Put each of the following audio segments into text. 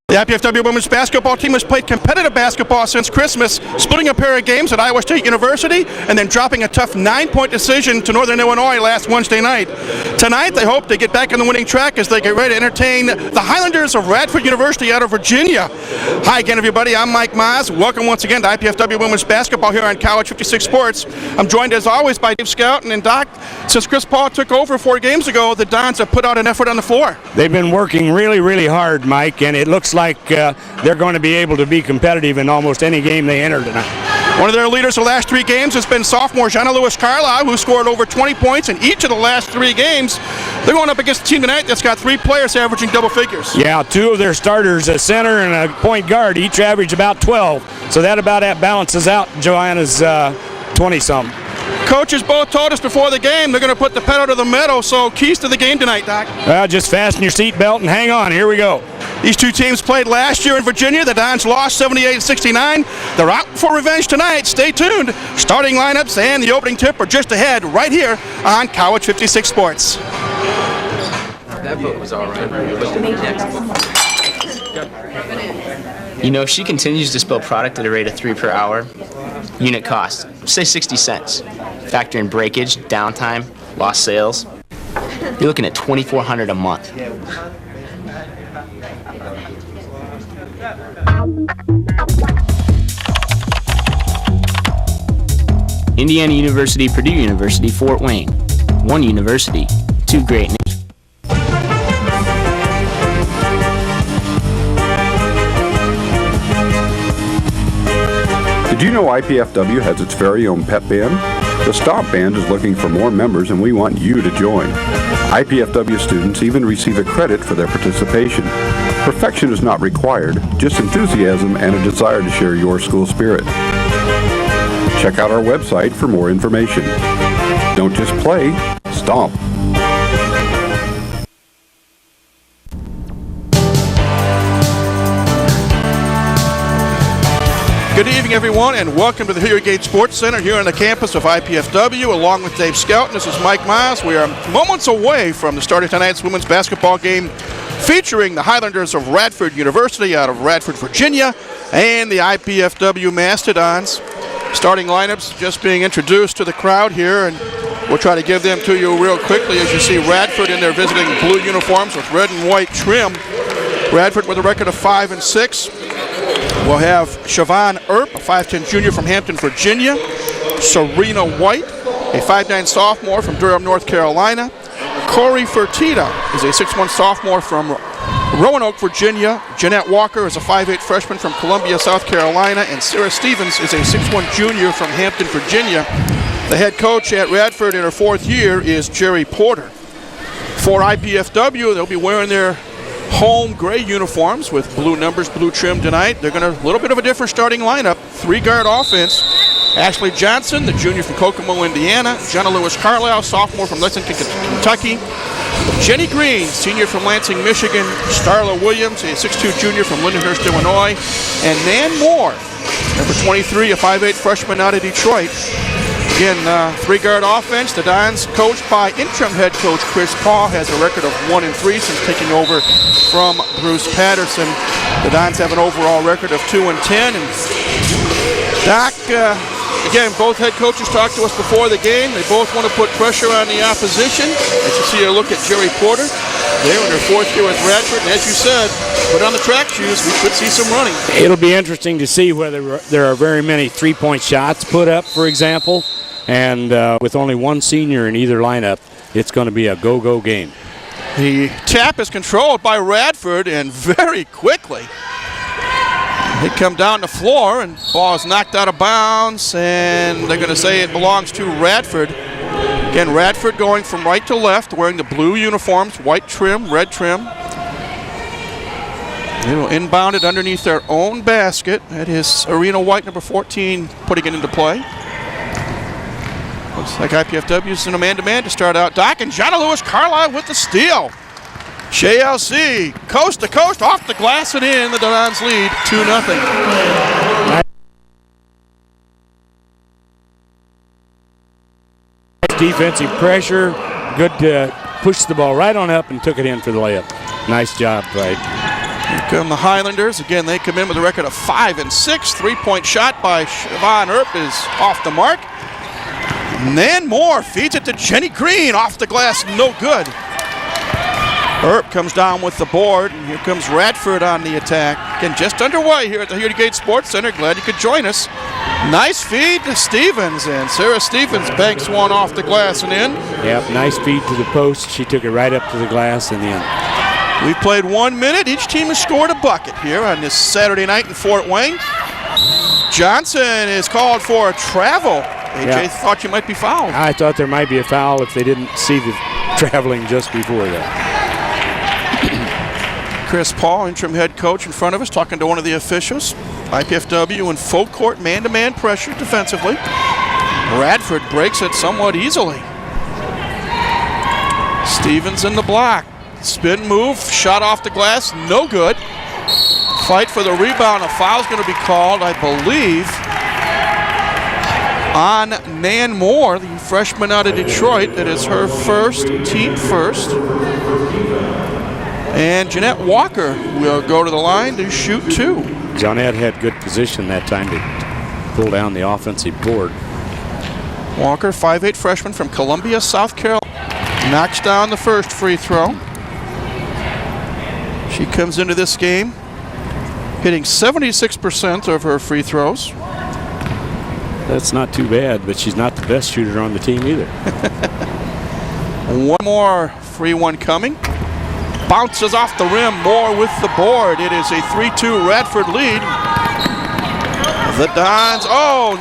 The IPFW women's basketball team has played competitive basketball since Christmas, splitting a pair of games at Iowa State University and then dropping a tough 9-point decision to Northern Illinois last Wednesday night. Tonight, they hope to get back on the winning track as they get ready to entertain the Highlanders of Radford University out of Virginia. Hi again, everybody. I'm Mike Maas. Welcome once again to IPFW women's basketball here on College 56 Sports. I'm joined as always by Dave Scouten and Doc. Since Chris Paul took over 4 games ago, the Dons have put out an effort on the floor. They've been working really, really hard, Mike, and it looks like they're going to be able to be competitive in almost any game they enter tonight. One of their leaders the last 3 games has been sophomore Jana Lewis-Carlisle, who scored over 20 points in each of the last 3 games. They're going up against a team tonight that's got 3 players averaging double figures. Yeah, 2 of their starters, a center and a point guard, each average about 12. So that balances out Joanna's 20-something. Coaches both told us before the game they're going to put the pedal to the metal, so keys to the game tonight, Doc. Well, just fasten your seatbelt and hang on. Here we go. These 2 teams played last year in Virginia. The Dons lost 78-69. They're out for revenge tonight. Stay tuned. Starting lineups and the opening tip are just ahead right here on College 56 Sports. That book was all right. You know, if she continues to spill product at a rate of 3 per hour, unit cost, say 60 cents. Factor in breakage, downtime, lost sales, you're looking at $2,400 a month. Indiana University, Purdue University, Fort Wayne. 1 university, 2 great names. Did you know IPFW has its very own pep band? The Stomp Band is looking for more members and we want you to join. IPFW students even receive a credit for their participation. Perfection is not required, just enthusiasm and a desire to share your school spirit. Check out our website for more information. Don't just play, stomp. Good evening, everyone, and welcome to the Hilliard Gate Sports Center here on the campus of IPFW, along with Dave Scouten. This is Mike Maas. We are moments away from the start of tonight's women's basketball game featuring the Highlanders of Radford University out of Radford, Virginia, and the IPFW Mastodons. Starting lineups just being introduced to the crowd here, and we'll try to give them to you real quickly. As you see, Radford in their visiting blue uniforms with red and white trim. Radford with a record of 5-6. We'll have Siobhan Earp, a 5'10 junior from Hampton, Virginia. Serena White, a 5'9 sophomore from Durham, North Carolina. Corey Fertitta is a 6'1 sophomore from Roanoke, Virginia. Jeanette Walker is a 5'8 freshman from Columbia, South Carolina. And Sarah Stevens is a 6'1 junior from Hampton, Virginia. The head coach at Radford in her 4th year is Jerry Porter. For IPFW, they'll be wearing their home gray uniforms with blue numbers, blue trim tonight. They're going to a little bit of a different starting lineup. 3-guard offense. Ashley Johnson, the junior from Kokomo, Indiana. Jana Lewis-Carlisle, sophomore from Lexington, Kentucky. Jenny Green, senior from Lansing, Michigan. Starla Williams, a 6'2 junior from Lindenhurst, Illinois. And Nan Moore, number 23, a 5'8 freshman out of Detroit. Again, 3-guard offense. The Dons, coached by interim head coach Chris Paul, has a record of 1-3 since taking over from Bruce Patterson. The Dons have an overall record of 2-10. And Doc, again, both head coaches talked to us before the game. They both want to put pressure on the opposition. As you see a look at Jerry Porter, they're in their 4th year with Radford. And as you said, put on the track shoes, we could see some running. It'll be interesting to see whether there are very many 3-point shots put up, for example. And with only 1 senior in either lineup, it's going to be a go-go game. The tap is controlled by Radford, and very quickly it come down the floor, and ball is knocked out of bounds, and they're going to say it belongs to Radford. Again, Radford going from right to left, wearing the blue uniforms, white trim, red trim. They will inbound it underneath their own basket. That is Serena White, number 14, putting it into play. Looks like IPFW is in a man-to-man to start out. Doc and Jana Lewis-Carlisle with the steal. JLC, coast to coast, off the glass and in. The Dons lead 2-0. Defensive pressure, good push the ball right on up and took it in for the layup. Nice job, right? Here come the Highlanders. Again, they come in with a record of 5-6. 3-point shot by Siobhan Earp is off the mark. Nan Moore feeds it to Jenny Green. Off the glass, no good. Earp comes down with the board, and here comes Radford on the attack. Again, just underway here at the Heritage Sports Center. Glad you could join us. Nice feed to Stevens, and Sarah Stevens banks one off the glass and in. Yep, nice feed to the post. She took it right up to the glass and in. We've played 1 minute. Each team has scored a bucket here on this Saturday night in Fort Wayne. Johnson is called for a travel. AJ thought you might be fouled. I thought there might be a foul if they didn't see the traveling just before that. Chris Paul, interim head coach, in front of us, talking to one of the officials. IPFW in full court man-to-man pressure defensively. Radford breaks it somewhat easily. Stevens in the block. Spin move, shot off the glass, no good. Fight for the rebound. A foul's going to be called, I believe, on Nan Moore, the freshman out of Detroit. That is her first, team first. And Jeanette Walker will go to the line to shoot 2. Jeanette had good position that time to pull down the offensive board. Walker, 5'8" freshman from Columbia, South Carolina, knocks down the first free throw. She comes into this game hitting 76% of her free throws. That's not too bad, but she's not the best shooter on the team either. One more free one coming. Bounces off the rim, Moore with the board. It is a 3-2 Radford lead. The Dons,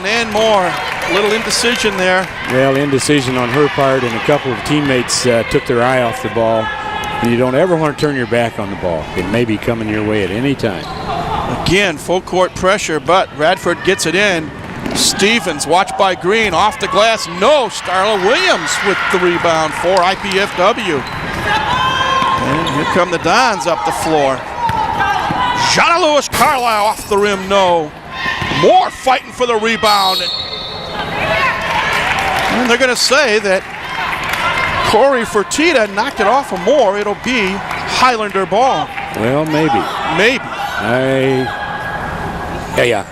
Nan Moore, a little indecision there. Well, indecision on her part, and a couple of teammates took their eye off the ball. And you don't ever want to turn your back on the ball. It may be coming your way at any time. Again, full court pressure, but Radford gets it in. Stevens, watched by Green, off the glass, no. Starla Williams with the rebound for IPFW. And here come the Dons up the floor. Shauna Lewis Carlisle off the rim, no. Moore fighting for the rebound. And they're going to say that Corey Fertitta knocked it off of Moore. It'll be Highlander ball. Well, maybe. Maybe.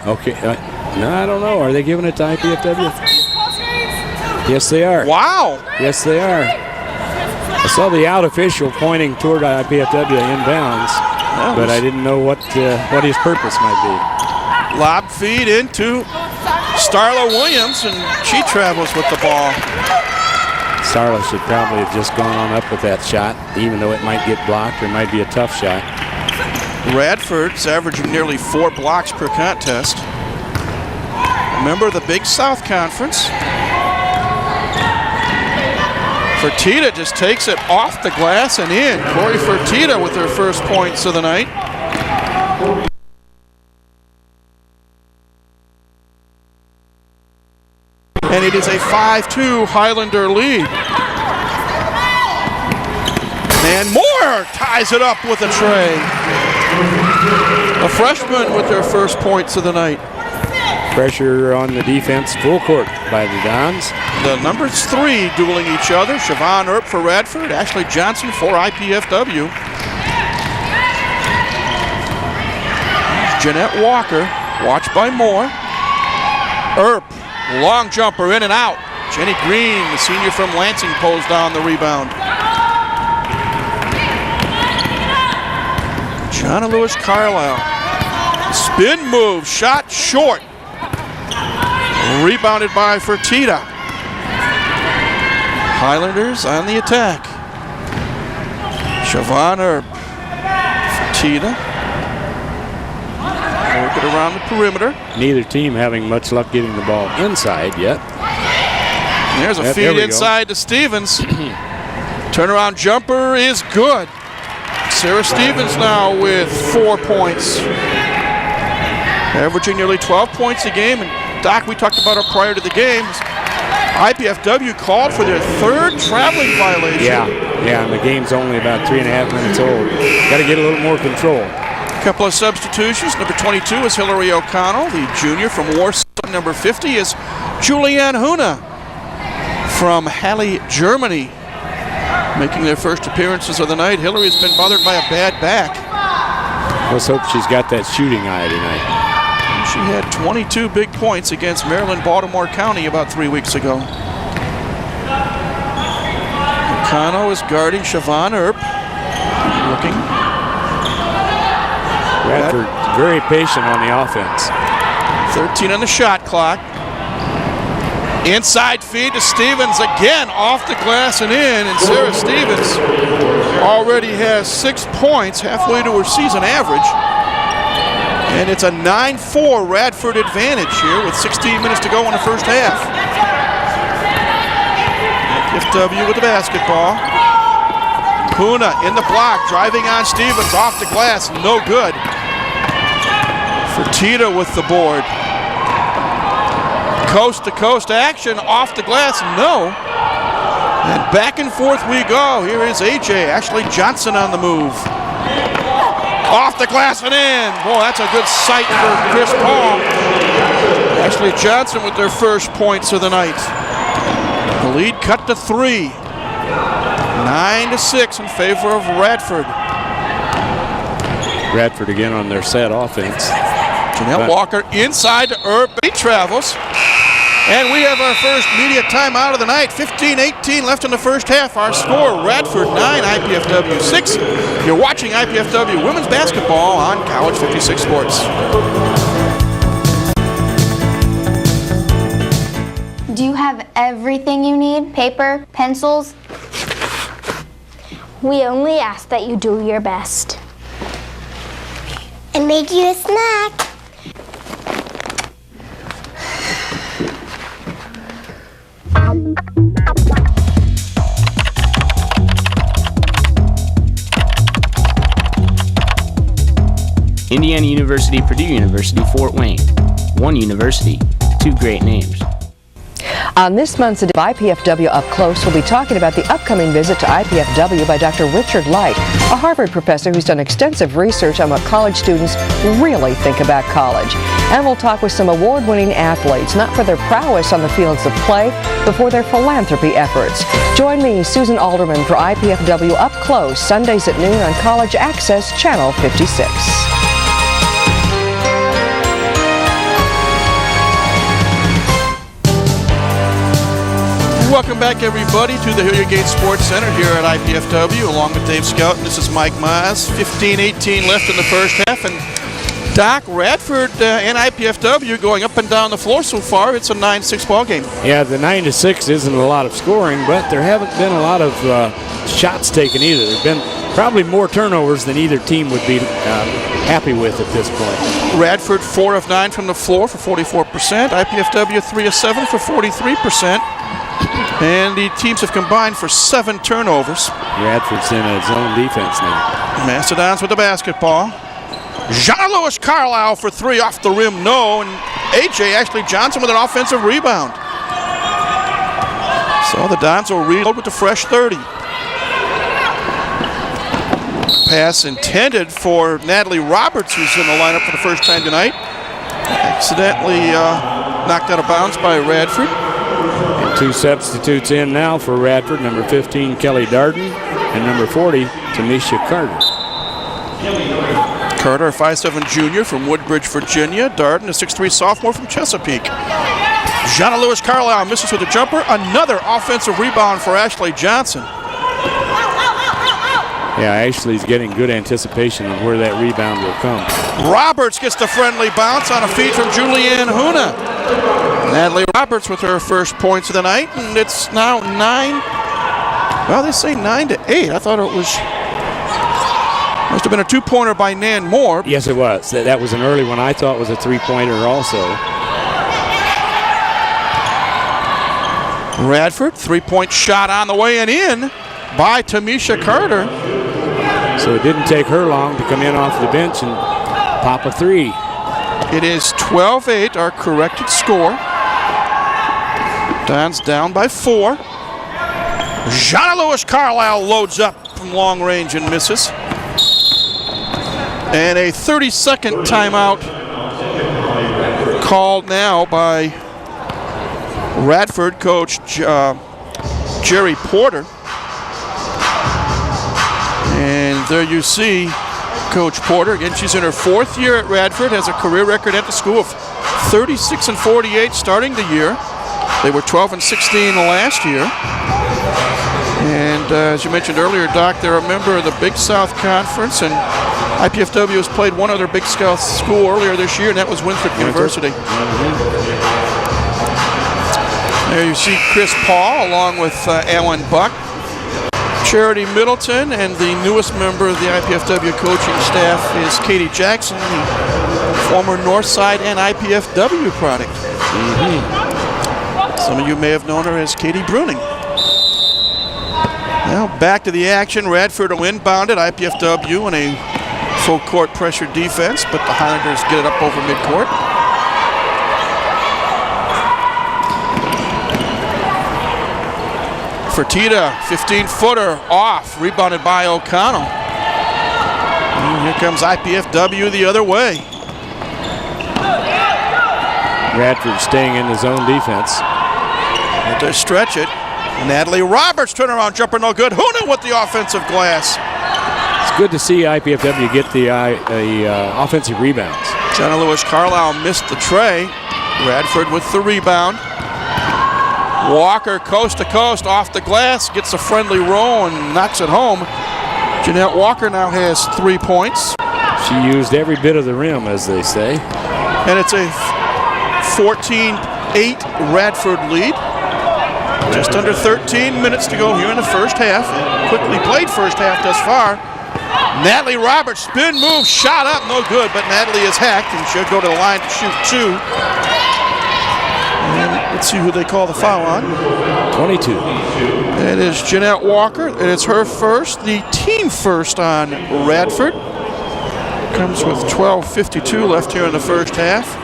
Okay. No, I don't know. Are they giving it to IPFW? Yes, they are. Wow. Yes, they are. I saw the out official pointing toward IPFW inbounds, but I didn't know what his purpose might be. Lob feed into Starla Williams, and she travels with the ball. Starla should probably have just gone on up with that shot, even though it might get blocked or might be a tough shot. Radford's averaging nearly 4 blocks per contest. Remember the Big South Conference. Fertitta just takes it off the glass and in. Corey Fertitta with her first points of the night. And it is a 5-2 Highlander lead. And Moore ties it up with a tray. A freshman with their first points of the night. Pressure on the defense, full court by the Dons. The numbers 3 dueling each other. Siobhan Earp for Radford, Ashley Johnson for IPFW. Jeanette Walker, watched by Moore. Earp, long jumper in and out. Jenny Green, the senior from Lansing, pulls down the rebound. Shauna Lewis Carlisle. Spin move, shot short. Rebounded by Fertitta. Highlanders on the attack. Siobhan Earp. Fertitta. Work it around the perimeter. Neither team having much luck getting the ball inside yet. And there's a feed inside to Stevens. Turnaround jumper is good. Sarah Stevens now with 4 points. Averaging nearly 12 points a game. And Doc, we talked about it prior to the games. IPFW called for their 3rd traveling violation. Yeah, and the game's only about 3.5 minutes old. Got to get a little more control. A couple of substitutions. Number 22 is Hillary O'Connell, the junior from Warsaw. Number 50 is Julianne Huna from Halle, Germany. Making their first appearances of the night. Hillary's been bothered by a bad back. Let's hope she's got that shooting eye tonight. She had 22 big points against Maryland, Baltimore County about 3 weeks ago. Kano is guarding Siobhan Earp. Looking. Radford very patient on the offense. 13 on the shot clock. Inside feed to Stevens again, off the glass and in. And Sarah Stevens already has 6 points, halfway to her season average. And it's a 9-4 Radford advantage here with 16 minutes to go in the first half. IPFW with the basketball. Puna in the block, driving on Stevens, off the glass, no good. Fertitta with the board. Coast to coast action, off the glass, no. And back and forth we go. Here is AJ, Ashley Johnson on the move. Off the glass and in. Boy, that's a good sight for Chris Paul. Ashley Johnson with their first points of the night. The lead cut to 3. 9-6 in favor of Radford. Radford again on their set offense. Janelle Walker inside to Earp. He travels. And we have our first media timeout of the night. 15-18 left in the first half. Our score, Radford 9, IPFW 6. You're watching IPFW Women's Basketball on College 56 Sports. Do you have everything you need? Paper, pencils? We only ask that you do your best. I made you a snack. Indiana University, Purdue University, Fort Wayne. One university, 2 great names. On this month's edition of IPFW Up Close, we'll be talking about the upcoming visit to IPFW by Dr. Richard Light, a Harvard professor who's done extensive research on what college students really think about college. And we'll talk with some award-winning athletes, not for their prowess on the fields of play, but for their philanthropy efforts. Join me, Susan Alderman, for IPFW Up Close, Sundays at noon on College Access, Channel 56. Welcome back, everybody, to the Hilliard Gate Sports Center here at IPFW, along with Dave Scout. And this is Mike Mize. 15-18 left in the first half. And Doc, Radford and IPFW going up and down the floor so far. It's a 9-6 ball game. Yeah, the 9-6 isn't a lot of scoring, but there haven't been a lot of shots taken either. There have been probably more turnovers than either team would be happy with at this point. Radford 4 of 9 from the floor for 44%. IPFW 3 of 7 for 43%. And the teams have combined for 7 turnovers. Radford's in a zone defense now. Mastodons with the basketball. Jana Lewis Carlisle for 3 off the rim, no. And AJ Ashley Johnson with an offensive rebound. So the Dons will reload with the fresh 30. Pass intended for Natalie Roberts, who's in the lineup for the first time tonight. Accidentally knocked out of bounds by Radford. 2 substitutes in now for Radford. Number 15, Kelly Darden, and number 40, Tamisha Carter. Carter, a 5'7" junior from Woodbridge, Virginia. Darden, a 6'3" sophomore from Chesapeake. Jana Lewis Carlisle misses with a jumper. Another offensive rebound for Ashley Johnson. Yeah, Ashley's getting good anticipation of where that rebound will come. Roberts gets the friendly bounce on a feed from Julianne Huna. Natalie Roberts with her first points of the night, and it's now 9. Well, they say 9-8. I thought it was. Must have been a 2-pointer by Nan Moore. Yes, it was. That was an early one. I thought was a 3-pointer also. Radford, 3-point shot on the way and in by Tamisha Carter. So it didn't take her long to come in off the bench and pop a 3. It is 12-8, our corrected score. Dons down by 4. Jana Lewis Carlisle loads up from long range and misses. And a 30-second timeout called now by Radford coach Jerry Porter. And there you see Coach Porter. Again, she's in her 4th year at Radford, has a career record at the school of 36-48 starting the year. They were 12-16 last year. And as you mentioned earlier, Doc, they're a member of the Big South Conference, and IPFW has played one other Big South school earlier this year, and that was Winthrop University. There you see Chris Paul along with Alan Buck. Charity Middleton, and the newest member of the IPFW coaching staff is Katie Jackson, the former Northside and IPFW product. Some of you may have known her as Katie Bruning. Now back to the action. Radford will inbound it. IPFW in a full court pressure defense, but the Highlanders get it up over midcourt. Fertitta, 15-footer off, rebounded by O'Connell. And here comes IPFW the other way. Radford staying in the zone defense. But they stretch it. Natalie Roberts, turnaround jumper, no good. Huna with the offensive glass. It's good to see IPFW get the offensive rebounds. Jenna Lewis Carlisle missed the tray. Radford with the rebound. Walker coast to coast off the glass, gets a friendly roll and knocks it home. Jeanette Walker now has 3 points. She used every bit of the rim, as they say. And it's a 14-8 Radford lead. Just under 13 minutes to go here in the first half. Quickly played first half thus far. Natalie Roberts, spin move, shot up, no good, but Natalie is hacked and she'll go to the line to shoot 2. And let's see who they call the foul on. 22. It is Jeanette Walker, and it's her first, the team first on Radford. Comes with 12:52 left here in the first half.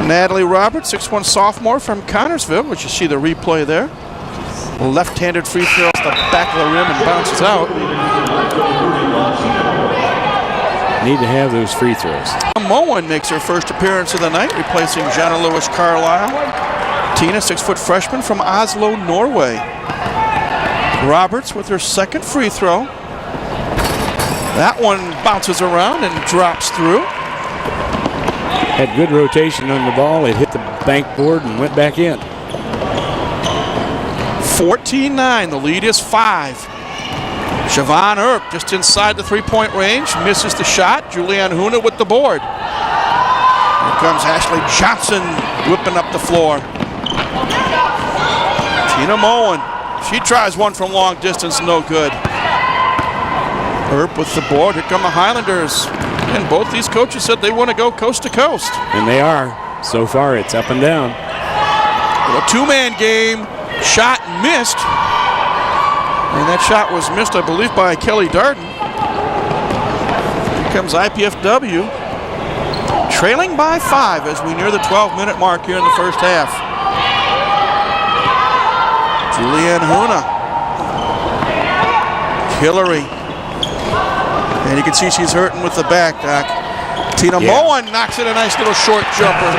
Natalie Roberts, 6'1" sophomore from Connorsville, which you see the replay there. Left-handed free throw off the back of the rim and bounces out. Need to have those free throws. Moen makes her first appearance of the night, replacing Jenna Lewis Carlisle. Tina, 6-foot freshman from Oslo, Norway. Roberts with her second free throw. That one bounces around and drops through. Had good rotation on the ball. It hit the bank board and went back in. 14-9, the lead is 5. Siobhan Earp just inside the three-point range, misses the shot. Julianne Huna with the board. Here comes Ashley Johnson whipping up the floor. Tina Moen, she tries one from long distance, no good. Earp with the board. Here come the Highlanders. And both these coaches said they want to go coast to coast. And they are. So far, it's up and down. A two-man game. Shot missed. And that shot was missed, I believe, by Kelly Darden. Here comes IPFW. Trailing by 5 as we near the 12-minute mark here in the first half. Julianne Huna. Hillary. And you can see she's hurting with the back, Doc. Tina Moen knocks in a nice little short jumper.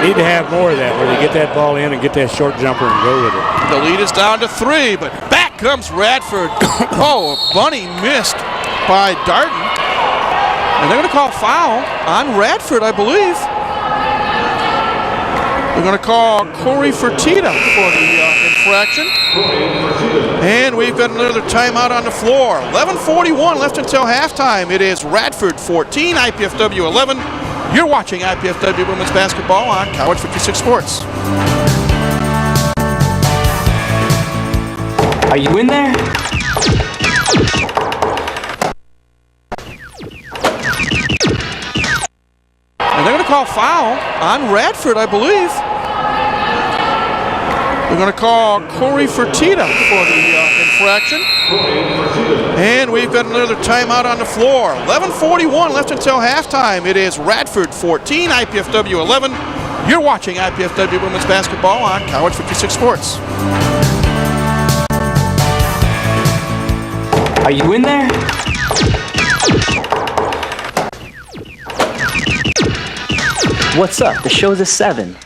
Need to have more of that, where you get that ball in and get that short jumper and go with it. The lead is down to 3, but back comes Radford. Oh, a bunny missed by Darden. And they're going to call foul on Radford, I believe. They're going to call Corey Fertitta for the infraction. And we've got another timeout on the floor. 11:41 left until halftime. It is Radford 14, IPFW 11. You're watching IPFW Women's Basketball on College 56 Sports. Are you in there? And they're going to call foul on Radford, I believe. They're going to call Corey Fertitta for the infraction. And we've got another timeout on the floor. 11:41 left until halftime. It is Radford 14, IPFW 11. You're watching IPFW Women's Basketball on College 56 Sports. Are you in there? What's up? The show's at 7.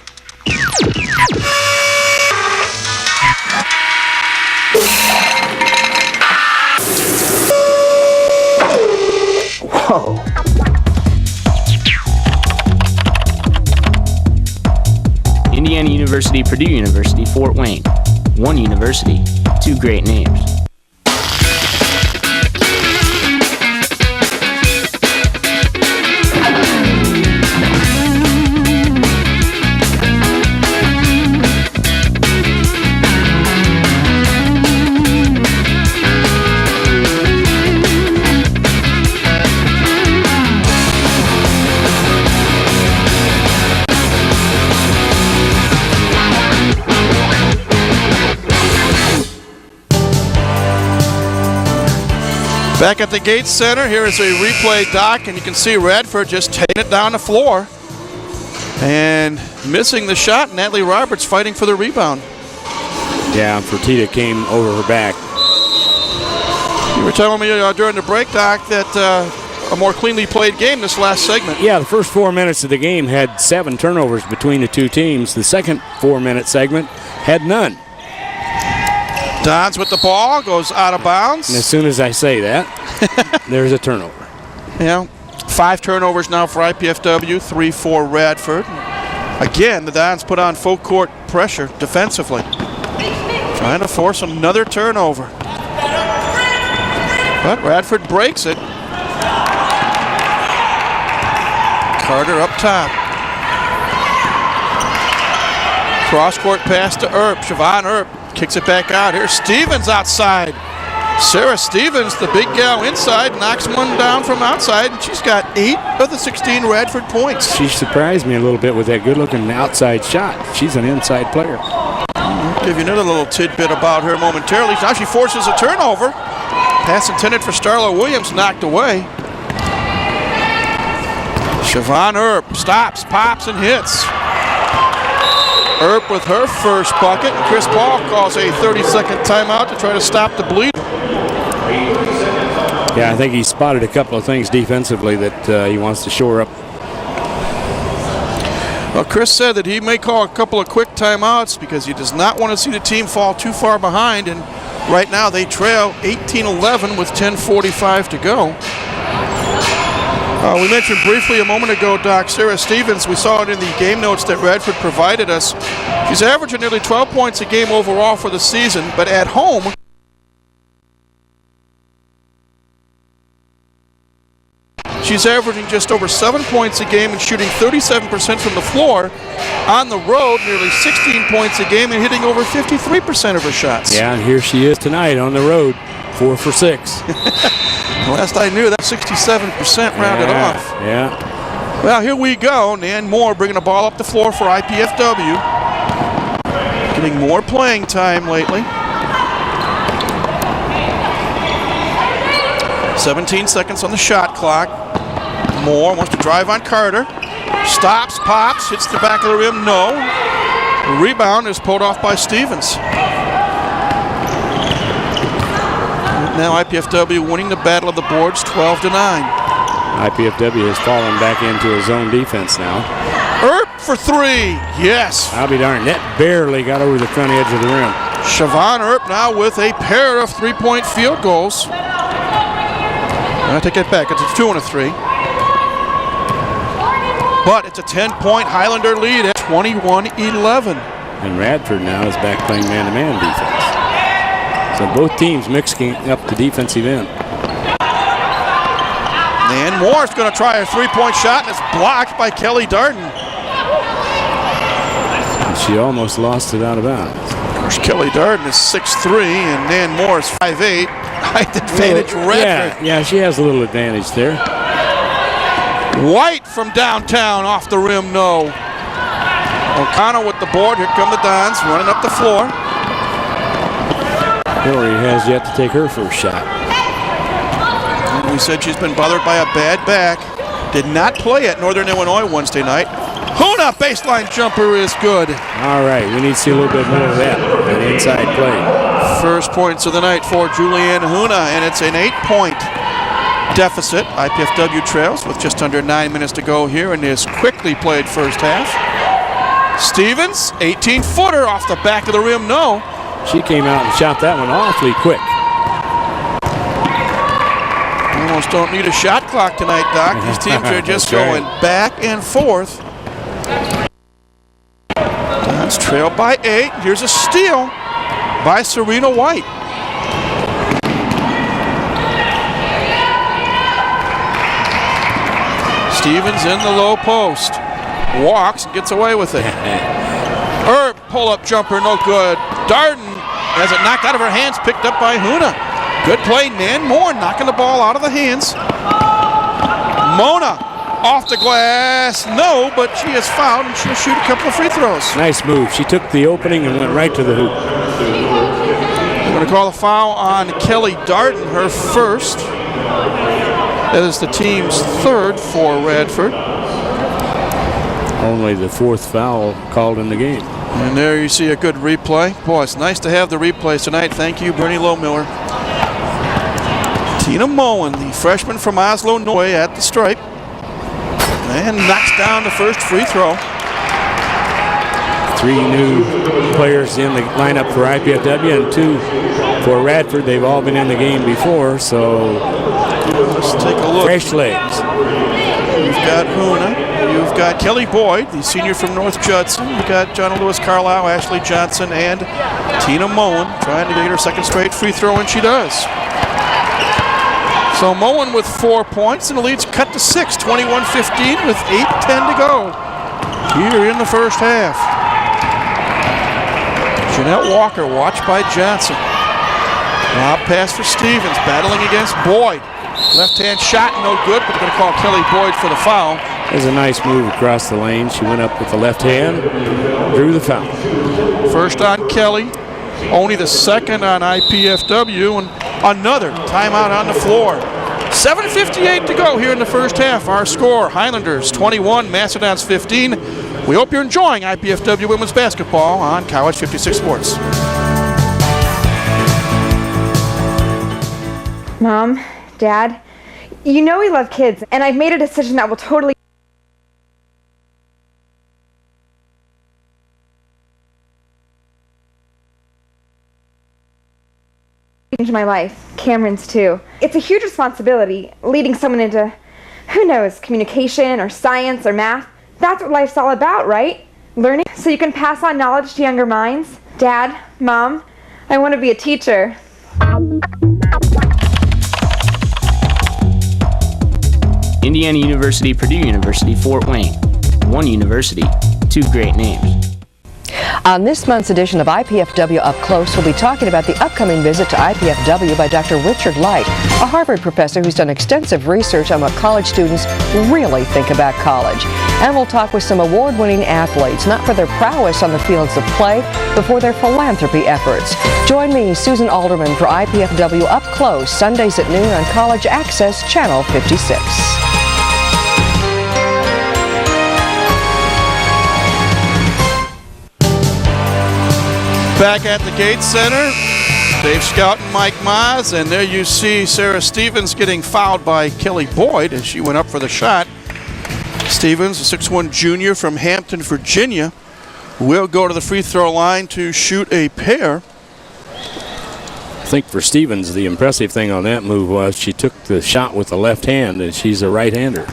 University, Purdue University, Fort Wayne. One university, two great names. Back at the Gates Center, here is a replay doc, and you can see Radford just taking it down the floor and missing the shot. Natalie Roberts fighting for the rebound. Yeah, Fertitta came over her back. You were telling me during the break, Doc, that a more cleanly played game this last segment. Yeah, the first 4 minutes of the game had 7 turnovers between the two teams. The second 4-minute segment had none. Dons with the ball, goes out of bounds. And as soon as I say that, there's a turnover. Yeah, 5 turnovers now for IPFW, 3 for Radford. Again, the Dons put on full court pressure defensively, trying to force another turnover. But Radford breaks it. Carter up top. Cross-court pass to Earp. Siobhan Earp kicks it back out. Here's Stevens outside. Sarah Stevens, the big gal inside, knocks one down from outside, and she's got 8 of the 16 Radford points. She surprised me a little bit with that good-looking outside shot. She's an inside player. I'll give you another little tidbit about her momentarily. Now she forces a turnover. Pass intended for Starla Williams, knocked away. Siobhan Earp stops, pops, and hits. Earp with her first bucket, and Chris Paul calls a 30-second timeout to try to stop the bleed. Yeah, I think he spotted a couple of things defensively that he wants to shore up. Well, Chris said that he may call a couple of quick timeouts because he does not want to see the team fall too far behind, and right now they trail 18-11 with 10:45 to go. We mentioned briefly a moment ago, Doc, Sarah Stevens. We saw it in the game notes that Radford provided us. She's averaging nearly 12 points a game overall for the season, but at home, she's averaging just over 7 points a game and shooting 37% from the floor. On the road, nearly 16 points a game and hitting over 53% of her shots. Yeah, and here she is tonight on the road, 4 for 6. Last I knew, that 67% rounded off. Yeah. Well, here we go. Nan Moore bringing the ball up the floor for IPFW. Getting more playing time lately. 17 seconds on the shot clock. Moore wants to drive on Carter. Stops, pops, hits the back of the rim. No. The rebound is pulled off by Stevens. Now IPFW winning the battle of the boards 12-9. IPFW has fallen back into a zone defense now. Earp for 3. Yes. I'll be darned. That barely got over the front edge of the rim. Siobhan Earp now with a pair of 3-point field goals. I take that back. It's a 2 and a 3. But it's a 10-point Highlander lead at 21-11. And Radford now is back playing man-to-man defense. So both teams mixing up the defensive end. And Moore's going to try a 3-point shot, and it's blocked by Kelly Darden. And she almost lost it out of bounds. Of course, Kelly Darden is 6'3", and Nan Moore is 5'8". Height advantage, Radford. Yeah, she has a little advantage there. White from downtown, off the rim, no. O'Connell with the board. Here come the Dons running up the floor. Hillary has yet to take her first shot. We said she's been bothered by a bad back. Did not play at Northern Illinois Wednesday night. Huna baseline jumper is good. All right, we need to see a little bit more of that inside play. First points of the night for Julianne Huna, and it's an 8-point deficit. IPFW trails with just under 9 minutes to go here in this quickly played first half. Stevens, 18-footer off the back of the rim, no. She came out and shot that one awfully quick. Almost don't need a shot clock tonight, Doc. These teams are just going back and forth. Bruins trail by 8. Here's a steal by Serena White. Stevens in the low post. Walks and gets away with it. Pull-up jumper, no good. Darden has it knocked out of her hands, picked up by Huna. Good play, Nan Moore knocking the ball out of the hands. Mona off the glass, no, but she is fouled and she'll shoot a couple of free throws. Nice move. She took the opening and went right to the hoop. We're going to call a foul on Kelly Darden, her first. That is the team's third for Radford. Only the fourth foul called in the game. And there you see a good replay. Boy, it's nice to have the replays tonight. Thank you, Bernie Lohmiller. Tina Moen, the freshman from Oslo, Norway, at the stripe. And knocks down the first free throw. 3 new players in the lineup for IPFW and 2 for Radford. They've all been in the game before, so let's take a look. Fresh legs. You've got Huna. You've got Kelly Boyd, the senior from North Judson. You've got John Lewis Carlisle, Ashley Johnson, and Tina Moen trying to get her second straight free throw, and she does. So Moen with 4 points, and the lead's cut to 6, 21-15 with 8:10 to go here in the first half. Jeanette Walker watched by Johnson. Lob pass for Stevens, battling against Boyd. Left-hand shot, no good, but they're going to call Kelly Boyd for the foul. There's a nice move across the lane. She went up with the left hand, drew the foul. First on Kelly, only the second on IPFW, and another timeout on the floor. 7:58 to go here in the first half. Our score, Highlanders 21, Mastodons 15. We hope you're enjoying IPFW women's basketball on College 56 Sports. Mom, Dad, you know we love kids, and I've made a decision that will totally change my life. Cameron's too. It's a huge responsibility, leading someone into, who knows, communication or science or math. That's what life's all about, right? Learning so you can pass on knowledge to younger minds. Dad, Mom, I want to be a teacher. Indiana University, Purdue University, Fort Wayne. One university, 2 great names. On this month's edition of IPFW Up Close, we'll be talking about the upcoming visit to IPFW by Dr. Richard Light, a Harvard professor who's done extensive research on what college students really think about college. And we'll talk with some award-winning athletes, not for their prowess on the fields of play, but for their philanthropy efforts. Join me, Susan Alderman, for IPFW Up Close, Sundays at noon on College Access, Channel 56. Back at the Gates Center, Dave Scout and Mike Maz, and there you see Sarah Stevens getting fouled by Kelly Boyd as she went up for the shot. Stevens, a 6'1 junior from Hampton, Virginia, will go to the free throw line to shoot a pair. I think for Stevens, the impressive thing on that move was she took the shot with the left hand, and she's a right-hander.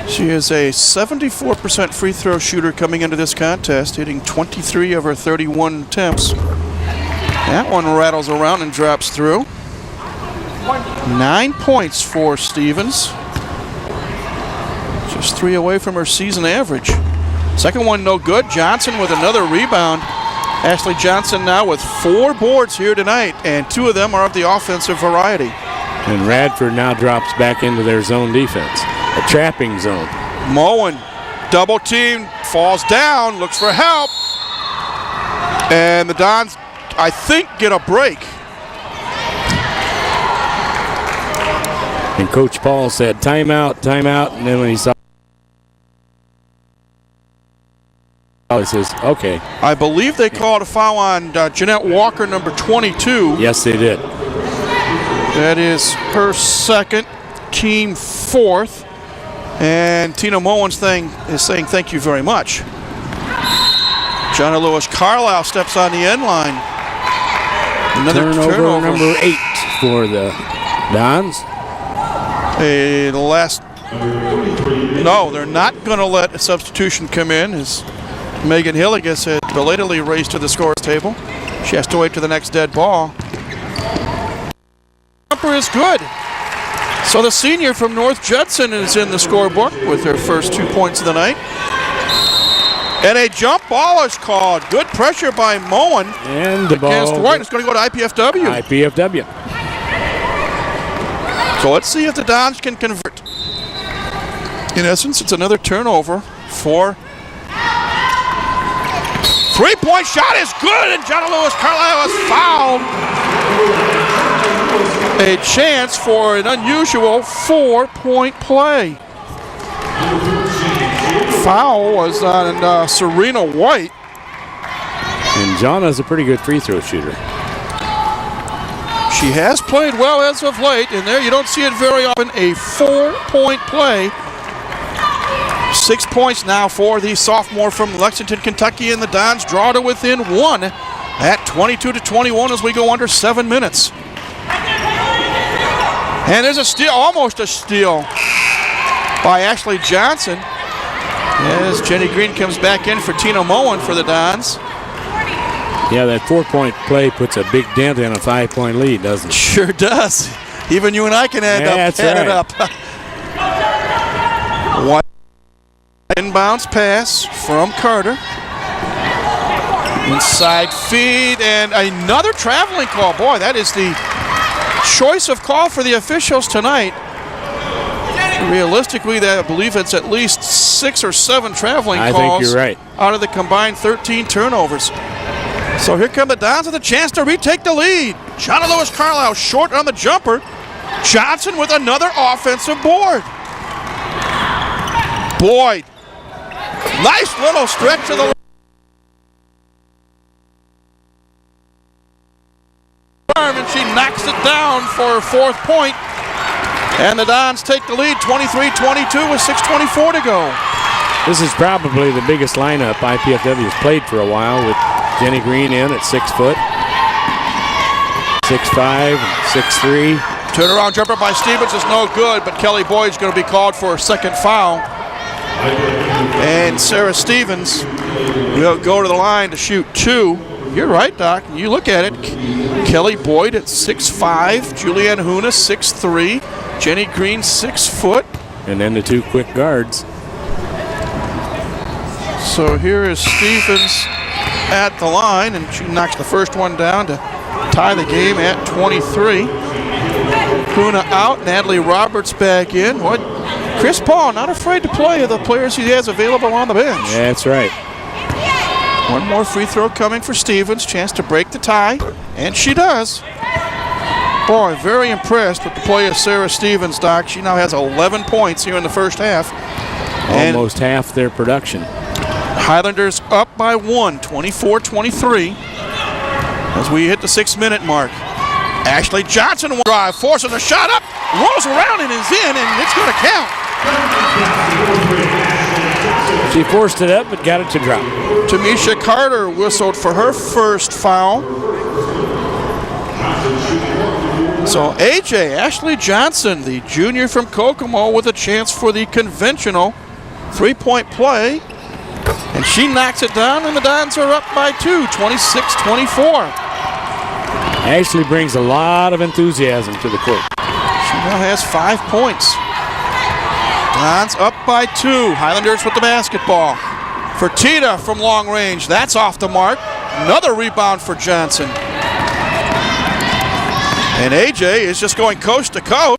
She is a 74% free throw shooter coming into this contest, hitting 23 of her 31 attempts. That one rattles around and drops through. 9 points for Stevens. Just 3 away from her season average. Second one no good. Johnson with another rebound. Ashley Johnson now with 4 boards here tonight, and 2 of them are of the offensive variety. And Radford now drops back into their zone defense, a trapping zone. Moen, double team, falls down, looks for help. And the Dons, I think, get a break. And Coach Paul said, timeout, timeout, and then when he saw he says, okay. I believe they called a foul on Jeanette Walker, number 22. Yes, they did. That is her second, team 4th. And Tina Moen's thing is saying thank you very much. John Lewis Carlisle steps on the end line. Another turnover. Number 8 for the Dons. No, they're not going to let a substitution come in as Megan Hilligus had belatedly raced to the scores table. She has to wait to the next dead ball. Jumper is good. So the senior from North Judson is in the scorebook with her first 2 points of the night. And a jump ball is called. Good pressure by Moen. And the against ball. White. It's going to go to IPFW. IPFW. So let's see if the Dons can convert. In essence, it's another turnover for. Three-point shot is good, and Jenna Lewis Carlisle is fouled. A chance for an unusual 4-point play. Foul was on Serena White. And Jana's a pretty good free throw shooter. She has played well as of late, and there you don't see it very often. A 4-point play. 6 points now for the sophomore from Lexington, Kentucky, and the Dons draw to within 1 at 22-21 as we go under 7 minutes. And there's a steal, almost a steal by Ashley Johnson as Jenny Green comes back in for Tina Moen for the Dons. Yeah, that 4-point play puts a big dent in a 5-point lead, doesn't it? Sure does. Even you and I can add it up. One inbounds pass from Carter. Inside feed and another traveling call. Boy, that is the choice of call for the officials tonight. Realistically, I believe it's at least 6 or 7 traveling calls. I think you're right. Out of the combined 13 turnovers. So here come the Dons with a chance to retake the lead. Jonna Lewis Carlisle short on the jumper. Johnson with another offensive board. Boyd. Nice little stretch to the arm, and she knocks it down for her 4th point. And the Dons take the lead 23-22 with 6:24 to go. This is probably the biggest lineup IPFW has played for a while, with Jenny Green in at 6 foot, 6'5", 6'3". Turnaround jumper by Stevens is no good, but Kelly Boyd's going to be called for a second foul. And Sarah Stevens will go to the line to shoot 2. You're right, Doc. You look at it. Kelly Boyd at 6'5", Julianne Huna 6'3", Jenny Green 6 foot. And then the 2 quick guards. So here is Stevens at the line, and she knocks the first one down to tie the game at 23. Huna out, Natalie Roberts back in. What? Chris Paul not afraid to play the players he has available on the bench. That's right. One more free throw coming for Stevens. Chance to break the tie, and she does. Boy, very impressed with the play of Sarah Stevens, Doc. She now has 11 points here in the first half. Almost half their production. Highlanders up by 1, 24-23. As we hit the 6-minute mark. Ashley Johnson will drive, forcing the shot up, rolls around and is in, and it's going to count. She forced it up but got it to drop. Tamisha Carter whistled for her first foul. So AJ, Ashley Johnson, the junior from Kokomo, with a chance for the conventional 3-point play. And she knocks it down, and the Dons are up by 2, 26-24. Ashley brings a lot of enthusiasm to the court. She now has 5 points. Dons up by 2. Highlanders with the basketball. Fertitta from long range. That's off the mark. Another rebound for Johnson. And AJ is just going coast to coast.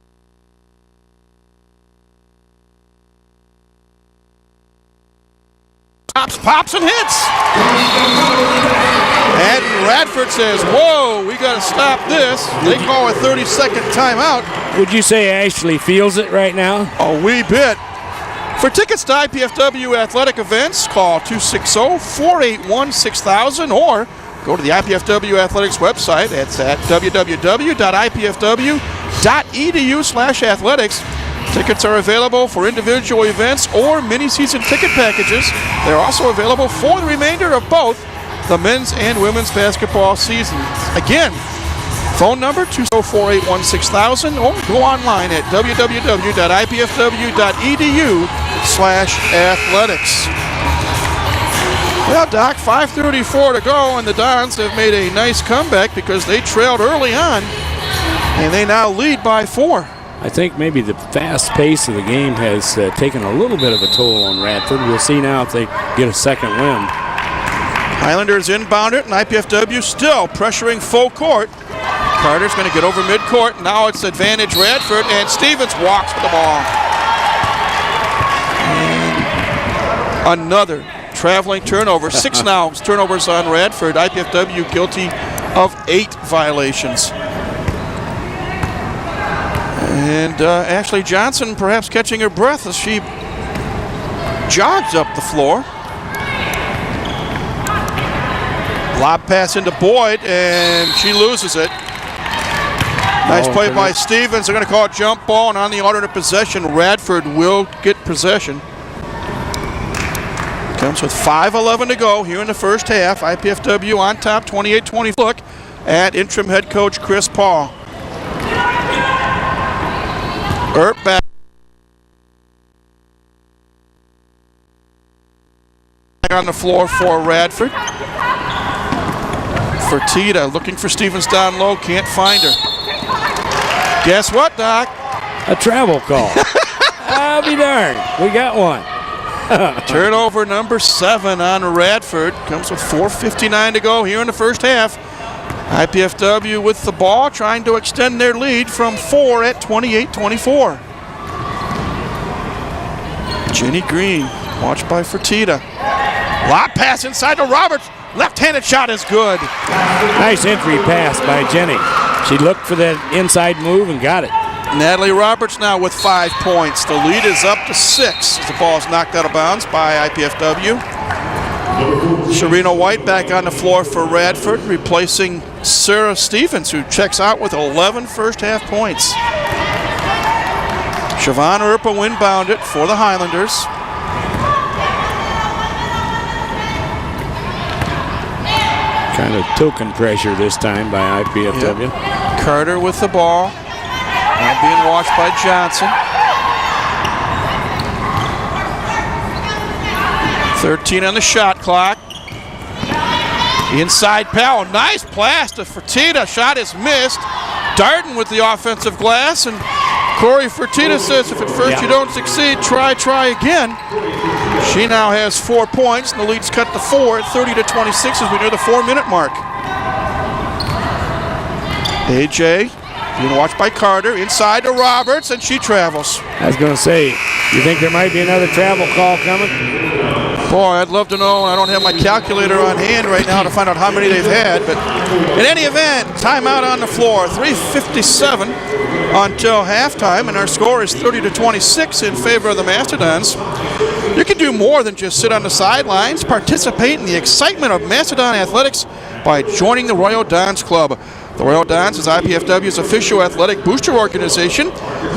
Pops and hits. And Radford says, whoa, we got to stop this. They call a 30-second timeout. Would you say Ashley feels it right now? A wee bit. For tickets to IPFW athletic events, call 260-481-6000 or go to the IPFW Athletics website. It's at www.ipfw.edu/athletics. Tickets are available for individual events or mini-season ticket packages. They're also available for the remainder of both the men's and women's basketball seasons. Again, phone number 204-816-0000 or go online at www.ipfw.edu/athletics. Well, Doc, 5:34 to go, and the Dons have made a nice comeback because they trailed early on, and they now lead by 4. I think maybe the fast pace of the game has taken a little bit of a toll on Radford. We'll see now if they get a second win. Highlanders inbound it, and IPFW still pressuring full court. Carter's going to get over midcourt. Now it's advantage Radford, and Stevens walks with the ball. And another traveling turnover. 6 now turnovers on Radford. IPFW guilty of 8 violations. And Ashley Johnson perhaps catching her breath as she jogs up the floor. Lob pass into Boyd, and she loses it. Nice play by Stevens. They're going to call a jump ball, and on the alternate possession, Radford will get possession. Comes with 5:11 to go here in the first half. IPFW on top, 28-20. Look at interim head coach Chris Paul. Earp back on the floor for Radford. Fertitta looking for Stevens down low, can't find her. Guess what, Doc? A travel call. I'll be darned. We got one. Turnover number 7 on Radford. Comes with 4:59 to go here in the first half. IPFW with the ball, trying to extend their lead from 4 at 28-24. Jenny Green, watched by Fertitta. Lob pass inside to Roberts. Left-handed shot is good. Nice entry pass by Jenny. She looked for that inside move and got it. Natalie Roberts now with 5 points. The lead is up to 6 as the ball is knocked out of bounds by IPFW. Sharina White back on the floor for Radford, replacing Sarah Stevens, who checks out with 11 first-half points. Siobhan Earpa inbound it for the Highlanders. Kind of token pressure this time by IPFW. Yep. Carter with the ball. Now being watched by Johnson. 13 on the shot clock. Inside Powell. Nice blast to Fertitta. Shot is missed. Darden with the offensive glass. And Corey Fertitta says if at first you don't succeed, try again. She now has 4 points, and the lead's cut to 4 at 30-26 as we near the 4-minute mark. AJ being watched by Carter. Inside to Roberts, and she travels. I was going to say, you think there might be another travel call coming? Boy, I'd love to know. I don't have my calculator on hand right now to find out how many they've had. But in any event, timeout on the floor. 3:57 until halftime, and our score is 30-26 in favor of the Mastodons. You can do more than just sit on the sidelines. Participate in the excitement of Mastodon athletics by joining the Royal Dons Club. The Royal Dons is IPFW's official athletic booster organization.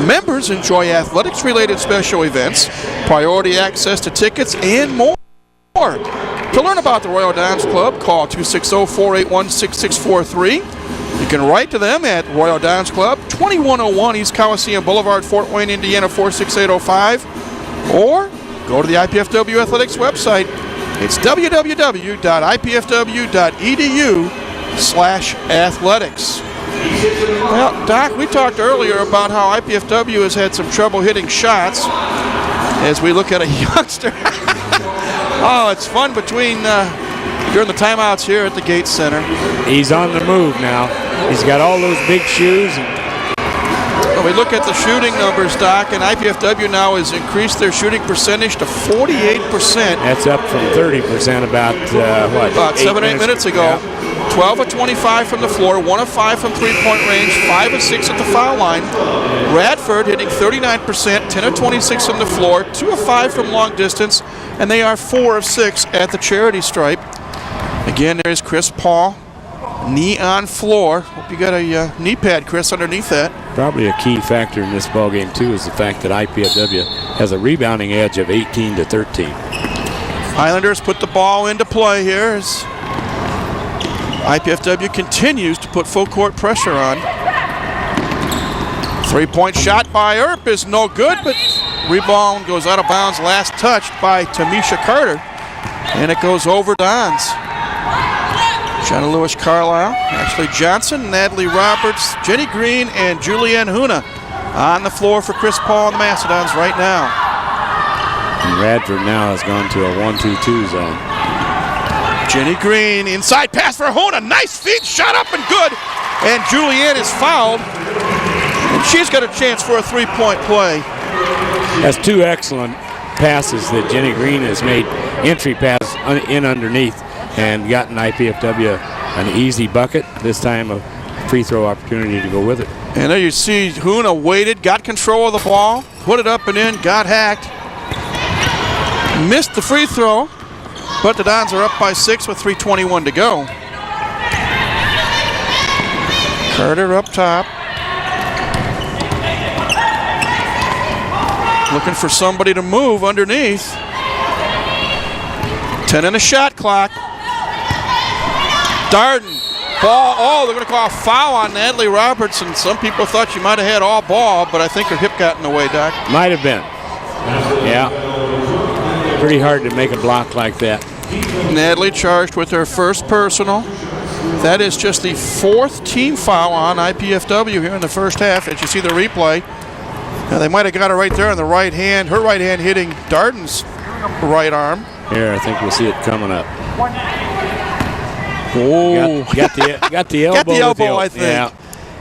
Members enjoy athletics-related special events, priority access to tickets, and more. To learn about the Royal Dons Club, call 260-481-6643. You can write to them at Royal Dons Club, 2101 East Coliseum Boulevard, Fort Wayne, Indiana, 46805. Or go to the IPFW Athletics website. It's www.ipfw.edu/athletics. Well, Doc, we talked earlier about how IPFW has had some trouble hitting shots as we look at a youngster. Oh, it's fun during the timeouts here at the Gates Center. He's on the move now. He's got all those big shoes. Well, we look at the shooting numbers, Doc, and IPFW now has increased their shooting percentage to 48%. That's up from 30% about 7-8 minutes ago. Yeah. 12 of 25 from the floor, 1 of 5 from three-point range, 5 of 6 at the foul line. Radford hitting 39%, 10 of 26 from the floor, 2 of 5 from long distance, and they are 4 of 6 at the charity stripe. Again, there's Chris Paul, knee on floor. Hope you got a knee pad, Chris, underneath that. Probably a key factor in this ballgame, too, is the fact that IPFW has a rebounding edge of 18-13. Highlanders put the ball into play here as IPFW continues to put full court pressure on. Three-point shot by Earp is no good, but rebound goes out of bounds, last touched by Tamisha Carter. And it goes over Dons. Jenna Lewis Carlisle, Ashley Johnson, Natalie Roberts, Jenny Green, and Julianne Huna on the floor for Chris Paul and the Mastodons right now. And Radford now has gone to a 1-2-2 zone. Jenny Green, inside pass for Huna. Nice feed, shot up and good. And Julianne is fouled. And she's got a chance for a three-point play. That's two excellent passes that Jenny Green has made. Entry pass in underneath and gotten IPFW an easy bucket. This time a free throw opportunity to go with it. And there you see Huna waited, got control of the ball, put it up and in, got hacked. Missed the free throw, but the Dons are up by 6 with 3:21 to go. Carter up top. Looking for somebody to move underneath. 10 in the shot clock. Darden. Ball. Oh, they're going to call a foul on Natalie Roberts, and some people thought she might have had all ball, but I think her hip got in the way, Doc. Might have been. Yeah. Pretty hard to make a block like that. Natalie charged with her first personal. That is just the 4th team foul on IPFW here in the first half, as you see the replay. Now they might have got her right there on the right hand, her right hand hitting Darden's right arm. Here, I think we'll see it coming up. Oh, got the elbow. Got the elbow, I think. Yeah.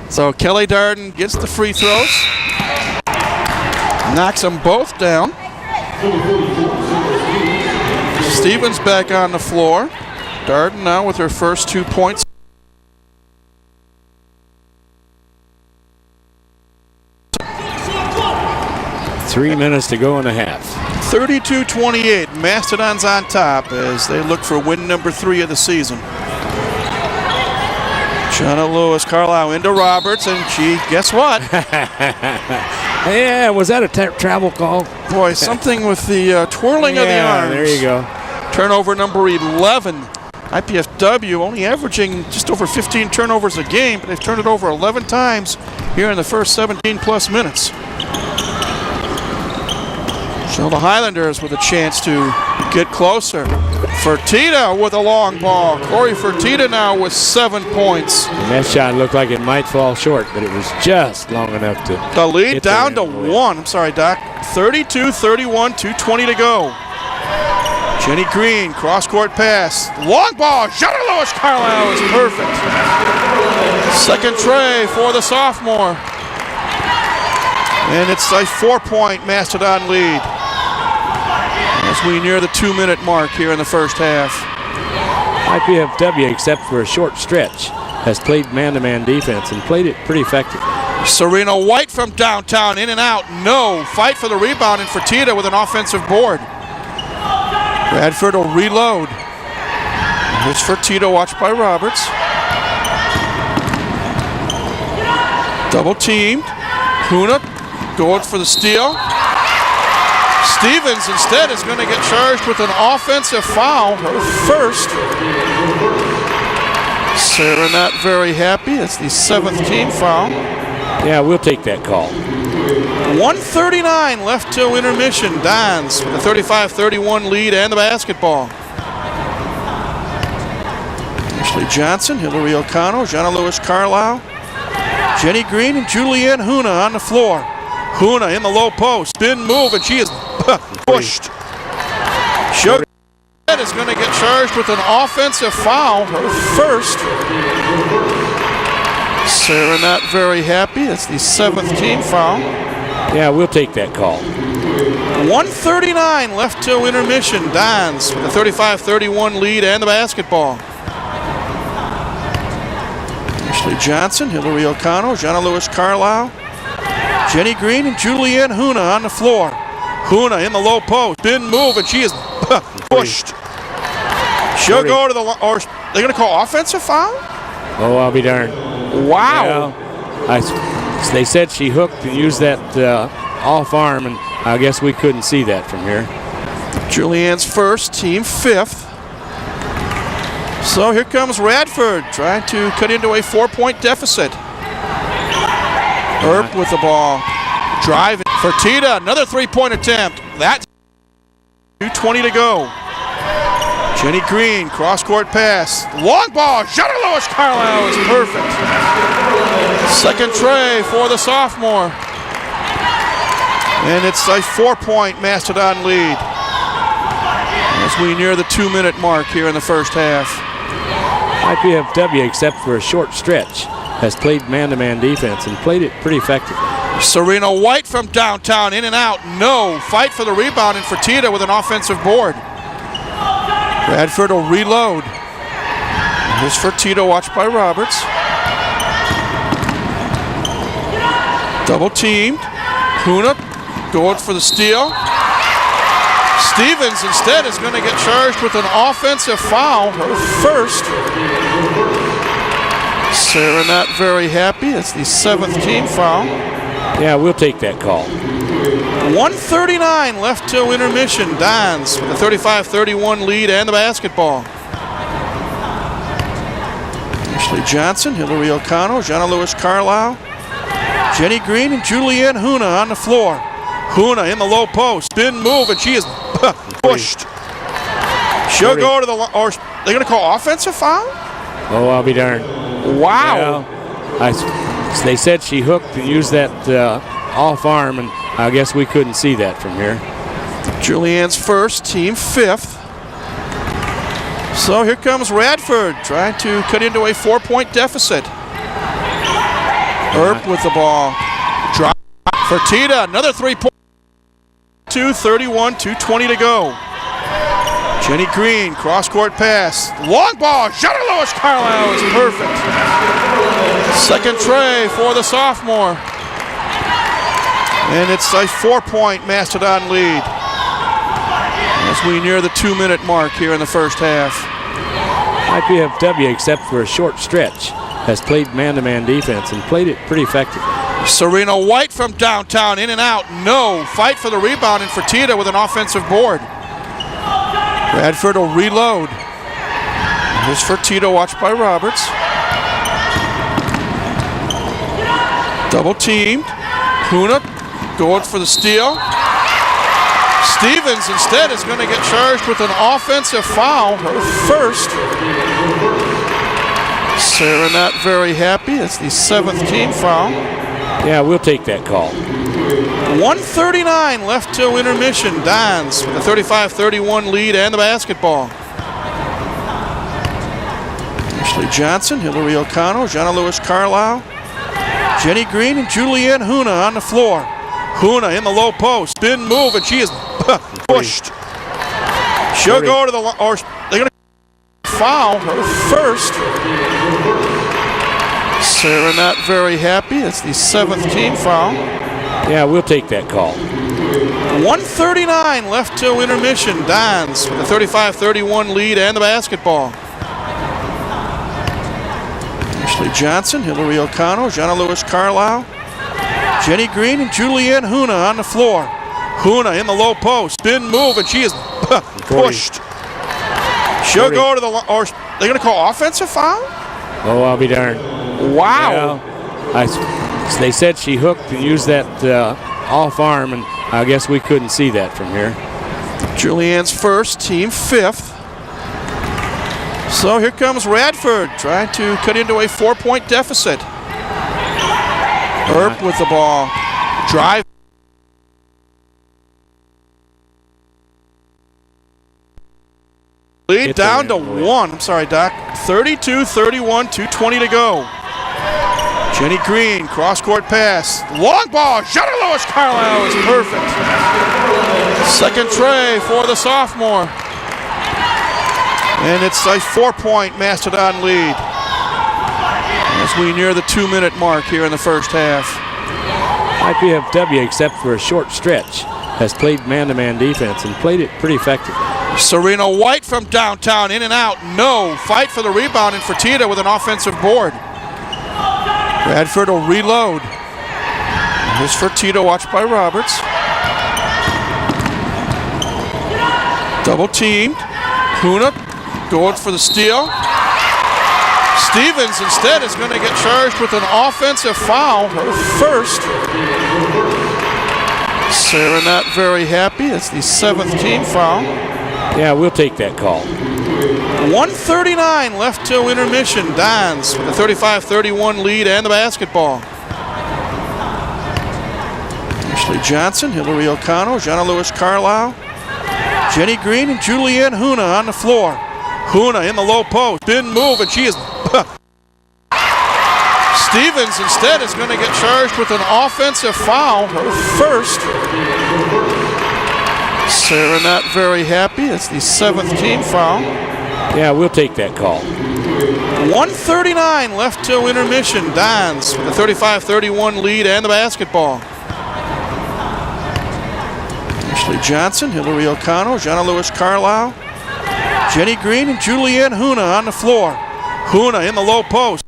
So Kelly Darden gets the free throws, knocks them both down. Stevens back on the floor. Darden now with her first 2 points. Three minutes to go in the half. 32-28, Mastodons on top as they look for win number 3 of the season. Jenna Lewis Carlisle into Roberts, and she, guess what? Yeah, was that a travel call? Boy, something with the twirling of the arms. There you go. Turnover number 11. IPFW only averaging just over 15 turnovers a game, but they've turned it over 11 times here in the first 17 plus minutes. So the Highlanders with a chance to get closer. Fertitta with a long ball. Corey Fertitta now with 7 points. And that shot looked like it might fall short, but it was just long enough to. The lead down to 1. I'm sorry, Doc. 32-31, 2:20 to go. Jenny Green, cross-court pass. Long ball. Jenna Lewis Carlisle is perfect. Second tray for the sophomore. And it's a 4-point Mastodon lead as we near the 2-minute mark here in the first half. IPFW, except for a short stretch, has played man-to-man defense and played it pretty effectively. Serena White from downtown, in and out. No. Fight for the rebound, and Fertitta with an offensive board. Radford will reload. Here's Fertitta, watched by Roberts. Double teamed. Huna going for the steal. Stevens instead is going to get charged with an offensive foul, her first. Sarah not very happy. It's the 7th team foul. Yeah, we'll take that call. 1:39 left till intermission. Dons with a 35-31 lead and the basketball. Ashley Johnson, Hillary O'Connell, Jenna Lewis Carlisle, Jenny Green, and Julianne Huna on the floor. Huna in the low post. Spin move, and she is pushed. Sugar is going to get charged with an offensive foul, her first. Sarah not very happy. It's the 7th team foul. Yeah, we'll take that call. 1:39 left till intermission. Dons with a 35-31 lead and the basketball. Ashley Johnson, Hillary O'Connell, Jenna Lewis Carlisle, Jenny Green, and Julianne Huna on the floor. Huna in the low post. Spin move, and she is pushed. She'll go to the line. Or they're going to call offensive foul? Oh, I'll be darned. Wow. Well, they said she hooked and used that off arm, and I guess we couldn't see that from here. Julianne's first, team 5th. So here comes Radford trying to cut into a 4-point deficit. Earp with the ball. Driving. Fertitta, another 3-point attempt. That's 2:20 to go. Jenny Green, cross-court pass. Long ball, Jenna Lewis Carlisle is perfect. Second tray for the sophomore. And it's a 4-point Mastodon lead as we near the 2-minute mark here in the first half. IPFW, except for a short stretch, has played man-to-man defense and played it pretty effectively. Serena White from downtown, in and out, no. Fight for the rebound, and Fertitta with an offensive board. Radford will reload. Here's Fertitta, watched by Roberts. Double teamed. Huna going for the steal. Stevens instead is going to get charged with an offensive foul, her first. Sarah not very happy. It's the 7th team foul. Yeah, we'll take that call. 1:39 left till intermission. Dons with a 35-31 lead and the basketball. Ashley Johnson, Hillary O'Connell, Jenna Lewis Carlisle, Jenny Green, and Julianne Huna on the floor. Huna in the low post, spin move, and she is pushed. She'll go to the, or they're going to call offensive foul? Oh, I'll be darned. Wow. Well, they said she hooked and used that off arm, and I guess we couldn't see that from here. Julianne's first, team 5th. So here comes Radford trying to cut into a 4-point deficit. Earp with the ball. Drop. Fertitta, another 3-point. 2:31, 2:20 to go. Jenny Green, cross-court pass. Long ball, Jenna Lewis Carlisle is perfect. Second tray for the sophomore. And it's a 4-point Mastodon lead as we near the 2-minute mark here in the first half. IPFW, except for a short stretch, has played man-to-man defense and played it pretty effectively. Serena White from downtown, in and out, no. Fight for the rebound, and Fertitta with an offensive board. Radford will reload. Here's Fertitta, watched by Roberts. Double teamed. Huna going for the steal. Stevens instead is going to get charged with an offensive foul, her first. Sarah not very happy. It's the 7th team foul. Yeah, we'll take that call. 1:39 left till intermission. Dons with a 35-31 lead and the basketball. Ashley Johnson, Hillary O'Connell, Jenna Lewis Carlisle, Jenny Green, and Julianne Huna on the floor. Huna in the low post, spin move, and she is pushed. She'll go to the, or they're going to foul, her first. Sarah not very happy. It's the 7th team foul. Yeah, we'll take that call. 1:39 left till intermission. Dons with a 35-31 lead and the basketball. Ashley Johnson, Hillary O'Connell, Jenna Lewis Carlisle, Jenny Green, and Julianne Huna on the floor. Huna in the low post, spin move, and she is pushed. She'll go to the, or they're going to call offensive foul? Oh, I'll be darned. Wow. Well, they said she hooked and used that off arm, and I guess we couldn't see that from here. Julianne's first, team 5th. So here comes Radford trying to cut into a 4-point deficit. Earp with the ball. Drive. Lead down to 1. I'm sorry, Doc. 32-31, 2:20 to go. Jenny Green, cross-court pass. Long ball, Jenna Lewis Carlisle is perfect. Second tray for the sophomore. And it's a 4-point Mastodon lead as we near the 2-minute mark here in the first half. IPFW, except for a short stretch, has played man-to-man defense and played it pretty effectively. Serena White from downtown, in and out, no. Fight for the rebound, and Fertitta with an offensive board. Radford will reload. Here's Fertitta, watched by Roberts. Double teamed. Huna going for the steal. Stevens instead is going to get charged with an offensive foul, her first. Sarah not very happy. It's the 7th team foul. Yeah, we'll take that call. 1:39 left till intermission. Dons with a 35-31 lead and the basketball. Ashley Johnson, Hillary O'Connell, Jonna Lewis Carlisle, Jenny Green, and Julianne Huna on the floor. Huna in the low post. Spin move, and she is... Stevens instead is going to get charged with an offensive foul, her first. Sarah not very happy. It's the 7th team foul. Yeah, we'll take that call. 1:39 left till intermission. Dons with a 35-31 lead and the basketball. Ashley Johnson, Hillary O'Connell, Jonna Lewis Carlisle, Jenny Green, and Julianne Huna on the floor. Huna in the low post.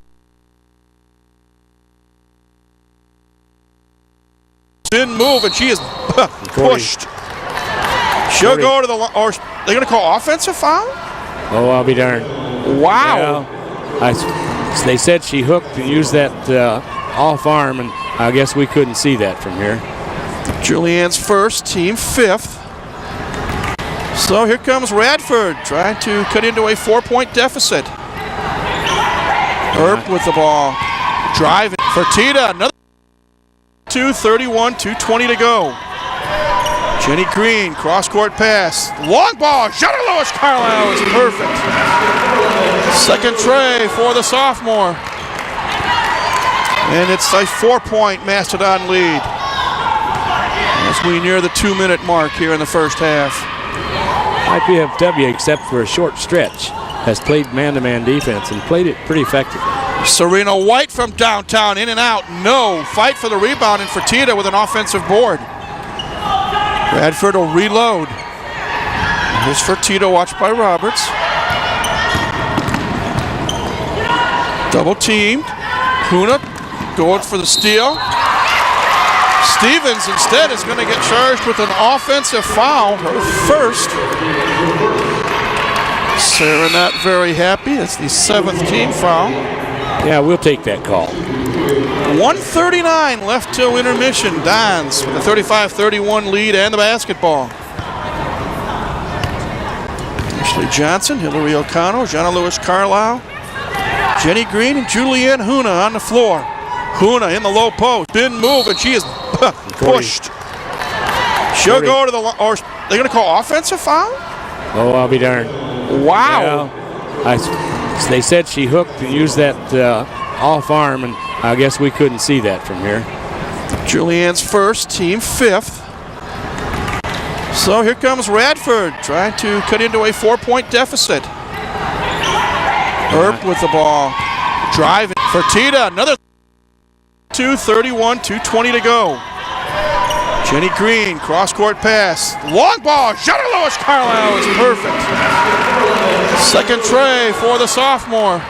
Spin move, and she is pushed. She'll go to the line. Or they're going to call offensive foul? Oh, I'll be darned. Wow. Well, they said she hooked and used that off arm, and I guess we couldn't see that from here. Julianne's first, team 5th. So here comes Radford trying to cut into a 4-point deficit. Earp with the ball. Driving for Tita. Another 2:31, 2:20 to go. Jenny Green, cross-court pass. Long ball. Jonna Lewis Carlisle is perfect. Second tray for the sophomore. And it's a 4-point Mastodon lead as we near the 2-minute mark here in the first half. IPFW, except for a short stretch, has played man-to-man defense and played it pretty effectively. Serena White from downtown, in and out. No. Fight for the rebound, and Fertitta with an offensive board. Radford will reload. Here's Fertitta, watched by Roberts. Double teamed. Huna going for the steal. Stevens instead is going to get charged with an offensive foul, her first. Sarah not very happy. It's the 7th team foul. Yeah, we'll take that call. 1:39 left till intermission. Dons with a 35-31 lead and the basketball. Ashley Johnson, Hillary O'Connell, Jonna Lewis Carlisle, Jenny Green, and Julianne Huna on the floor. Huna in the low post. Spin move, and she is pushed. She'll go to the line. Or they're going to call offensive foul? Oh, I'll be darned. Wow. Well, they said she hooked and used that off arm, and I guess we couldn't see that from here. Julianne's first, team 5th. So here comes Radford trying to cut into a 4-point deficit. Earp with the ball. Driving for Tita. Another 2:31, 2:20 to go. Jenny Green, cross-court pass. Long ball. Jonna Lewis Carlisle is perfect. Second tray for the sophomore.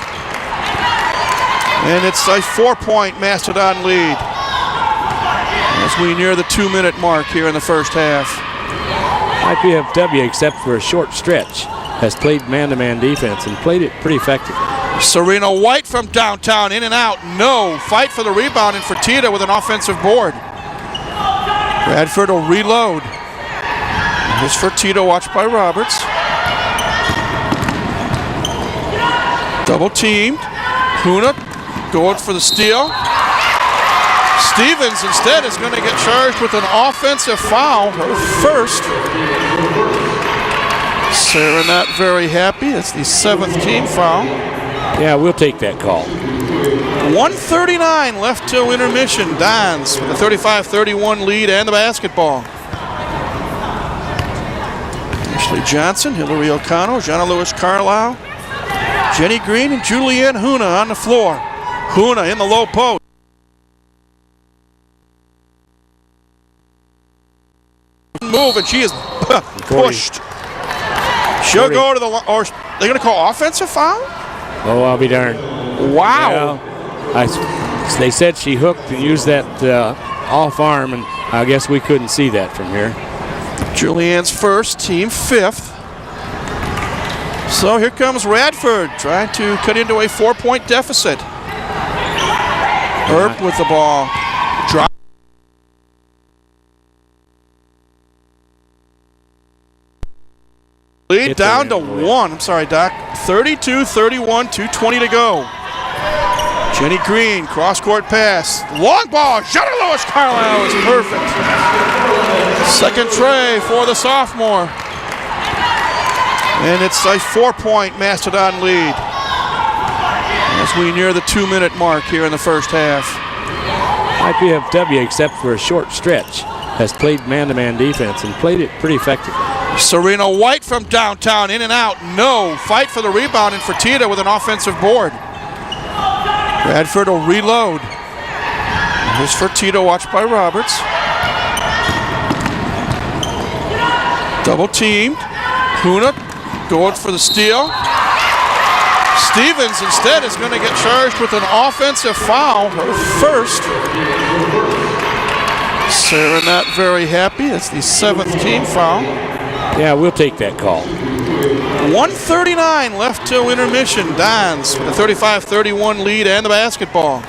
And it's a 4-point Mastodon lead as we near the 2-minute mark here in the first half. IPFW, except for a short stretch, has played man-to-man defense and played it pretty effectively. Serena White from downtown, in and out. No. Fight for the rebound, and Fertitta with an offensive board. Radford will reload. Here's Fertitta, watched by Roberts. Double teamed. Huna going for the steal. Stevens instead is going to get charged with an offensive foul, her first. Sarah not very happy. It's the 7th team foul. Yeah, we'll take that call. 1:39 left till intermission. Dons with a 35-31 lead and the basketball. Ashley Johnson, Hillary O'Connell, Jonna Lewis Carlisle, Jenny Green, and Julianne Huna on the floor. Huna in the low post. Move, and she is pushed. She'll go to the line. Or they're going to call offensive foul? Oh, I'll be darned. Wow. Well, they said she hooked and used that off arm, and I guess we couldn't see that from here. Julianne's first, team 5th. So here comes Radford trying to cut into a 4-point deficit. Earp with the ball. Drop. Lead down to 1. I'm sorry, Doc. 32-31, 2:20 to go. Jenny Green, cross-court pass. Long ball. Jenna Lewis Carlisle is perfect. Second tray for the sophomore. And it's a 4-point Mastodon lead as we near the 2-minute mark here in the first half. IPFW, except for a short stretch, has played man-to-man defense and played it pretty effectively. Serena White from downtown, in and out. No. Fight for the rebound, and Fertitta with an offensive board. Radford will reload. Here's Fertitta, watched by Roberts. Double teamed. Huna going for the steal. Stevens instead is going to get charged with an offensive foul, her first. Sarah not very happy. It's the 7th team foul. Yeah, we'll take that call. 1:39 left till intermission. Dons with a 35-31 lead and the basketball.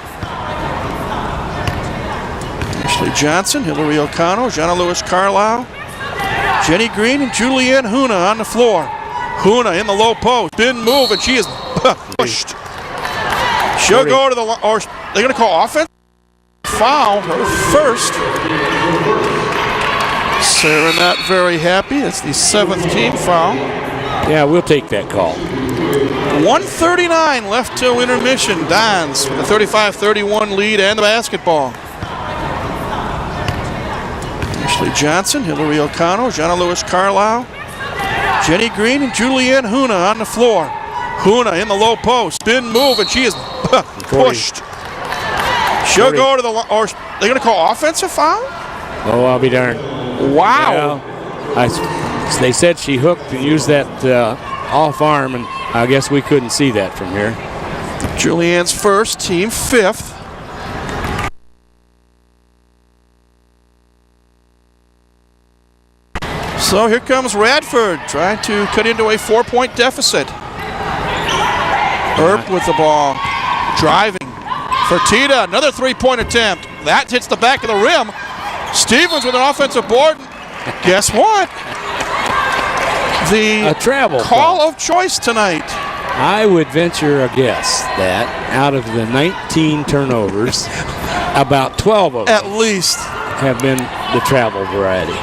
Ashley Johnson, Hillary O'Connell, Jenna Lewis Carlisle, Jenny Green, and Julianne Huna on the floor. Huna in the low post. Spin move, and she is pushed. She'll go to the line, or they're going to call offense. Foul, her first. Sarah not very happy. It's the 7th team foul. Yeah, we'll take that call. 1:39 left till intermission. Dons with a 35-31 lead and the basketball. Ashley Johnson, Hillary O'Connell, Jenna Lewis Carlisle, Jenny Green, and Julianne Huna on the floor. Huna in the low post. Spin move, and she is pushed. She'll go to the line, or they're going to call offensive foul? Oh, I'll be darned. Wow. Well, they said she hooked and used that off arm, and I guess we couldn't see that from here. Julianne's first, team 5th. So here comes Radford trying to cut into a 4-point deficit. Earp with the ball, driving. Fertitta, another 3-point attempt. That hits the back of the rim. Stevens with an offensive board. Guess what? A travel call of choice tonight. I would venture a guess that out of the 19 turnovers, about 12 of them at least have been the travel variety.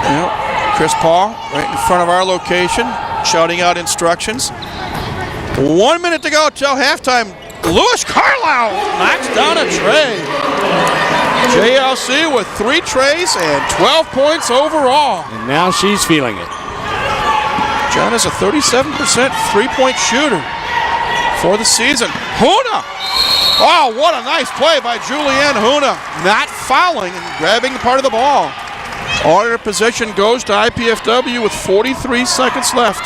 Well, Chris Paul right in front of our location, shouting out instructions. 1 minute to go till halftime. Lewis Carlisle knocks down a tray. JLC with 3 trays and 12 points overall. And now she's feeling it. John is a 37% three-point shooter for the season. Huna! Oh, what a nice play by Julianne Huna. Not fouling and grabbing part of the ball. Order possession goes to IPFW with 43 seconds left.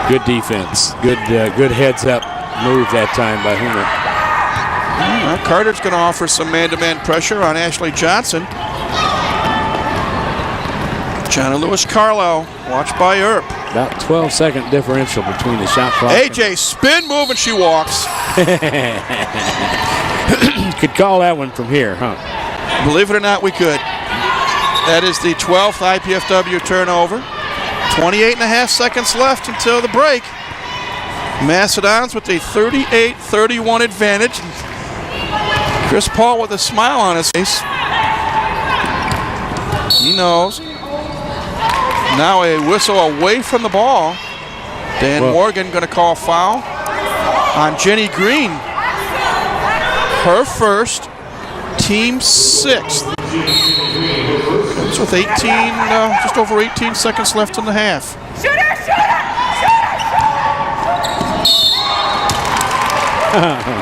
Good defense. Good heads-up move that time by Huna. Carter's going to offer some man-to-man pressure on Ashley Johnson. Jenna Lewis Carlisle, watched by Earp. About 12-second differential between the shot clock. AJ spin move and she walks. Could call that one from here, huh? Believe it or not, we could. That is the 12th IPFW turnover. 28.5 seconds left until the break. Mastodons with a 38-31 advantage. Chris Paul with a smile on his face. He knows. Now a whistle away from the ball. Dan Morgan going to call foul on Jenny Green. Her first, team 6th. Comes with 18, just over 18 seconds left in the half. Shooter,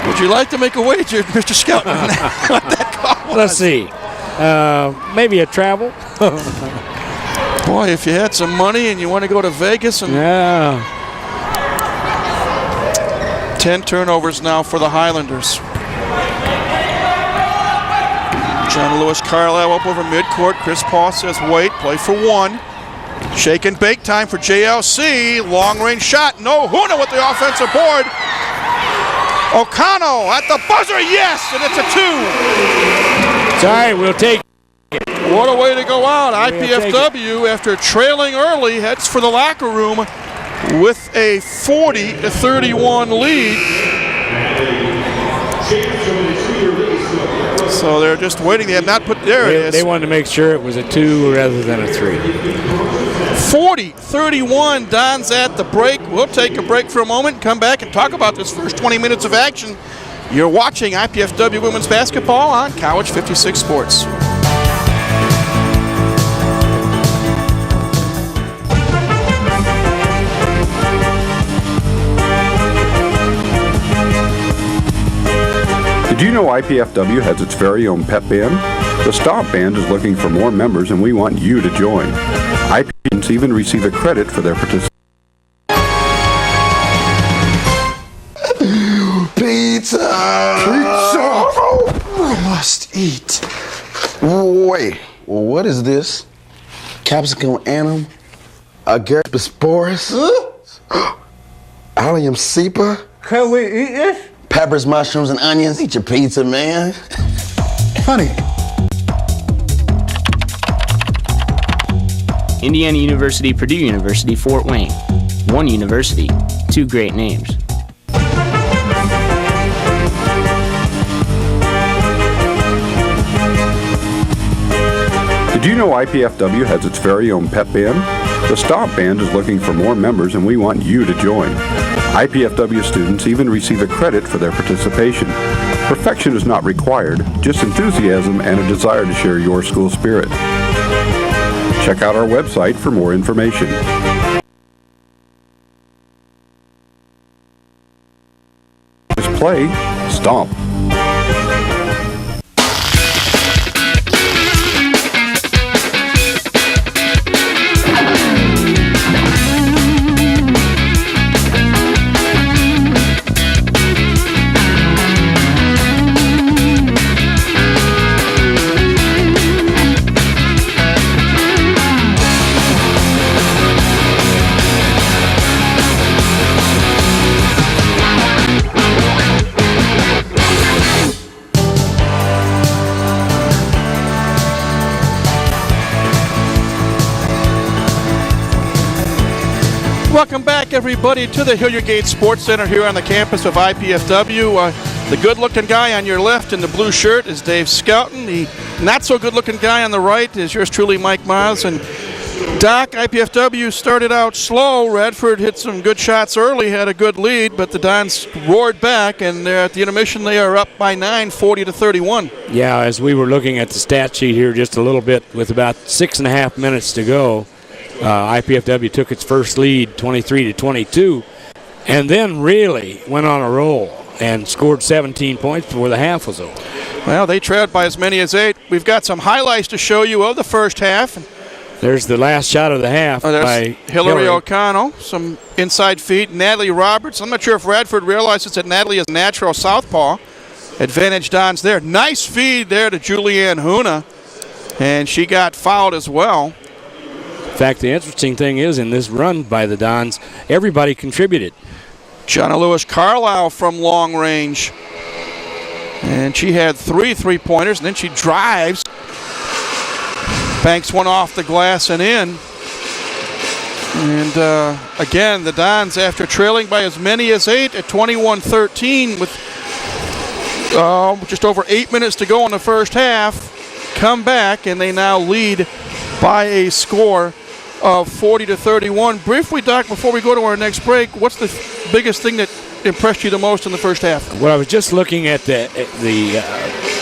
Would you like to make a wager, Mr. Skelton? What that call was? Let's see. Maybe a travel. Boy, if you had some money and you want to go to Vegas and 10 turnovers now for the Highlanders. John Lewis Carlisle up over midcourt. Chris Paul says wait, play for 1. Shake and bake time for JLC. Long range shot. No. Huna with the offensive board. O'Connell at the buzzer. Yes, and it's a 2. Sorry, we'll take it. What a way to go out. IPFW, after trailing early, heads for the locker room with a 40-31 lead. So they're just waiting. They had not put, there it is. They wanted to make sure it was a 2 rather than a 3. 40-31, Dons at the break. We'll take a break for a moment and come back and talk about this first 20 minutes of action. You're watching IPFW Women's Basketball on College 56 Sports. Did you know IPFW has its very own pep band? The Stomp Band is looking for more members and we want you to join. IP students even receive a credit for their participation. Pizza! I must eat. Wait, what is this? Capsicum anum? Agaricus Allium cepa? Can we eat this? Peppers, mushrooms, and onions. Eat your pizza, man. Honey. Indiana University, Purdue University, Fort Wayne. One university, 2 great names. Did you know IPFW has its very own pep band? The Stomp Band is looking for more members and we want you to join. IPFW students even receive a credit for their participation. Perfection is not required, just enthusiasm and a desire to share your school spirit. Check out our website for more information. Just play Stomp. Welcome back, everybody, to the Hilliard Gate Sports Center here on the campus of IPFW. The good-looking guy on your left in the blue shirt is Dave Skelton. The not-so-good-looking guy on the right is yours truly, Mike Miles. And Doc, IPFW started out slow. Radford hit some good shots early, had a good lead, but the Dons roared back, and at the intermission they are up by 9, 40-31. Yeah, as we were looking at the stat sheet here just a little bit, with about 6.5 minutes to go, IPFW took its first lead, 23-22, and then really went on a roll and scored 17 points before the half was over. Well, they trailed by as many as 8. We've got some highlights to show you of the first half. There's the last shot of the half by Hillary O'Connell. Some inside feed. Natalie Roberts. I'm not sure if Radford realizes that Natalie is natural southpaw. Advantage Dons there. Nice feed there to Julianne Huna, and she got fouled as well. In fact, the interesting thing is, in this run by the Dons, everybody contributed. Jonna Lewis Carlisle from long range. And she had 3 3-pointers, and then she drives. Banks one off the glass and in. And again, the Dons, after trailing by as many as 8 at 21-13 with just over 8 minutes to go in the first half, come back, and they now lead by a score of 40-31. Briefly, Doc, before we go to our next break, what's the biggest thing that impressed you the most in the first half? Well, I was just looking at the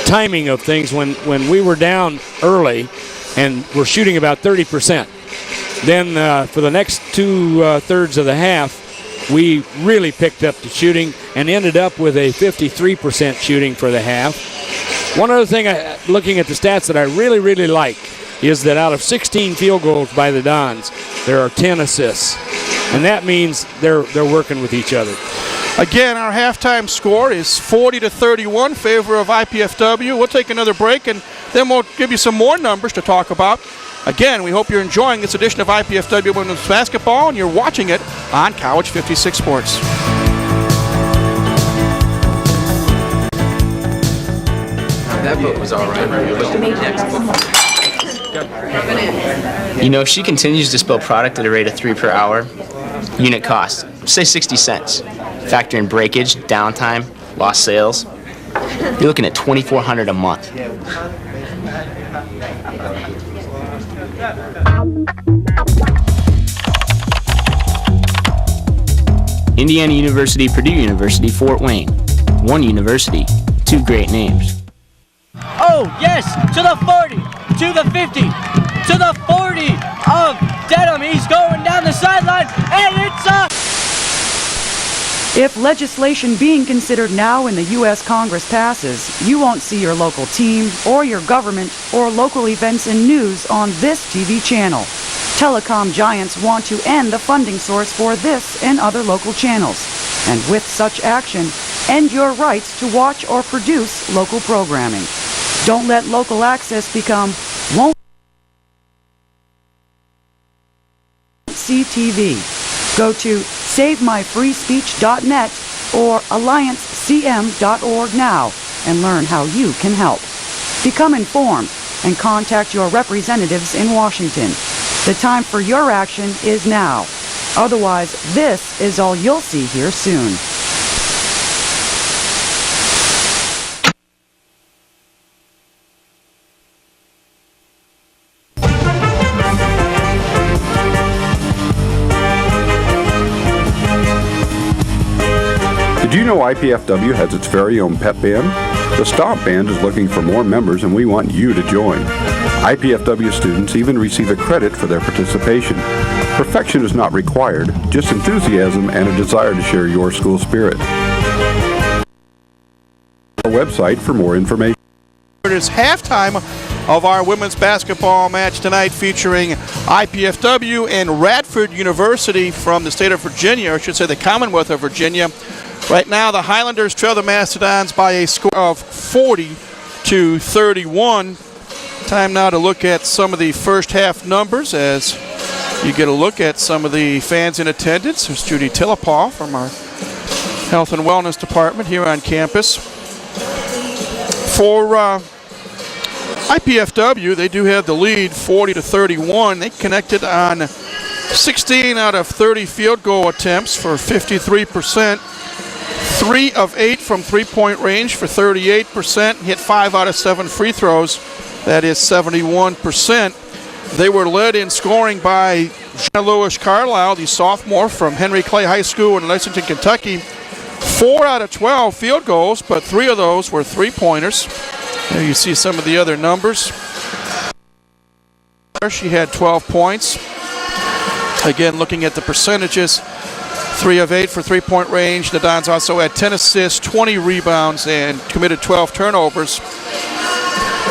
timing of things when we were down early and we're shooting about 30%. Then for the next 2/3 of the half, we really picked up the shooting and ended up with a 53% shooting for the half. One other thing, looking at the stats that I really, really like, is that out of 16 field goals by the Dons, there are 10 assists. And that means they're working with each other. Again, our halftime score is 40-31 in favor of IPFW. We'll take another break, and then we'll give you some more numbers to talk about. Again, we hope you're enjoying this edition of IPFW Women's Basketball, and you're watching it on College 56 Sports. That book was all right. What's the next book? You know, if she continues to spill product at a rate of 3 per hour, unit cost, say 60 cents. Factor in breakage, downtime, lost sales, you're looking at $2,400 a month. Indiana University, Purdue University, Fort Wayne. One university, two great names. Oh, yes, to the 40, to the 50, to the 40 of Dedham. He's going down the sideline, and it's up. If legislation being considered now in the U.S. Congress passes, you won't see your local team or your government or local events and news on this TV channel. Telecom giants want to end the funding source for this and other local channels. And with such action, end your rights to watch or produce local programming. Don't let local access become won't see TV. Go to SaveMyFreeSpeech.net or AllianceCM.org now and learn how you can help. Become informed and contact your representatives in Washington. The time for your action is now. Otherwise, this is all you'll see here soon. Did you know IPFW has its very own pep band? The Stomp Band is looking for more members and we want you to join. IPFW students even receive a credit for their participation. Perfection is not required, just enthusiasm and a desire to share your school spirit. Our website for more information. It is halftime of our women's basketball match tonight featuring IPFW and Radford University from the state of Virginia, or I should say the Commonwealth of Virginia. Right now the Highlanders trail the Mastodons by a score of 40-31. Time now to look at some of the first half numbers as you get a look at some of the fans in attendance. There's Judy Tillapaw from our Health and Wellness Department here on campus. For IPFW, they do have the lead 40-31. They connected on 16 out of 30 field goal attempts for 53%. 3 of 8 from three-point range for 38%. Hit 5 out of 7 free throws. That is 71%. They were led in scoring by Jenna Lewis Carlisle, the sophomore from Henry Clay High School in Lexington, Kentucky. 4 out of 12 field goals, but 3 of those were three-pointers. There you see some of the other numbers. She had 12 points. Again, looking at the percentages, 3 of 8 for three-point range. The Dons also had 10 assists, 20 rebounds, and committed 12 turnovers.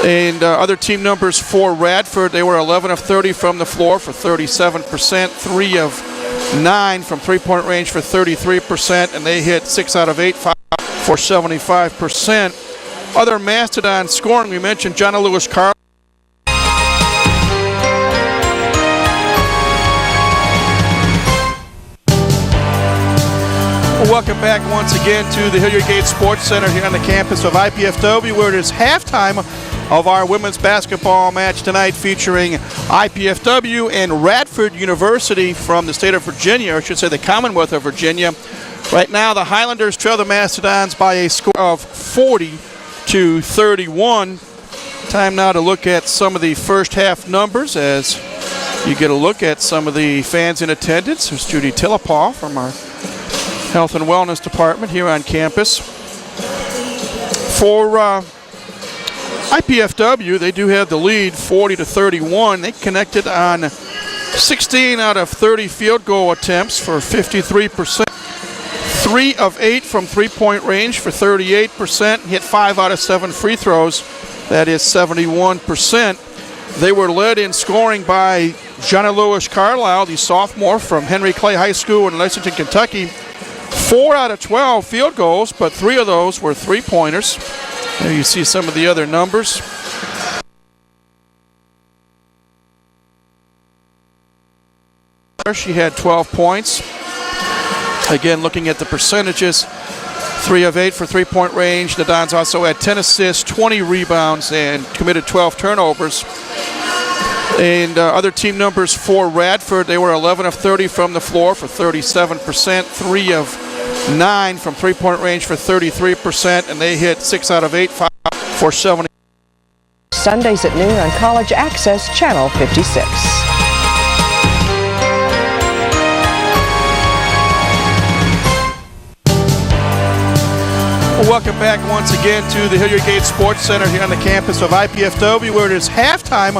And other team numbers for Radford, they were 11 of 30 from the floor for 37%, 3 of 9 from three-point range for 33%, and they hit 6 out of 8 for 75%. Other Mastodon scoring, we mentioned Jenna Lewis Carlisle. Welcome back once again to the Hilliard Gate Sports Center here on the campus of IPFW, where it is halftime of our women's basketball match tonight featuring IPFW and Radford University from the state of Virginia, or I should say the Commonwealth of Virginia. Right now the Highlanders trail the Mastodons by a score of 40-31. Time now to look at some of the first half numbers as you get a look at some of the fans in attendance. There's Judy Tillapaw from our Health and Wellness Department here on campus. For IPFW, they do have the lead 40-31. They connected on 16 out of 30 field goal attempts for 53%. 3 of 8 from three-point range for 38%. Hit 5 out of 7 free throws. That is 71%. They were led in scoring by Jenna Lewis Carlisle, the sophomore from Henry Clay High School in Lexington, Kentucky. 4 out of 12 field goals, but 3 of those were three-pointers. There you see some of the other numbers. She had 12 points. Again, looking at the percentages, 3 of 8 for three-point range. The Dons also had 10 assists, 20 rebounds, and committed 12 turnovers. And other team numbers for Radford, they were 11 of 30 from the floor for 37%, 3 of 9 from three-point range for 33%, and they hit 6 out of 8 for 70. Sundays at noon on College Access, Channel 56. Welcome back once again to the Hilliard Gate Sports Center here on the campus of IPFW, where it is halftime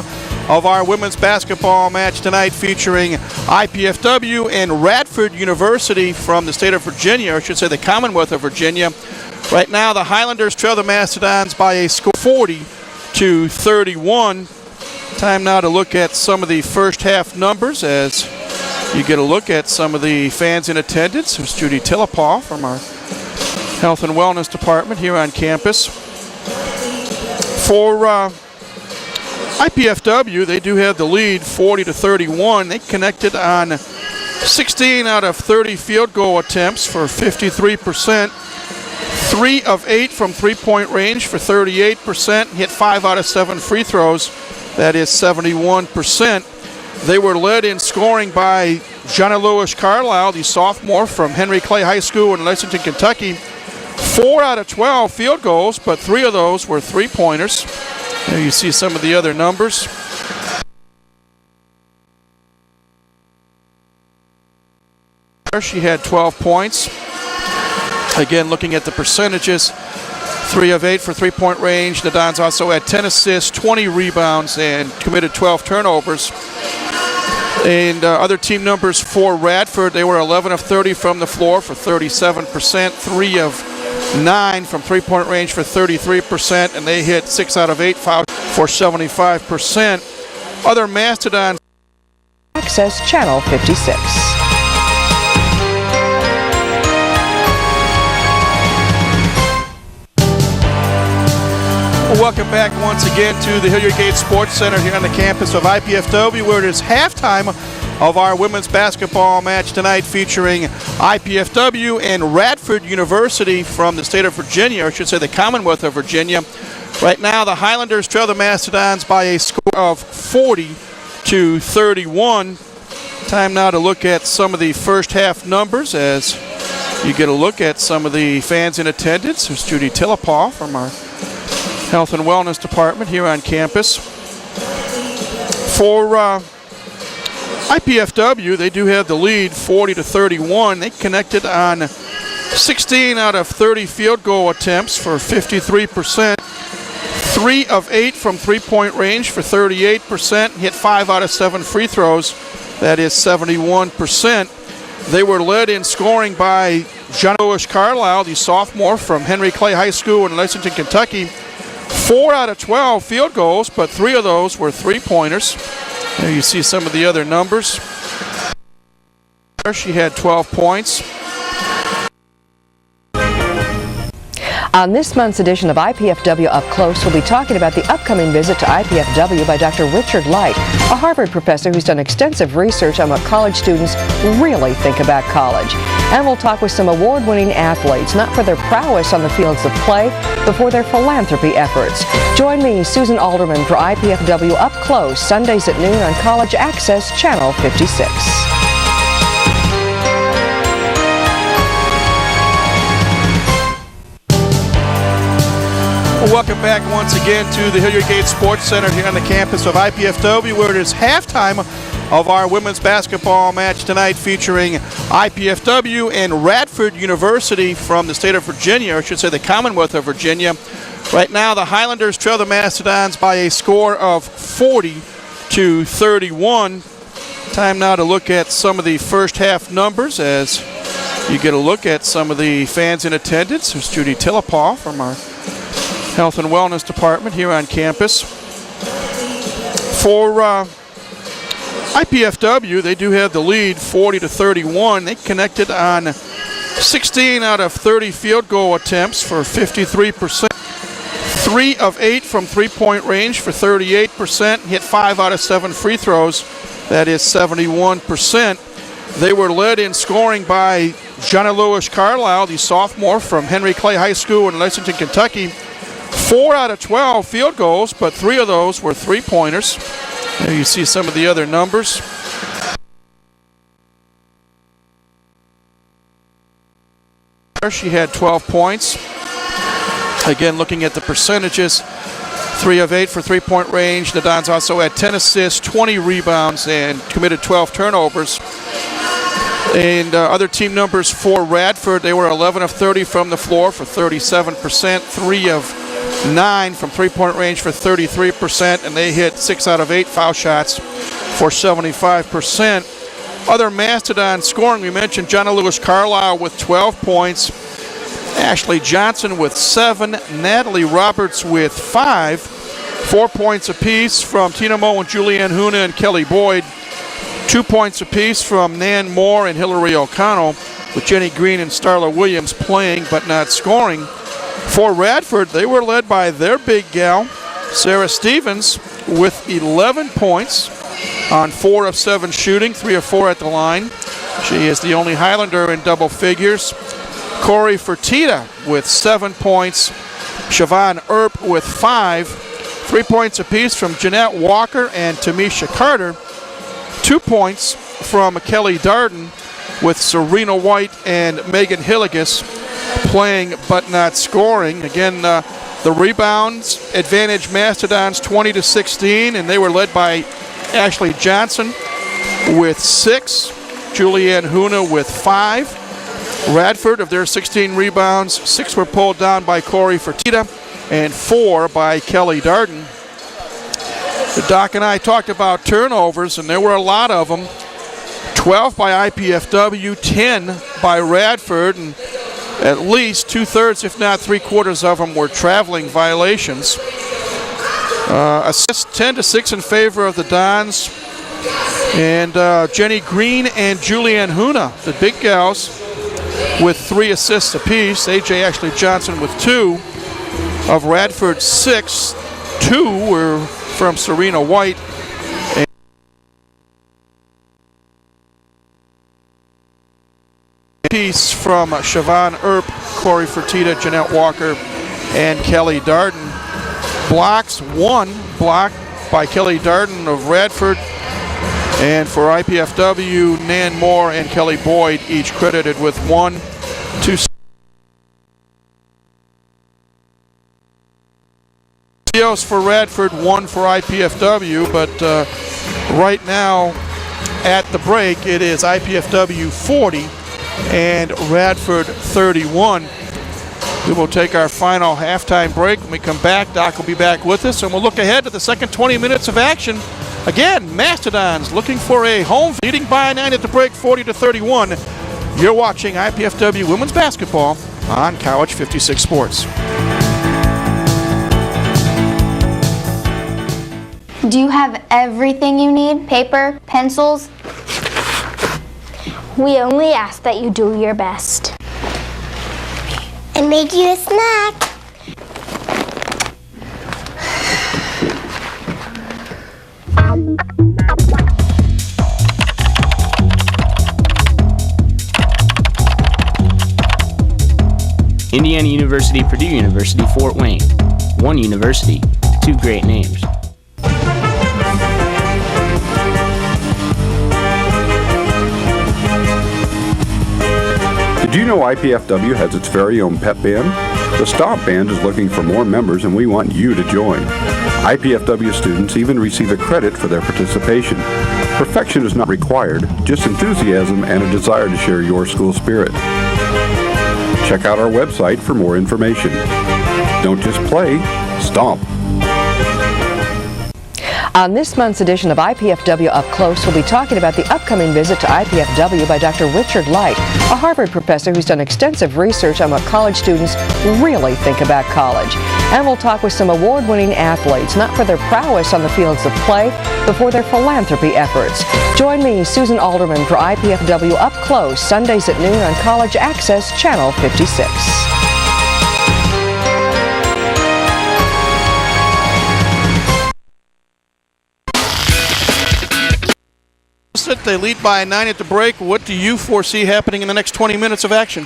of our women's basketball match tonight, featuring IPFW and Radford University from the state of Virginia, or I should say the Commonwealth of Virginia. Right now, the Highlanders trail the Mastodons by a score 40-31. Time now to look at some of the first half numbers as you get a look at some of the fans in attendance. There's Judy Tillapaw from our Health and Wellness Department here on campus. For IPFW, they do have the lead 40-31. They connected on 16 out of 30 field goal attempts for 53%. 3 of 8 from three-point range for 38%. Hit 5 out of 7 free throws. That is 71%. They were led in scoring by Johnny Lewis Carlisle, the sophomore from Henry Clay High School in Lexington, Kentucky. 4 out of 12 field goals, but 3 of those were three-pointers. There you see some of the other numbers. She had 12 points. Again, looking at the percentages, 3 of 8 for three-point range. The Dons also had 10 assists, 20 rebounds, and committed 12 turnovers. And other team numbers for Radford, they were 11 of 30 from the floor for 37%, 3 of 9 from three-point range for 33%, and they hit 6 out of 8 fouls for 75%. Other Mastodons. Access Channel 56. Welcome back once again to the Hilliard Gate Sports Center here on the campus of IPFW, where it is halftime of our women's basketball match tonight, featuring IPFW and Radford University from the state of Virginia, or I should say the Commonwealth of Virginia. Right now, the Highlanders trail the Mastodons by a score of 40-31. Time now to look at some of the first half numbers as you get a look at some of the fans in attendance. There's Judy Tillapaw from our Health and Wellness Department here on campus. For IPFW, they do have the lead 40-31. They connected on 16 out of 30 field goal attempts for 53%. 3 of 8 from three-point range for 38%. Hit 5 out of 7 free throws. That is 71%. They were led in scoring by Johnny Lewis Carlisle, the sophomore from Henry Clay High School in Lexington, Kentucky. 4 out of 12 field goals, but 3 of those were three-pointers. There you see some of the other numbers. She had 12 points. On this month's edition of IPFW Up Close, we'll be talking about the upcoming visit to IPFW by Dr. Richard Light, a Harvard professor who's done extensive research on what college students really think about college. And we'll talk with some award-winning athletes, not for their prowess on the fields of play, but for their philanthropy efforts. Join me, Susan Alderman, for IPFW Up Close, Sundays at noon on College Access, Channel 56. Welcome back once again to the Hilliard Gate Sports Center here on the campus of IPFW, where it is halftime of our women's basketball match tonight, featuring IPFW and Radford University from the state of Virginia, or I should say the Commonwealth of Virginia. Right now, the Highlanders trail the Mastodons by a score of 40-31. Time now to look at some of the first half numbers as you get a look at some of the fans in attendance. There's Judy Tillapaw from our Health and Wellness Department here on campus. For IPFW, they do have the lead 40-31. They connected on 16 out of 30 field goal attempts for 53%. 3 of 8 from three-point range for 38%. Hit 5 out of 7 free throws. That is 71%. They were led in scoring by Johnny Lewis Carlisle, the sophomore from Henry Clay High School in Lexington, Kentucky. 4 out of 12 field goals, but 3 of those were three-pointers. There you see some of the other numbers. She had 12 points. Again, looking at the percentages, 3 of 8 for three-point range. The Dons also had 10 assists, 20 rebounds, and committed 12 turnovers. And other team numbers for Radford, they were 11 of 30 from the floor for 37%, 3 of 9 from three-point range for 33%, and they hit 6 out of 8 foul shots for 75%. Other Mastodon scoring, we mentioned Jonna Lewis Carlisle with 12 points, Ashley Johnson with 7, Natalie Roberts with 5, 4 points apiece from Tina Moe and Julianne Huna and Kelly Boyd, 2 points apiece from Nan Moore and Hillary O'Connell, with Jenny Green and Starla Williams playing but not scoring. For Radford, they were led by their big gal, Sarah Stevens, with 11 points on 4 of 7 shooting, 3 of 4 at the line. She is the only Highlander in double figures. Corey Fertitta with 7 points. Siobhan Earp with 5. 3 points apiece from Jeanette Walker and Tamisha Carter. 2 points from Kelly Darden, with Serena White and Megan Hilligus playing but not scoring. Again, the rebounds advantage Mastodons 20-16, and they were led by Ashley Johnson with 6, Julianne Huna with 5. Radford, of their 16 rebounds, 6 were pulled down by Corey Fertitta and 4 by Kelly Darden. Doc and I talked about turnovers, and there were a lot of them. 12 by IPFW, 10 by Radford, and at least 2/3, if not 3/4 of them were traveling violations. Assists 10-6 in favor of the Dons. And Jenny Green and Julianne Huna, the big gals, with 3 assists apiece. AJ Ashley Johnson with 2. Of Radford's 6, 2 were from Serena White. And piece from Siobhan Earp, Corey Fertitta, Jeanette Walker, and Kelly Darden. Blocks, 1 block by Kelly Darden of Radford. And for IPFW, Nan Moore and Kelly Boyd each credited with 1, 2 steals for Radford, 1 for IPFW, but right now at the break it is IPFW 40 and Radford 31. We will take our final halftime break. When we come back, Doc will be back with us, and we'll look ahead to the second 20 minutes of action. Again, Mastodons looking for a home, leading by 9 at the break, 40-31. You're watching IPFW Women's Basketball on College 56 Sports. Do you have everything you need? Paper, pencils? We only ask that you do your best. I made you a snack. Indiana University, Purdue University, Fort Wayne. One university, 2 great names. Did you know IPFW has its very own pep band? The Stomp Band is looking for more members, and we want you to join. IPFW students even receive a credit for their participation. Perfection is not required, just enthusiasm and a desire to share your school spirit. Check out our website for more information. Don't just play, stomp. On this month's edition of IPFW Up Close, we'll be talking about the upcoming visit to IPFW by Dr. Richard Light, a Harvard professor who's done extensive research on what college students really think about college. And we'll talk with some award-winning athletes, not for their prowess on the fields of play, but for their philanthropy efforts. Join me, Susan Alderman, for IPFW Up Close, Sundays at noon on College Access, Channel 56. They lead by 9 at the break. What do you foresee happening in the next 20 minutes of action?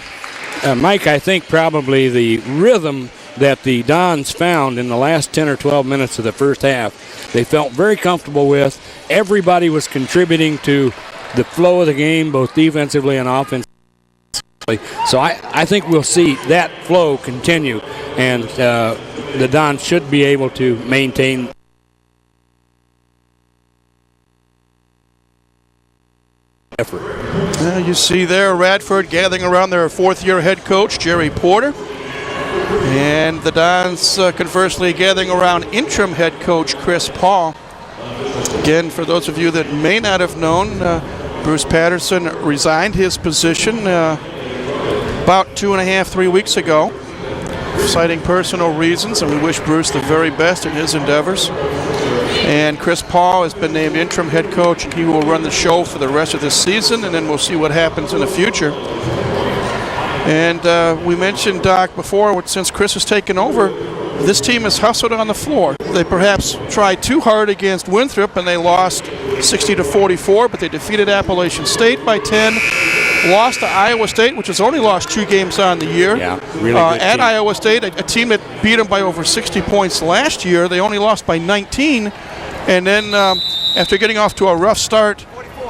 Mike, I think probably the rhythm that the Dons found in the last 10 or 12 minutes of the first half. They felt very comfortable with. Everybody was contributing to the flow of the game, both defensively and offensively. So I think we'll see that flow continue, and the Dons should be able to maintain effort. You see there Radford gathering around their fourth-year head coach, Jerry Porter. And the Dons, conversely, gathering around interim head coach Chris Paul. Again, for those of you that may not have known, Bruce Patterson resigned his position about 2.5, 3 weeks ago, citing personal reasons, and we wish Bruce the very best in his endeavors. And Chris Paul has been named interim head coach, and he will run the show for the rest of this season, and then we'll see what happens in the future. And we mentioned, Doc, before, since Chris has taken over, this team has hustled on the floor. They perhaps tried too hard against Winthrop, and they lost 60-44, but they defeated Appalachian State by 10. Lost to Iowa State, which has only lost 2 games on the year. Yeah, really good at team. Iowa State, a team that beat them by over 60 points last year. They only lost by 19. And then after getting off to a rough start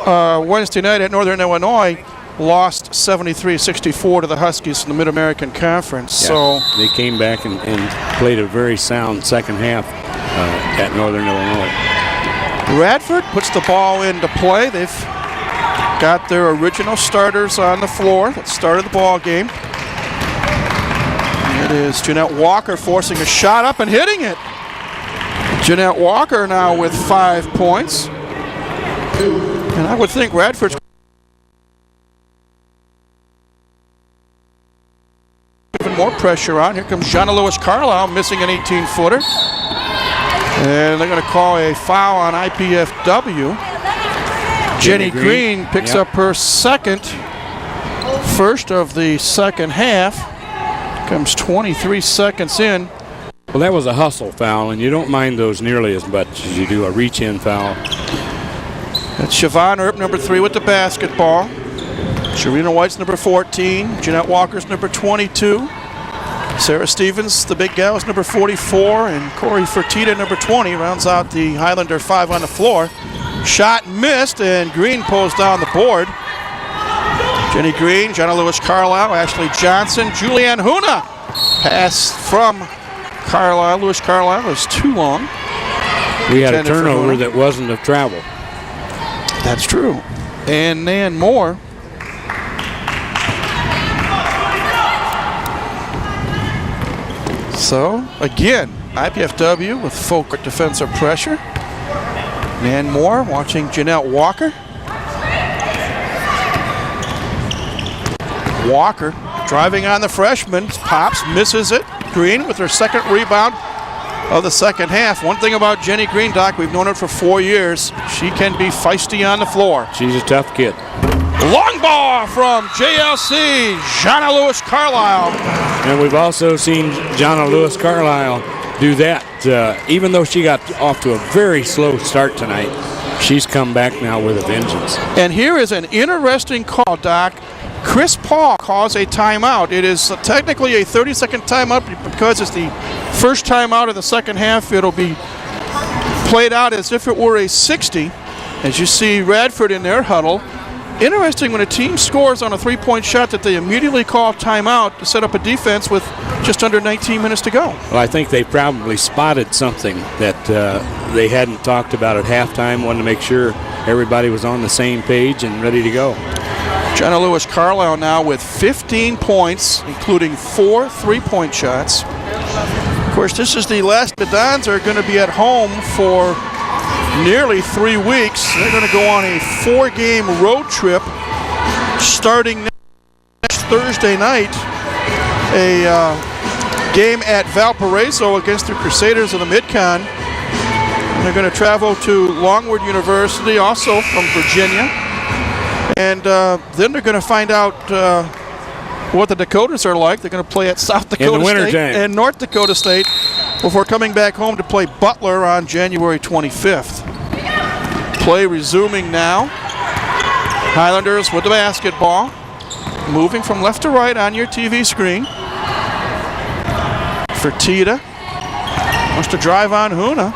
Wednesday night at Northern Illinois, lost 73-64 to the Huskies in the Mid-American Conference. Yeah, so they came back and played a very sound second half at Northern Illinois. Radford puts the ball into play. They've got their original starters on the floor that started the ball game. It is Jeanette Walker forcing a shot up and hitting it. Jeanette Walker now with 5 points. And I would think Radford's even more pressure on. Here comes Jonna Lewis Carlisle missing an 18-footer. And they're going to call a foul on IPFW. Jenny Green picks up her first of the second half. Comes 23 seconds in. Well, that was a hustle foul, and you don't mind those nearly as much as you do a reach-in foul. That's Siobhan Earp, number 3, with the basketball. Sharina White's number 14. Jeanette Walker's number 22. Sarah Stevens, the big gal, is number 44. And Corey Fertitta, number 20, rounds out the Highlander 5 on the floor. Shot missed, and Green pulls down the board. Jenny Green, Jonna Lewis Carlisle, Ashley Johnson, Julianne Huna. Pass from Carlisle. Lewis Carlisle is too long. We had a turnover that wasn't of travel. That's true. And Nan Moore. So, again, IPFW with full defensive pressure. Nan Moore watching Jeanette Walker. Walker driving on the freshman, pops, misses it. Green with her second rebound of the second half. One thing about Jenny Green, Doc, we've known her for 4 years. She can be feisty on the floor. She's a tough kid. Long ball from JLC, Jonna Lewis Carlisle. And we've also seen Jonna Lewis Carlisle do that. Even though she got off to a very slow start tonight, she's come back now with a vengeance. And here is an interesting call, Doc. Chris Paul calls a timeout. It is technically a 30-second timeout because it's the first timeout of the second half. It'll be played out as if it were a 60. As you see Radford in their huddle. Interesting, when a team scores on a three-point shot that they immediately call timeout to set up a defense with just under 19 minutes to go. Well, I think they probably spotted something that they hadn't talked about at halftime, wanted to make sure everybody was on the same page and ready to go. Jonna Lewis Carlisle now with 15 points, including 4 three-point shots. Of course, this is the last. The Dons are going to be at home for nearly 3 weeks. They're going to go on a 4-game road trip starting next Thursday night. A game at Valparaiso against the Crusaders of the Mid-Con. They're going to travel to Longwood University, also from Virginia. And then they're going to find out what the Dakotas are like. They're going to play at South Dakota State and North Dakota State before coming back home to play Butler on January 25th. Play resuming now. Highlanders with the basketball. Moving from left to right on your TV screen. Fertitta wants to drive on Huna.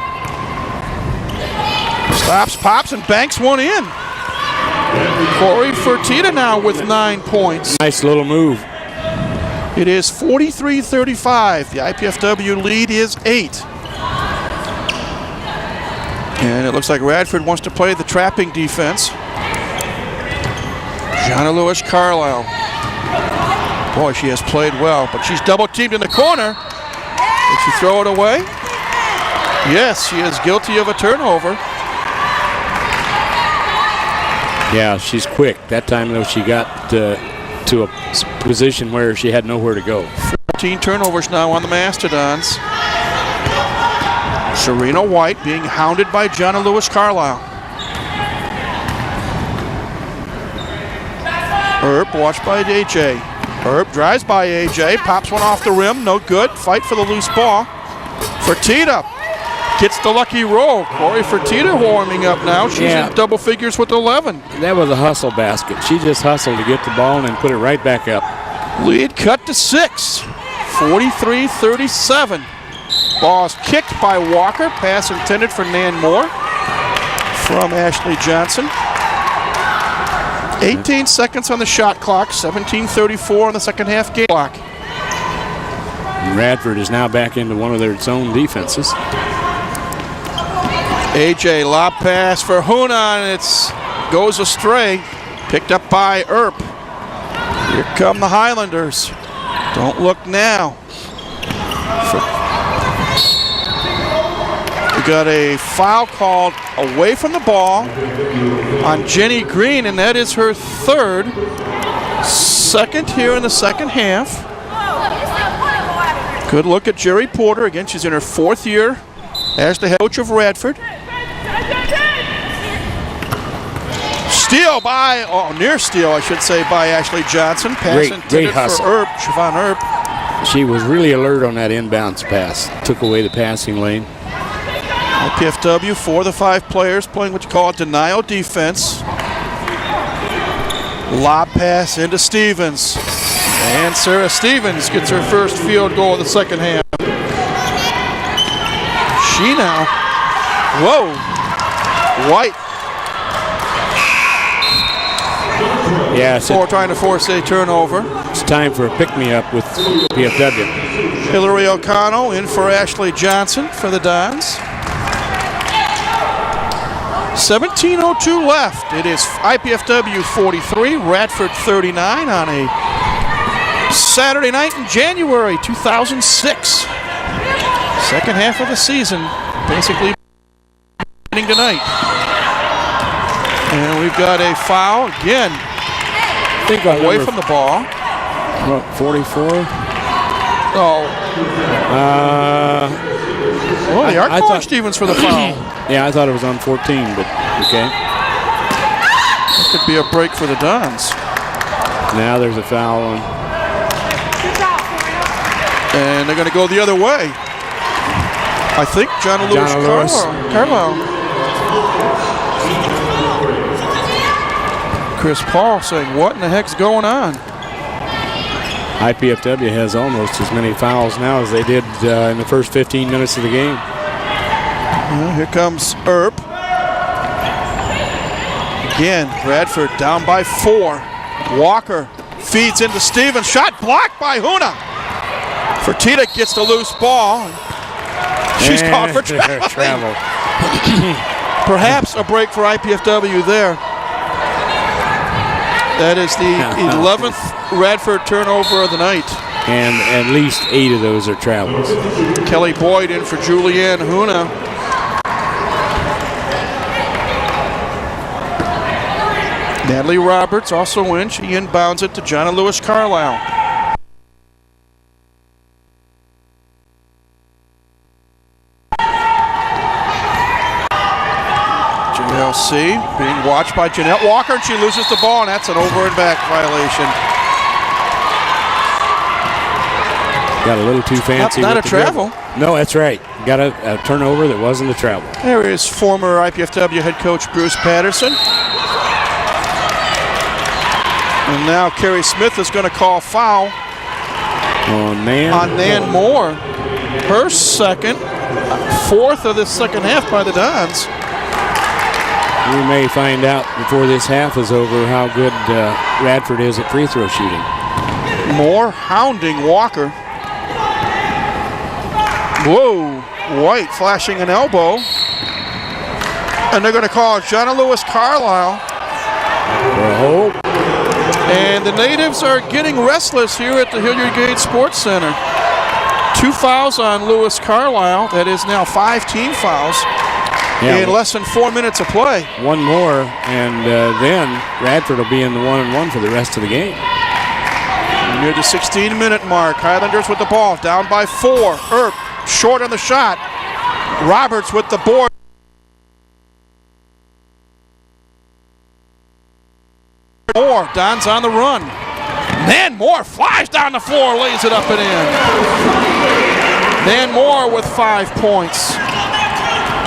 Stops, pops, and banks one in. Corey Fertitta now with 9 points. Nice little move. It is 43-35. The IPFW lead is 8. And it looks like Radford wants to play the trapping defense. Jonna Lewis Carlisle. Boy, she has played well, but she's double teamed in the corner. Did she throw it away? Yes, she is guilty of a turnover. Yeah, she's quick. That time, though, she got to a position where she had nowhere to go. 14 turnovers now on the Mastodons. Serena White being hounded by Jonna Lewis Carlisle. Earp watched by AJ. Earp drives by AJ, pops one off the rim, no good. Fight for the loose ball. Fertitta gets the lucky roll. Corey Fertitta warming up now. She's in double figures with 11. That was a hustle basket. She just hustled to get the ball and then put it right back up. Lead cut to 6. 43-37. Ball is kicked by Walker. Pass intended for Nan Moore from Ashley Johnson. 18 seconds on the shot clock. 17:34 on the second half game clock. Radford is now back into one of their zone defenses. AJ lob pass for Huna, and it goes astray. Picked up by Earp. Here come the Highlanders. Don't look now. We got a foul called away from the ball on Jenny Green, and that is her third. Second here in the second half. Good look at Jerry Porter. Again, she's in her 4th year as the head coach of Radford. Steal by, near steal, I should say, by Ashley Johnson. Pass intended for Earp, Siobhan Earp. She was really alert on that inbounds pass. Took away the passing lane. IPFW, 4 of the 5 players playing what you call a denial defense. Lob pass into Stevens. And Sarah Stevens gets her first field goal of the second half. She now, White. Yeah, so trying to force a turnover. It's time for a pick-me-up with PFW. Hillary O'Connell in for Ashley Johnson for the Dons. 17:02 left. It is IPFW 43, Radford 39 on a Saturday night in January 2006. Second half of the season, basically beginning tonight. And we've got a foul again. I think away from the ball. What, 44? Oh. Well, they are calling Stevens for the foul. Yeah, I thought it was on 14, but okay. That could be a break for the Dons. Now there's a foul on. And they're going to go the other way. I think Jonna Lewis Carlisle. Chris Paul saying, what in the heck's going on? IPFW has almost as many fouls now as they did in the first 15 minutes of the game. Here comes Earp. Again, Radford down by 4. Walker feeds into Stevens. Shot blocked by Huna. Fertitta gets the loose ball. She's called for travel. Perhaps a break for IPFW there. That is the 11th Radford turnover of the night. And at least 8 of those are travels. Kelly Boyd in for Julianne Huna. Natalie Roberts also in. She inbounds it to Jonna Lewis Carlisle. JLC being watched by Jeanette Walker, and she loses the ball, and that's an over and back violation. Got a little too fancy. Not a travel. No, that's right. Got a turnover that wasn't a travel. There is former IPFW head coach Bruce Patterson. And now Kerry Smith is going to call foul on Nan Moore. her second, fourth of this second half by the Dons. We may find out before this half is over how good Radford is at free throw shooting. Moore hounding Walker. Whoa, White flashing an elbow. And they're going to call Jenna Lewis Carlisle. And the natives are getting restless here at the Hilliard Gate Sports Center. 2 fouls on Lewis Carlisle. That is now 5 team fouls in less than 4 minutes of play. One more, and then Radford will be in the 1-on-1 for the rest of the game. Near the 16-minute mark, Highlanders with the ball, down by 4. Earp short on the shot. Roberts with the board. Moore, Don's on the run. Nan Moore flies down the floor, lays it up and in. Nan Moore with 5 points.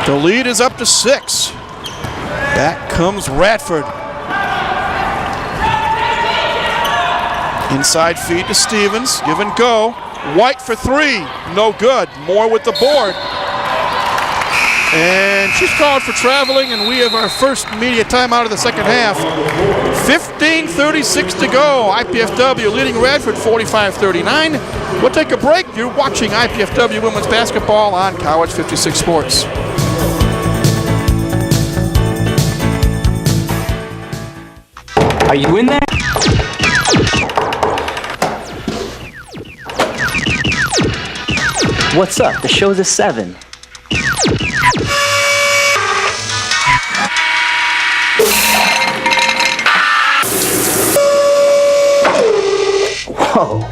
The lead is up to 6. Back comes Radford. Inside feed to Stevens, give and go. White for 3, no good. Moore with the board. And she's called for traveling, and we have our first media timeout of the second half. 15:36 to go. IPFW leading Radford 45-39. We'll take a break. You're watching IPFW Women's Basketball on College 56 Sports. Are you in there? What's up? The show's at 7. Whoa.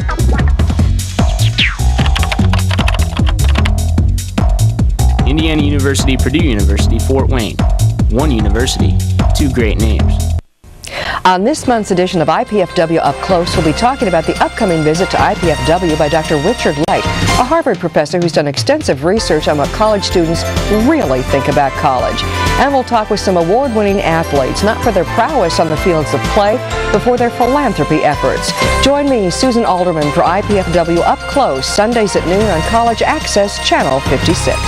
Indiana University, Purdue University, Fort Wayne. One university, 2 great names. On this month's edition of IPFW Up Close, we'll be talking about the upcoming visit to IPFW by Dr. Richard Light, a Harvard professor who's done extensive research on what college students really think about college. And we'll talk with some award-winning athletes, not for their prowess on the fields of play, but for their philanthropy efforts. Join me, Susan Alderman, for IPFW Up Close, Sundays at noon on College Access, Channel 56.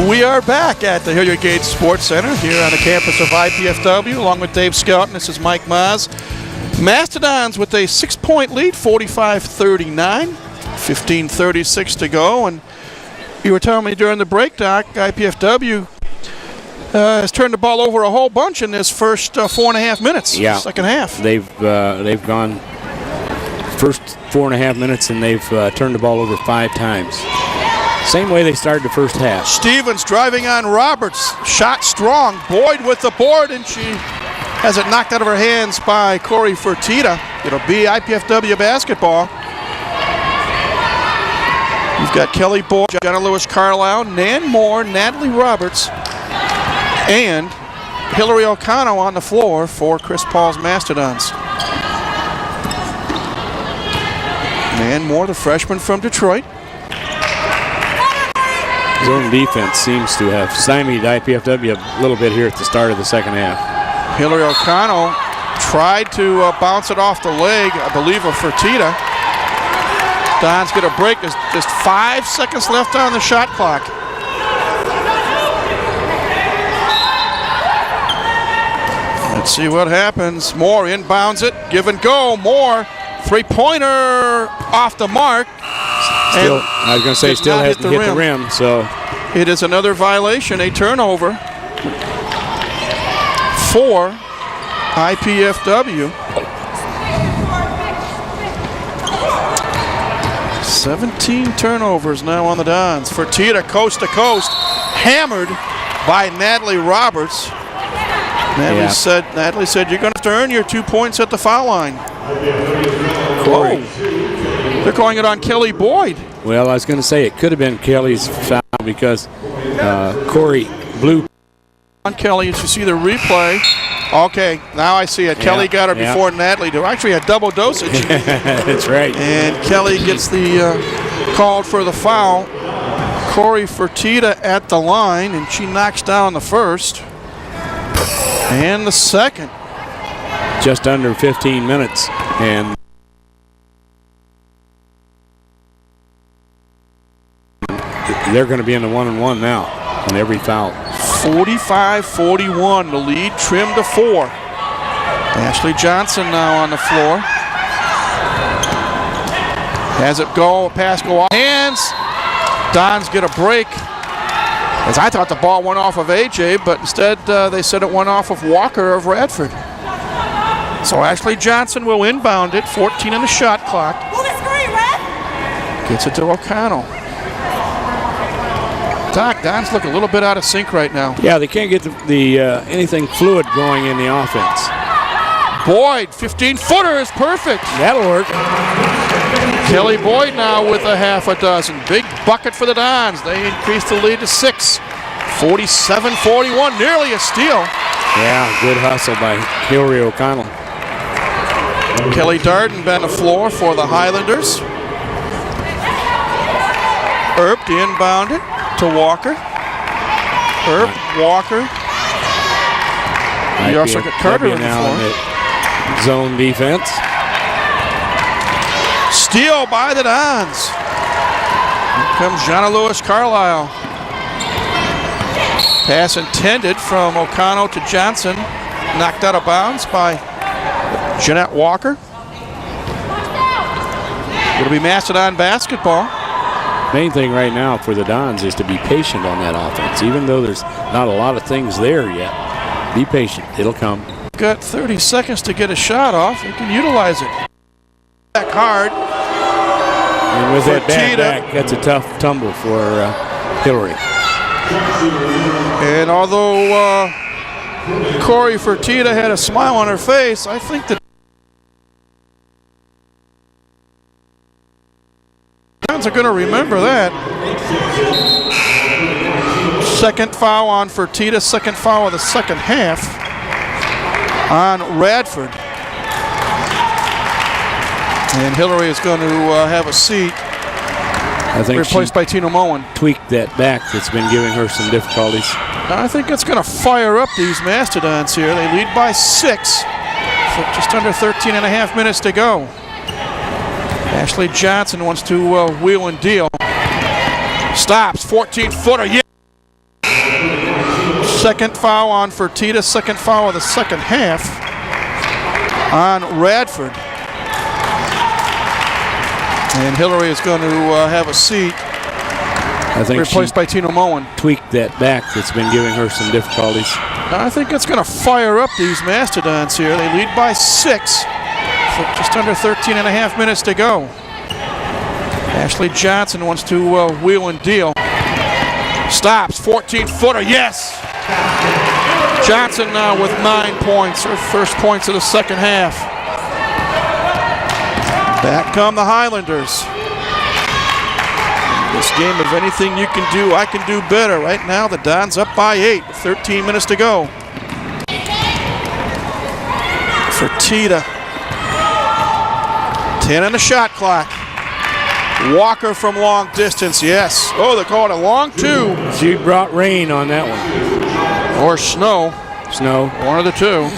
We are back at the Hilliard Gate Sports Center here on the campus of IPFW, along with Dave Skelton. This is Mike Maz. Mastodons with a 6-point lead, 45-39, 15:36 to go. And you were telling me during the break, Doc, IPFW has turned the ball over a whole bunch in this first 4.5 minutes, second half. They've gone first 4.5 minutes, and they've turned the ball over 5 times. Same way they started the first half. Stevens driving on Roberts. Shot strong. Boyd with the board, and she has it knocked out of her hands by Corey Fertitta. It'll be IPFW basketball. You've got Kelly Boyd, Jenna Lewis Carlisle, Nan Moore, Natalie Roberts, and Hillary O'Connell on the floor for Chris Paul's Mastodons. Nan Moore, the freshman from Detroit. Zone defense seems to have stymied IPFW a little bit here at the start of the second half. Hillary O'Connell tried to bounce it off the leg, I believe, of Fertitta. Don's going to break. There's just 5 seconds left on the shot clock. Let's see what happens. Moore inbounds it. Give and go. Moore, 3-pointer off the mark. Still, I was going to say, still hasn't hit the rim, so. It is another violation, a turnover for IPFW. 17 turnovers now on the Dons. Fertitta coast to coast, hammered by Natalie Roberts. Natalie said, you're going to have to earn your 2 points at the foul line. Corey. They're calling it on Kelly Boyd. Well, I was going to say it could have been Kelly's foul because Corey blew on Kelly. As you see the replay. Okay, now I see it. Kelly got her before Natalie did. Actually, a double dosage. That's right. And Kelly gets the called for the foul. Corey Fertitta at the line, and she knocks down the first and the second. just under 15 minutes, and they're going to be in the 1-and-1 now on every foul. 45-41, the lead trimmed to 4. Ashley Johnson now on the floor. Has it go, pass go off hands. Dons get a break. As I thought the ball went off of AJ, but instead they said it went off of Walker of Radford. So Ashley Johnson will inbound it, 14 on the shot clock. Gets it to O'Connell. Doc, Dons look a little bit out of sync right now. Yeah, they can't get the anything fluid going in the offense. Boyd, 15-footer is perfect. That'll work. Kelly Boyd now with a half a dozen. Big bucket for the Dons. They increase the lead to 6. 47-41, nearly a steal. Yeah, good hustle by Hillary O'Connell. Kelly Darden been on the floor for the Highlanders. Earp inbounded to Walker. Earp, Walker. You also got Carter on the floor. Zone defense. Steal by the Dons. Here comes Jonna Lewis Carlisle. Pass intended from O'Connell to Johnson. Knocked out of bounds by Jeanette Walker. It'll be Mastodon basketball. Main thing right now for the Dons is to be patient on that offense. Even though there's not a lot of things there yet, be patient. It'll come. Got 30 seconds to get a shot off. You can utilize it. Back hard. And with that bad back, that's a tough tumble for Hillary. And although Corey Fertitta had a smile on her face, I think the Dons are going to remember that. Second foul on Fertitta, second foul of the second half on Radford. And Hillary is going to have a seat. I think replaced by Tina Moen. Tweaked that back that's been giving her some difficulties. I think it's going to fire up these Mastodons here. They lead by 6. Just under 13 and a half minutes to go. Ashley Johnson wants to wheel and deal. Stops, 14-footer, yeah. Second foul on Fertitta, second foul of the second half on Radford. And Hillary is going to have a seat. I think replaced by Tina Moen. Tweaked that back that's been giving her some difficulties. I think it's going to fire up these Mastodons here. They lead by 6. Just under 13 and a half minutes to go. Ashley Johnson wants to wheel and deal. Stops, 14-footer, yes! Johnson now with 9 points, her first points of the second half. Back come the Highlanders. This game, if anything you can do, I can do better. Right now, the Dons up by 8, 13 minutes to go. Fertitta. 10 on the shot clock. Walker from long distance, yes. Oh, they call it a long 2. She brought rain on that one. Or snow. Snow. One of the two.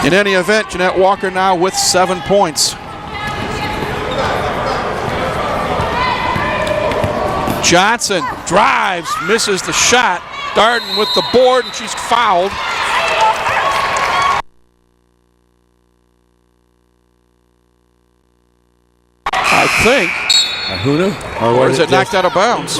In any event, Jeanette Walker now with 7 points. Johnson drives, misses the shot. Darden with the board, and she's fouled. I think. Ahuna? Or is it knocked out of bounds?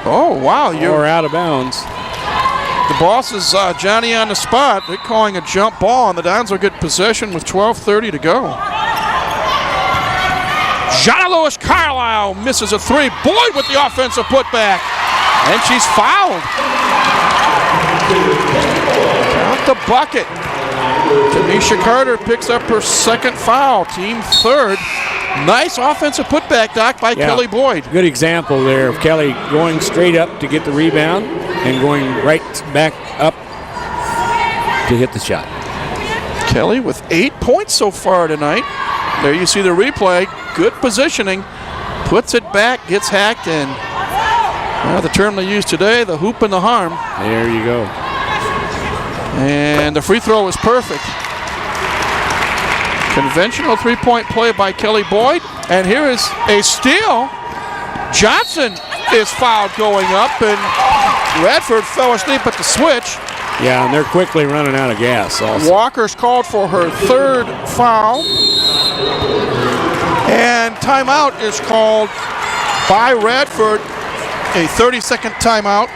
Oh, wow. Or out of bounds. The boss is Johnny on the spot. They're calling a jump ball, and the Dons will get possession with 12:30 to go. Jonna Lewis Carlisle misses a 3. Boyd with the offensive putback. And she's fouled. Count the bucket. Tanisha Carter picks up her second foul. Team third. Nice offensive putback, Doc, by Kelly Boyd. Good example there of Kelly going straight up to get the rebound and going right back up to hit the shot. Kelly with 8 points so far tonight. There you see the replay. Good positioning. Puts it back, gets hacked, and The term they use today, the hoop and the harm. There you go. And the free throw is perfect. Conventional three-point play by Kelly Boyd. And here is a steal. Johnson is fouled going up, and Radford fell asleep at the switch. Yeah, and they're quickly running out of gas also. Walker's called for her third foul. And timeout is called by Radford, a 30-second timeout.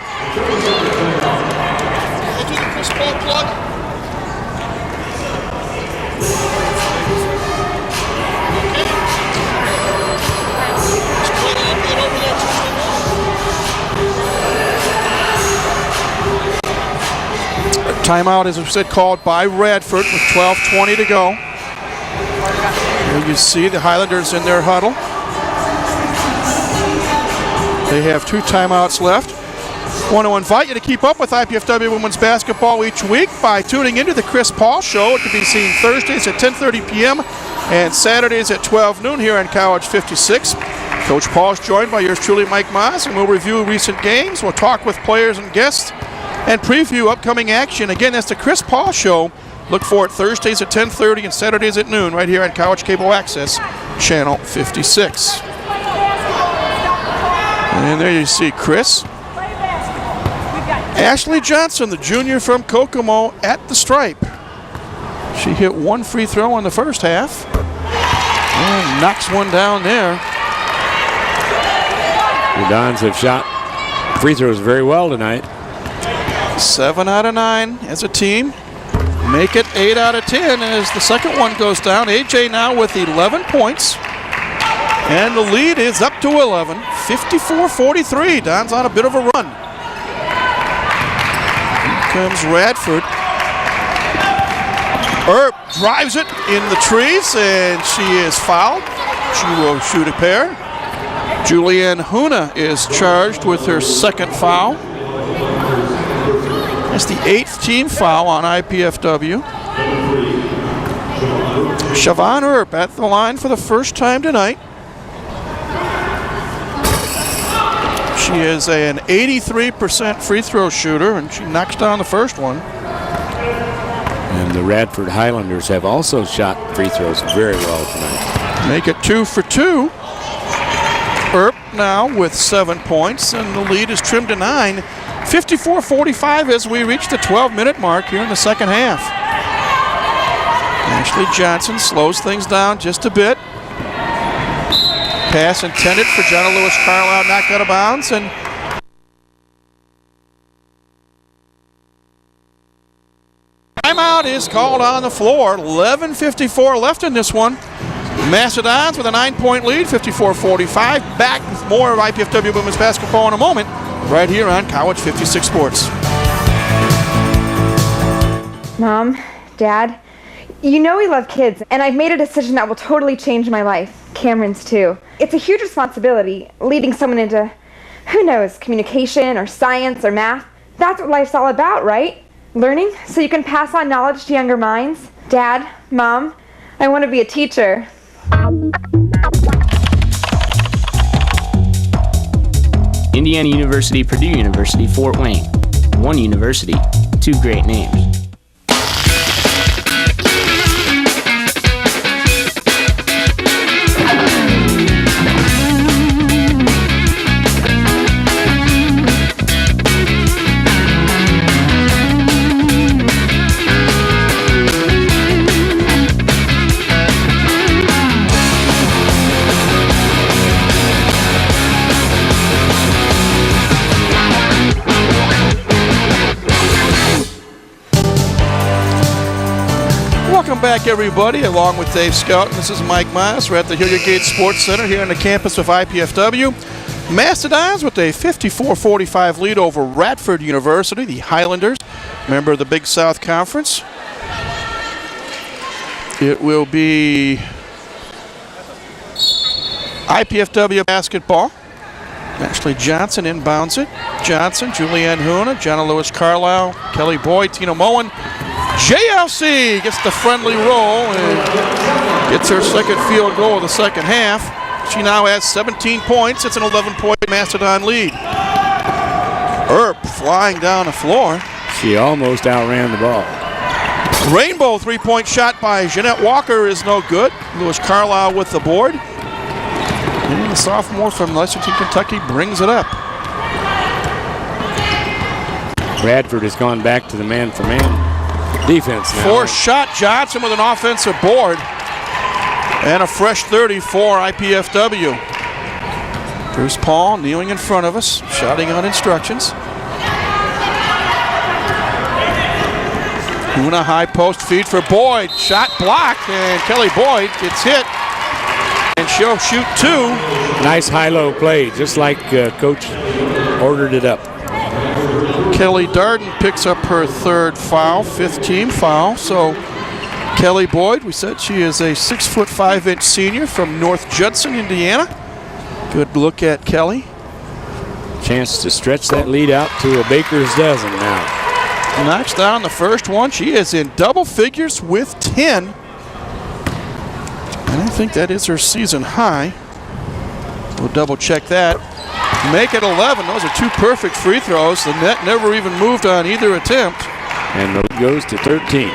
Timeout, as we said, called by Radford with 12:20 to go. Here you see the Highlanders in their huddle. They have 2 timeouts left. Want to invite you to keep up with IPFW women's basketball each week by tuning into the Chris Paul Show. It can be seen Thursdays at 10:30 p.m. and Saturdays at 12 noon here on College 56. Coach Paul is joined by yours truly, Mike Moss, and we'll review recent games. We'll talk with players and guests and preview upcoming action. Again, that's the Chris Paul Show. Look for it Thursdays at 10:30 and Saturdays at noon right here on College Cable Access, Channel 56. And there you see Chris. Ashley Johnson, the junior from Kokomo, at the stripe. She hit 1 free throw in the first half and knocks one down there. The Dons have shot free throws very well tonight. 7 out of 9 as a team. Make it 8 out of 10 as the second one goes down. AJ now with 11 points. And the lead is up to 11. 54-43. Don's on a bit of a run. Here comes Radford. Earp drives it in the trees, and she is fouled. She will shoot a pair. Julianne Huna is charged with her second foul. That's the 8th team foul on IPFW. Siobhan Earp at the line for the first time tonight. She is an 83% free throw shooter, and she knocks down the first one. And the Radford Highlanders have also shot free throws very well tonight. Make it 2 for 2. Earp now with 7 points, and the lead is trimmed to 9. 54-45 as we reach the 12-minute mark here in the second half. Ashley Johnson slows things down just a bit. Pass intended for Jenna Lewis Carlisle, knocked out of bounds, and timeout is called on the floor. 11:54 left in this one. Mastodons with a 9-point lead, 54-45. Back with more of IPFW women's basketball in a moment, right here on College 56 Sports. Mom, Dad, you know we love kids, and I've made a decision that will totally change my life. Cameron's too. It's a huge responsibility, leading someone into, who knows, communication or science or math. That's what life's all about, right? Learning so you can pass on knowledge to younger minds. Dad, Mom, I want to be a teacher. Indiana University, Purdue University, Fort Wayne. One university, 2 great names. Back, everybody, along with Dave Scout. This is Mike Miles. We're at the Hilliard Gate Sports Center here on the campus of IPFW. Mastodons with a 54-45 lead over Radford University, the Highlanders, member of the Big South Conference. It will be IPFW basketball. Ashley Johnson inbounds it. Johnson, Julianne Huna, Jenna Lewis Carlisle, Kelly Boyd, Tina Moen. JLC gets the friendly roll and gets her second field goal of the second half. She now has 17 points. It's an 11-point Mastodon lead. flying down the floor. She almost outran the ball. Rainbow three-point shot by Jeanette Walker is no good. Lewis Carlisle with the board. And the sophomore from Lexington, Kentucky brings it up. Radford has gone back to the man-for-man defense now. Forced shot, Johnson with an offensive board. And a fresh 30 for IPFW. Bruce Paul kneeling in front of us, shouting on instructions. Una high post feed for Boyd. Shot blocked, and Kelly Boyd gets hit. And she'll shoot 2. Nice high-low play, just like Coach ordered it up. Kelly Darden picks up her 3rd foul, 5th team foul. So Kelly Boyd, we said she is a 6'5" senior from North Judson, Indiana. Good look at Kelly. Chance to stretch that lead out to a baker's dozen now. Knocks down the first one. She is in double figures with 10. And I think that is her season high. We'll double check that. Make it 11. Those are 2 perfect free throws. The net never even moved on either attempt. And it goes to 13.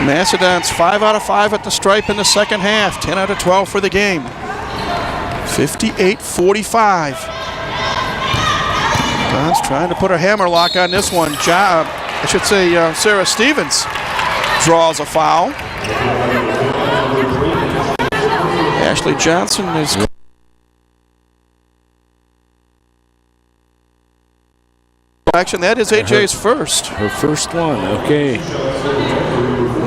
Mastodons 5 out of 5 at the stripe in the second half. 10 out of 12 for the game. 58-45. Don's trying to put a hammer lock on this one. Sarah Stevens draws a foul. Ashley Johnson is action. That is AJ's first. Her first one, okay.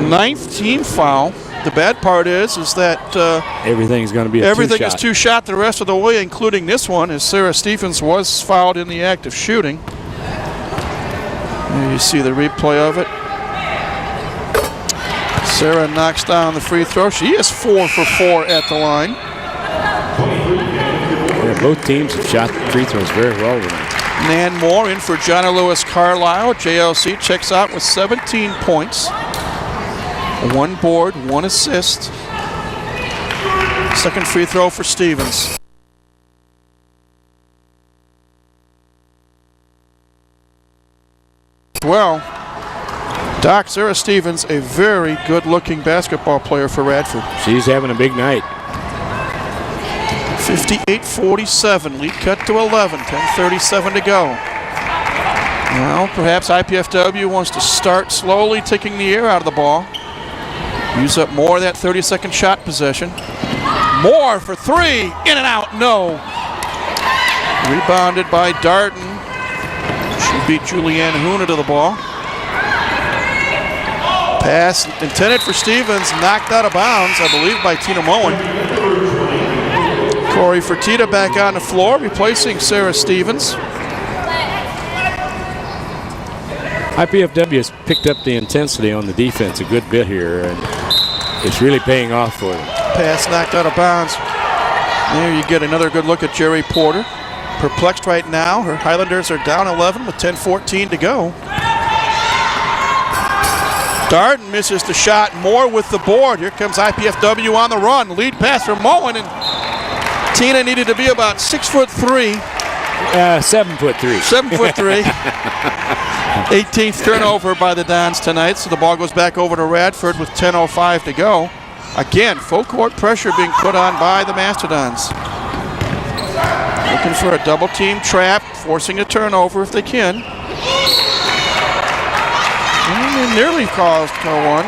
9th team foul. The bad part is that everything's going to be everything is 2-shot the rest of the way, including this one, as Sarah Stevens was fouled in the act of shooting. There you see the replay of it. Sarah knocks down the free throw. She is 4 for 4 at the line. Yeah, both teams have shot the free throws very well tonight. Nan Moore in for Johnny Lewis Carlisle. JLC checks out with 17 points. 1 board, 1 assist. Second free throw for Stevens. Well, Doc, Sarah Stevens, a very good-looking basketball player for Radford. She's having a big night. 58-47, lead cut to 11, 10:37 to go. Now, perhaps IPFW wants to start slowly taking the air out of the ball. Use up more of that 30-second shot possession. Moore for 3, in and out, no. Rebounded by Darden. She beat Julianne Huna to the ball. Pass intended for Stevens, knocked out of bounds, I believe, by Tina Moen. Corey Fertitta back on the floor, replacing Sarah Stevens. IPFW has picked up the intensity on the defense a good bit here, and it's really paying off for them. Pass knocked out of bounds. There you get another good look at Jerry Porter. Perplexed right now. Her Highlanders are down 11 with 10:14 to go. Darden misses the shot. Moore with the board. Here comes IPFW on the run. Lead pass from Moen, and Tina needed to be about 6'3". 7'3". 7'3". 18th turnover by the Dons tonight, so the ball goes back over to Radford with 10:05 to go. Again, full court pressure being put on by the Mastodons. Looking for a double team trap, forcing a turnover if they can. And they nearly caused one.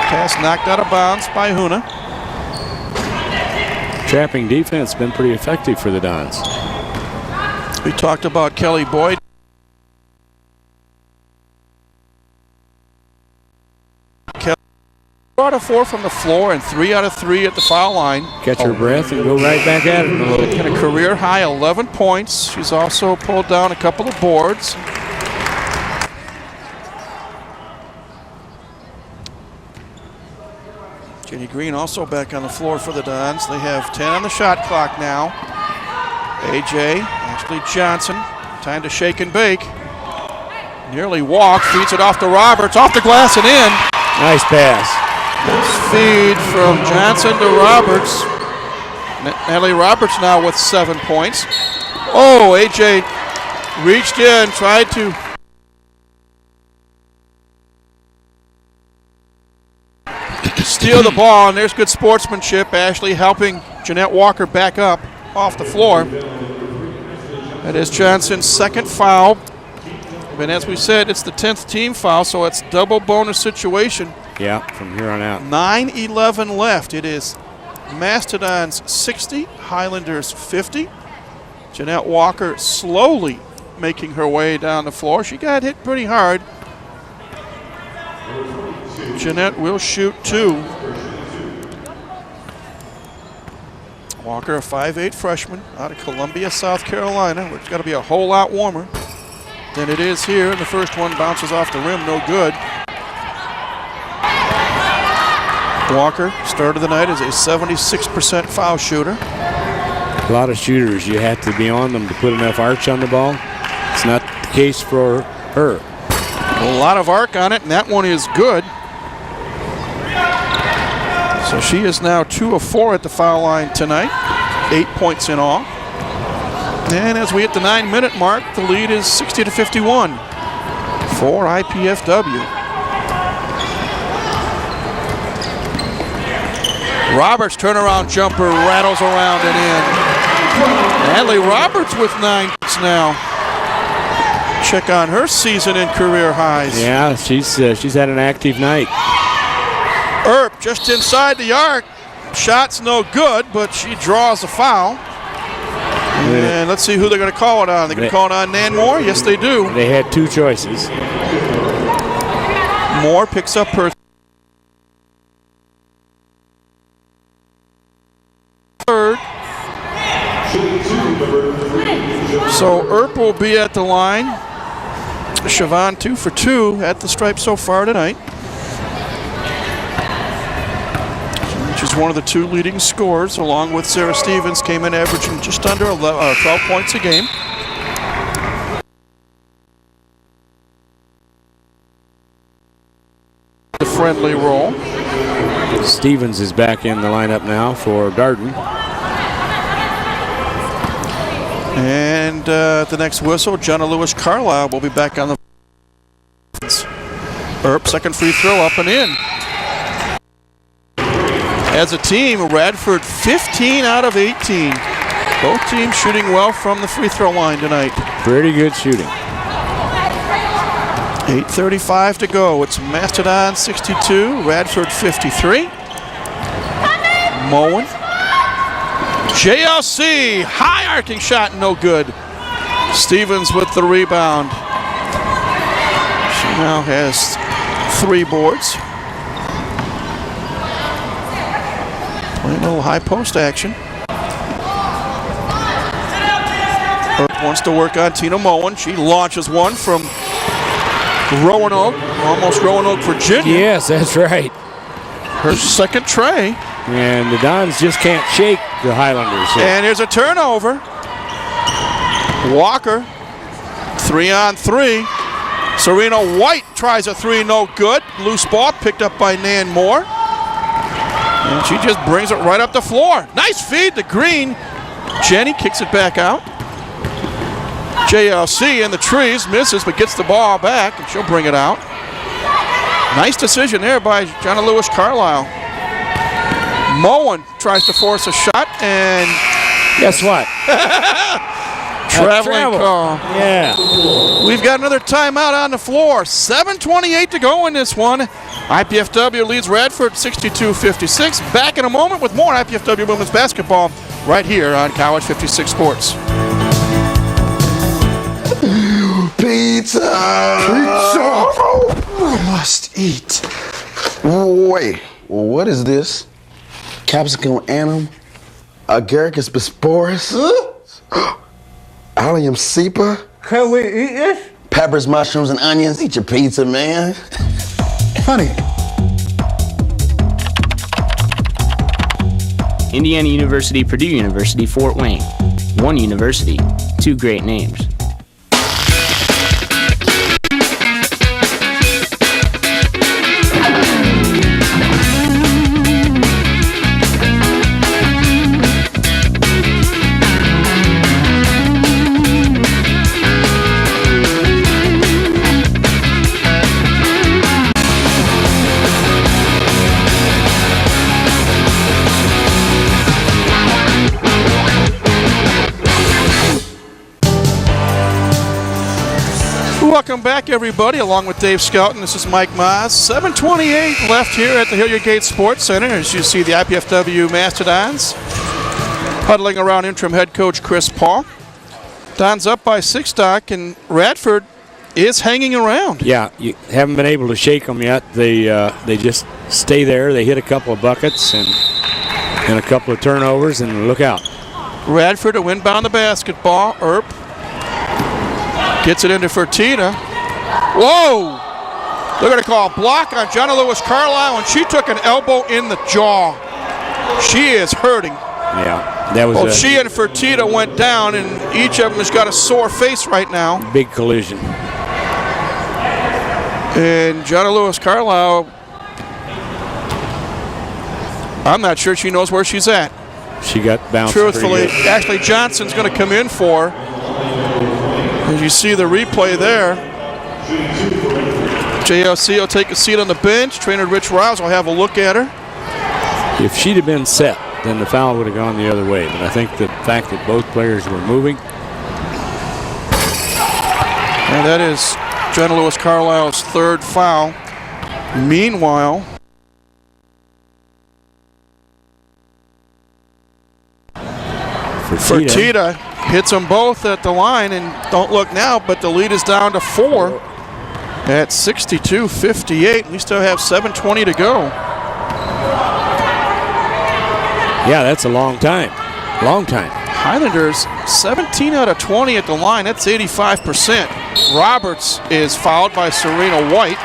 Pass knocked out of bounds by Huna. Trapping defense been pretty effective for the Dons. We talked about Kelly Boyd. 4 out of 4 from the floor and 3 out of 3 at the foul line. Catch her breath and go right back at it. And a career high 11 points. She's also pulled down a couple of boards. Jenny Green also back on the floor for the Dons. They have 10 on the shot clock now. AJ, Ashley Johnson, time to shake and bake. Nearly walked, feeds it off to Roberts, off the glass and in. Nice pass. Nice feed from Johnson to Roberts. Natalie Roberts now with 7 points. Oh, AJ reached in, tried to steal the ball, and there's good sportsmanship. Ashley helping Jeanette Walker back up off the floor. That is Johnson's second foul. And as we said, it's the 10th team foul, so it's double bonus situation. Yeah, from here on out. 9:11 left. It is Mastodons 60, Highlanders 50. Jeanette Walker slowly making her way down the floor. She got hit pretty hard. Jeanette will shoot 2. Walker, a 5'8" freshman out of Columbia, South Carolina, where it's got to be a whole lot warmer than it is here. And the first one bounces off the rim, no good. Walker, start of the night, is a 76% foul shooter. A lot of shooters, you have to be on them to put enough arch on the ball. It's not the case for her. A lot of arc on it, and that one is good. So she is now 2 of 4 at the foul line tonight. 8 points in all. And as we hit the 9-minute mark, the lead is 60-51 for IPFW. Roberts' turnaround jumper rattles around and in. Natalie Roberts with 9 points now. Check on her season and career highs. Yeah, she's had an active night. Earp just inside the arc. Shot's no good, but she draws a foul. And let's see who they're going to call it on. They're going to call it on Nan Moore? Yes, they do. They had 2 choices. Moore picks up her third. So Earp will be at the line. Siobhan 2 for 2 at the stripe so far tonight. She's one of the 2 leading scorers, along with Sarah Stevens, came in averaging just under 12 points a game. The friendly roll. Stevens is back in the lineup now for Darden. And at the next whistle, Jenna Lewis Carlisle will be back on the. Earp, second free throw up and in. As a team, Radford 15 out of 18. Both teams shooting well from the free throw line tonight. Pretty good shooting. 8:35 to go. It's Mastodon 62, Radford 53. Moen. JLC, high arcing shot, no good. Stevens with the rebound. She now has 3 boards. Playing a little high post action. Earp wants to work on Tina Moen. She launches one from Roanoke, almost Roanoke, Virginia. Yes, that's right. Her second tray. And the Dons just can't shake the Highlanders. And here's a turnover. Walker, 3-on-3. Serena White tries a 3, no good. Loose ball picked up by Nan Moore. And she just brings it right up the floor. Nice feed to Green. Jenny kicks it back out. JLC in the trees, misses, but gets the ball back, and she'll bring it out. Nice decision there by Jenna Lewis Carlisle. Moen tries to force a shot, and guess what? Traveling call. Yeah. We've got another timeout on the floor. 7:28 to go in this one. IPFW leads Radford 62-56. Back in a moment with more IPFW women's basketball right here on College 56 Sports. Pizza! Pizza! I must eat. Wait, what is this? Capsicum anum? Agaricus bisporus? Allium cepa? Can we eat this? Peppers, mushrooms, and onions. Eat your pizza, man. Honey. Indiana University, Purdue University, Fort Wayne. One university, 2 great names. welcome back, everybody, along with Dave Skelton. This is Mike Maas. 7:28 left here at the Hilliard Gate Sports Center. As you see, the IPFW Mastodons huddling around interim head coach Chris Paul. Don's up by 6, Doc, and Radford is hanging around. Yeah, you haven't been able to shake them yet. They just stay there. They hit a couple of buckets and a couple of turnovers, and look out. Radford to inbound the basketball. Earp gets it into Fertitta. Whoa! They're going to call a block on Jenna Lewis Carlisle, and she took an elbow in the jaw. She is hurting. Yeah, that was Both she and Fertitta went down, and each of them has got a sore face right now. Big collision. And Jenna Lewis Carlisle, I'm not sure she knows where she's at. She got bounced. Truthfully, Ashley Johnson's going to come in for her. As you see the replay there, JLC will take a seat on the bench. Trainer Rich Riles will have a look at her. If she'd have been set, then the foul would have gone the other way. But I think the fact that both players were moving. And that is Jenna Lewis Carlisle's 3rd foul. Meanwhile, Fertitta hits them both at the line, and don't look now, but the lead is down to 4 at 62-58. We still have 7:20 to go. Yeah, that's a long time. Long time. Highlanders 17 out of 20 at the line. That's 85%. Roberts is fouled by Serena White.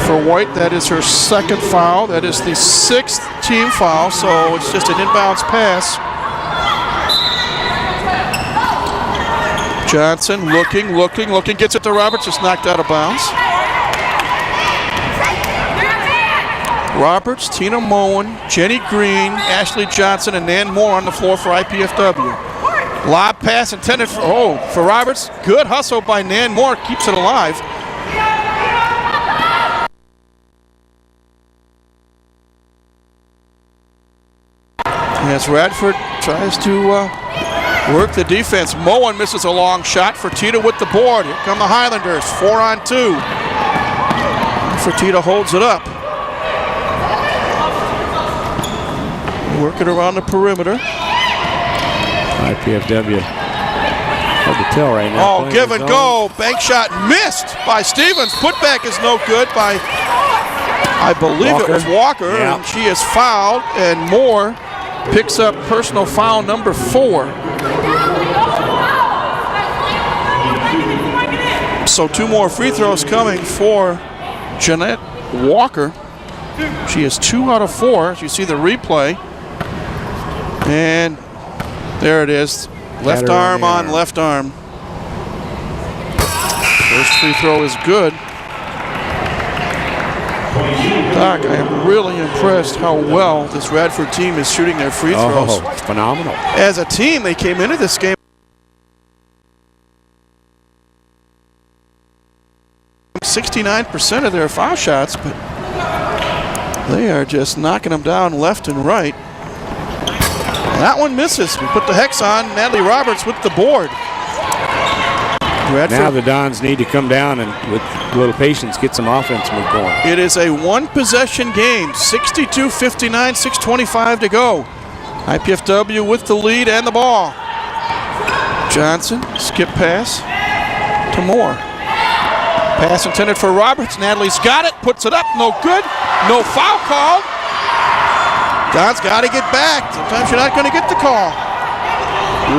For White, that is her 2nd foul. That is the 6th team foul, so it's just an inbounds pass. Johnson looking, gets it to Roberts, just knocked out of bounds. Roberts, Tina Moen, Jenny Green, Ashley Johnson, and Nan Moore on the floor for IPFW. Lob pass intended for Roberts. Good hustle by Nan Moore, keeps it alive. As Radford tries to work the defense. Moen misses a long shot. Fertitta with the board. Here come the Highlanders, 4-on-2. Fertitta holds it up. Working around the perimeter. IPFW. Hard to tell right now. Oh, give and go. Bank shot missed by Stevens. Putback is no good by, I believe it was Walker. Yeah. And she is fouled, and Moore picks up personal foul number 4. So 2 more free throws coming for Jeanette Walker. She is 2 out of 4. As you see the replay. And there it is. Left arm on left arm. First free throw is good. Doc, I am really impressed how well this Radford team is shooting their free throws. Oh, it's phenomenal. As a team, they came into this game 69% of their foul shots, but they are just knocking them down left and right. That one misses. We put the hex on. Natalie Roberts with the board. Radford. Now the Dons need to come down and, with a little patience, get some offense move going. It is a 1-possession game. 62-59, 6:25 to go. IPFW with the lead and the ball. Johnson, skip pass to Moore. Pass intended for Roberts. Natalie's got it, puts it up, no good. No foul called. Don's got to get back. Sometimes you're not going to get the call.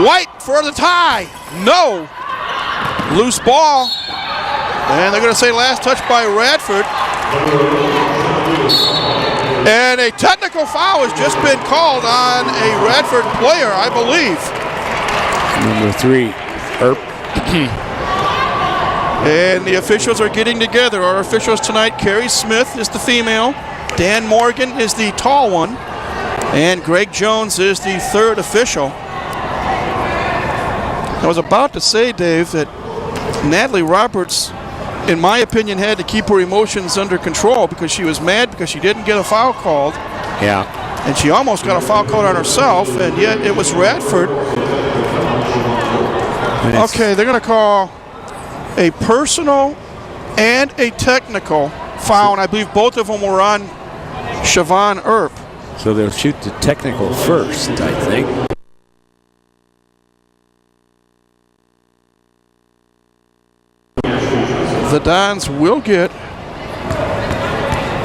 White for the tie. No. Loose ball. And they're going to say last touch by Radford. And a technical foul has just been called on a Radford player, I believe. Number 3, Earp. And the officials are getting together. Our officials tonight, Carrie Smith is the female. Dan Morgan is the tall one. And Greg Jones is the 3rd official. I was about to say, Dave, that Natalie Roberts, in my opinion, had to keep her emotions under control because she was mad because she didn't get a foul called. Yeah. And she almost got a foul called on herself, and yet it was Radford. Okay, they're going to call a personal and a technical foul, and I believe both of them were on Siobhan Earp. So they'll shoot the technical first, I think. The Dons will get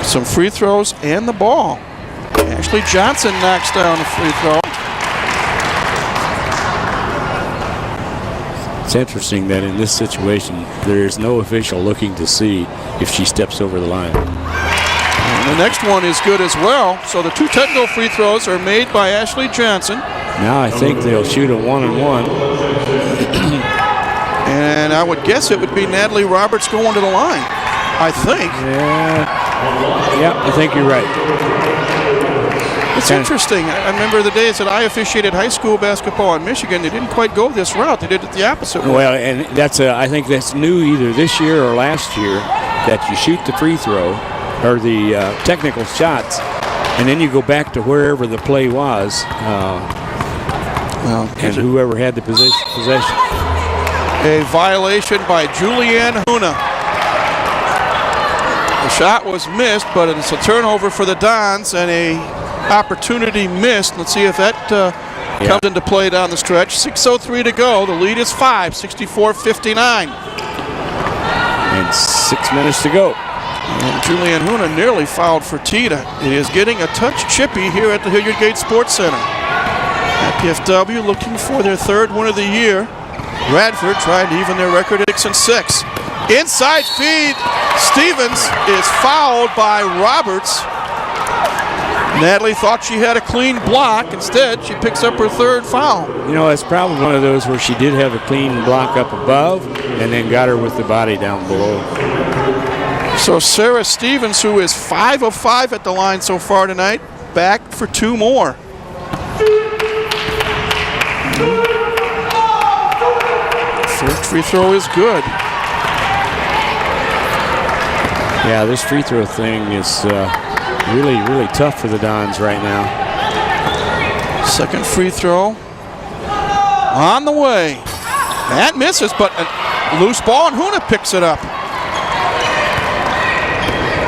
some free throws and the ball. Ashley Johnson knocks down a free throw. It's interesting that in this situation, there is no official looking to see if she steps over the line. And the next one is good as well. So the two technical free throws are made by Ashley Johnson. Now I think they'll shoot a 1-and-1. And I would guess it would be Natalie Roberts going to the line, I think. Yeah, I think you're right. It's interesting. I remember the days that I officiated high school basketball in Michigan. They didn't quite go this route. They did it the opposite way. Well, and that's I think that's new either this year or last year, that you shoot the free throw or the technical shots, and then you go back to wherever the play was, and whoever had the possession. A violation by Julianne Huna. The shot was missed, but it's a turnover for the Dons and a opportunity missed. Let's see if that comes into play down the stretch. 6:03 to go. The lead is 5, 64-59. And 6 minutes to go. And Julianne Huna nearly fouled for Tita. It is getting a touch chippy here at the Hilliard Gate Sports Center. IPFW looking for their third win of the year. Radford trying to even their record at 6-6. Inside feed. Stevens is fouled by Roberts. Natalie thought she had a clean block. Instead, she picks up her third foul. You know, it's probably one of those where she did have a clean block up above and then got her with the body down below. So Sarah Stevens, who is 5 of 5 at the line so far tonight, back for 2 more. Third free throw is good. Yeah, this free throw thing is really, really tough for the Dons right now. Second free throw on the way. That misses, but a loose ball, and Huna picks it up.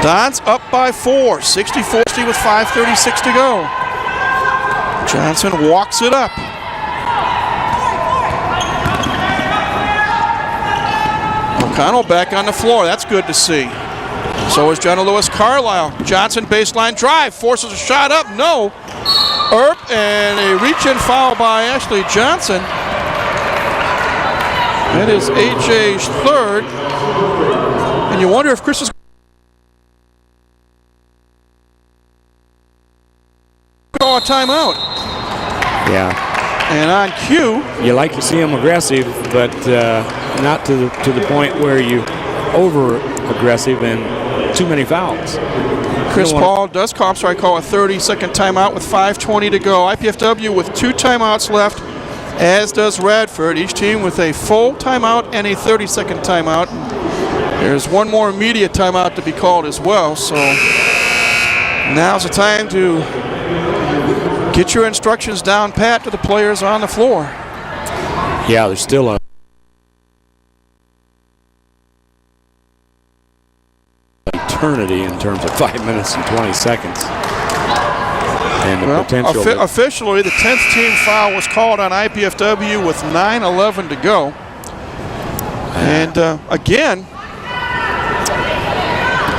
Dons up by 4, 60-40 with 5:36 to go. Johnson walks it up. O'Connell back on the floor. That's good to see. So is Jenna Lewis Carlisle. Johnson baseline drive, forces a shot up, no. Earp, and a reach-in foul by Ashley Johnson. That is AJ's third. And you wonder if Chris is call a timeout. Yeah. And on cue, you like to see them aggressive, but not to the point where you over aggressive and too many fouls. Chris Paul does call, I'm sorry, call a 30-second timeout with 5:20 to go. IPFW with 2 timeouts left, as does Radford. Each team with a full timeout and a 30-second timeout. There's one more immediate timeout to be called as well. So now's the time to get your instructions down pat to the players on the floor. Yeah, there's still a eternity in terms of 5 minutes and 20 seconds. And the potential. Officially, the 10th team foul was called on IPFW with 9:11 to go. And again,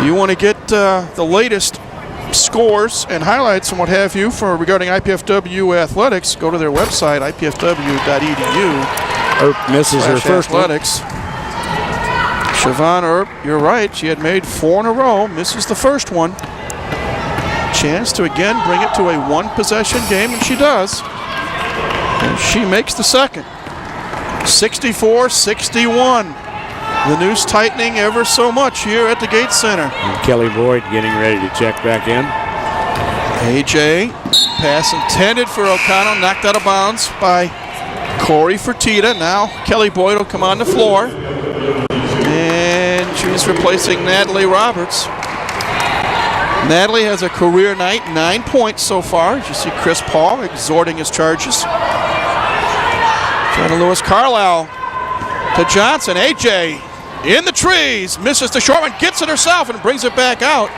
you want to get the latest scores and highlights and what have you for regarding IPFW athletics, go to their website, ipfw.edu. Earp misses her first athletics. Siobhan Earp, you're right, she had made 4 in a row, misses the first one. Chance to again bring it to a 1-possession game, and she does. And she makes the second. 64-61. The noose tightening ever so much here at the Gate Center. And Kelly Boyd getting ready to check back in. AJ, pass intended for O'Connell, knocked out of bounds by Corey Fertitta. Now Kelly Boyd will come on the floor. And she's replacing Natalie Roberts. Natalie has a career night, 9 points so far. As you see Chris Paul exhorting his charges. Jenna Lewis Carlisle to Johnson. AJ in the trees, misses the short one, gets it herself and brings it back out.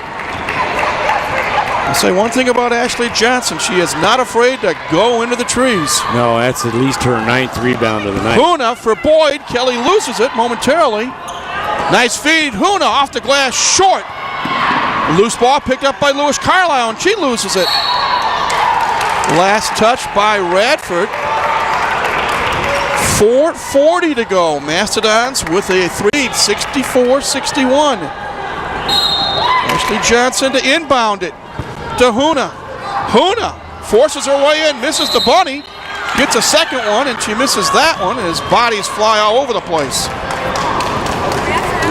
I'll say one thing about Ashley Johnson, she is not afraid to go into the trees. No, that's at least her 9th rebound of the night. Huna for Boyd. Kelly loses it momentarily. Nice feed. Huna off the glass, short. Loose ball picked up by Lewis Carlisle, and she loses it. Last touch by Radford. 4:40 to go. Mastodons with a 3, 64-61. Ashley Johnson to inbound it to Huna. Huna forces her way in, misses the bunny, gets a second one, and she misses that one as bodies fly all over the place.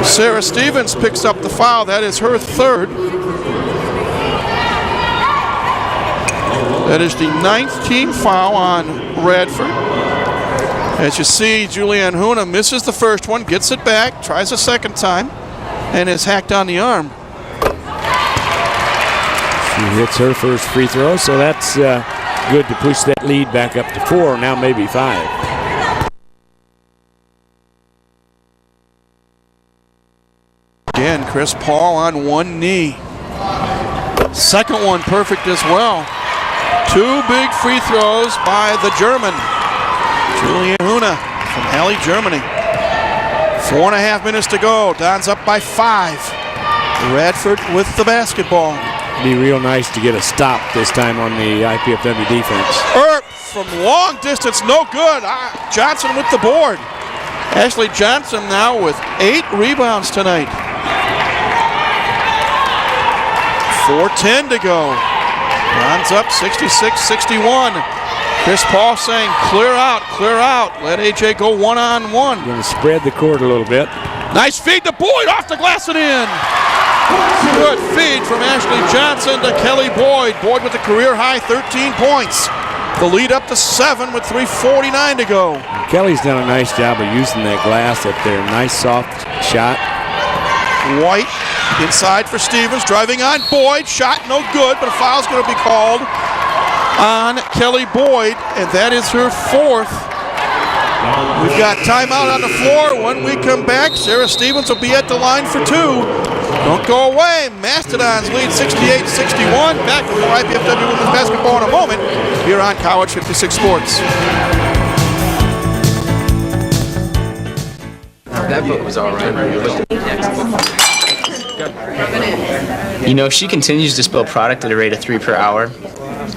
Sarah Stevens picks up the foul. That is her 3rd. That is the 9th team foul on Radford. As you see, Julianne Huna misses the first one, gets it back, tries a second time, and is hacked on the arm. She hits her first free throw, so that's good to push that lead back up to 4, now maybe 5. Again, Chris Paul on one knee. Second one perfect as well. 2 big free throws by the German, Julianne Huna from Halle, Germany. 4.5 minutes to go. Don's up by 5. Radford with the basketball. Be real nice to get a stop this time on the IPFW defense. Earp from long distance, no good. Johnson with the board. Ashley Johnson now with 8 rebounds tonight. 4:10 to go. Don's up 66-61. Chris Paul saying, clear out, clear out. Let AJ go one-on-one. Going to spread the court a little bit. Nice feed to Boyd, off the glass and in. Good feed from Ashley Johnson to Kelly Boyd. Boyd with a career-high 13 points. The lead up to 7 with 3:49 to go. Kelly's done a nice job of using that glass up there. Nice soft shot. White inside for Stevens, driving on Boyd. Shot no good, but a foul's going to be called on Kelly Boyd, and that is her 4th. We've got timeout on the floor. When we come back, Sarah Stevens will be at the line for 2. Don't go away. Mastodons lead 68-61. Back with more IPFW women's basketball in a moment here on College 56 Sports. That book was all right. You know, if she continues to spill product at a rate of 3 per hour,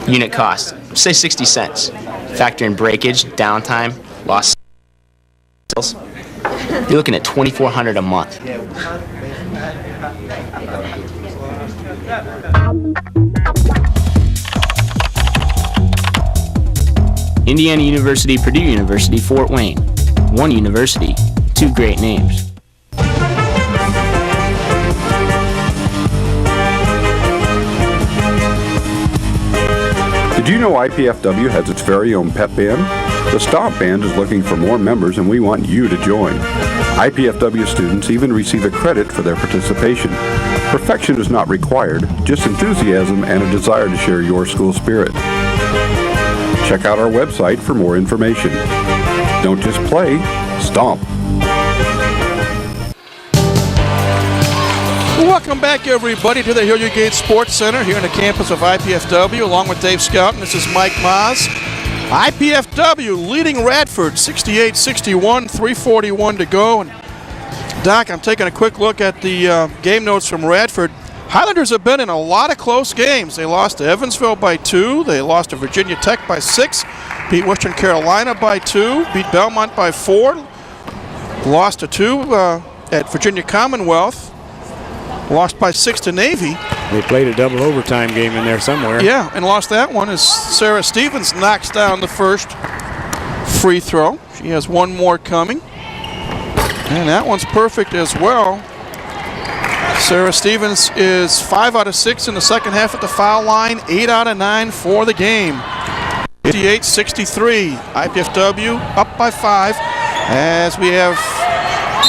unit cost, say 60 cents. Factor in breakage, downtime, lost sales. You're looking at $2,400 a month. Indiana University, Purdue University, Fort Wayne. One university, 2 great names. Did you know IPFW has its very own pep band? The Stomp Band is looking for more members, and we want you to join. IPFW students even receive a credit for their participation. Perfection is not required, just enthusiasm and a desire to share your school spirit. Check out our website for more information. Don't just play, stomp. Welcome back, everybody, to the Hilliard Gate Sports Center here on the campus of IPFW, along with Dave Scouten. This is Mike Maas. IPFW leading Radford 68-61, 3:41 to go. And Doc, I'm taking a quick look at the game notes from Radford. Highlanders have been in a lot of close games. They lost to Evansville by 2. They lost to Virginia Tech by 6. Beat Western Carolina by 2. Beat Belmont by 4. Lost to 2 at Virginia Commonwealth. Lost by 6 to Navy. They played a double overtime game in there somewhere. Yeah, and lost that one as Sarah Stevens knocks down the first free throw. She has one more coming. And that one's perfect as well. Sarah Stevens is 5 out of 6 in the second half at the foul line, 8 out of 9 for the game. 58-63. IPFW up by 5 as we have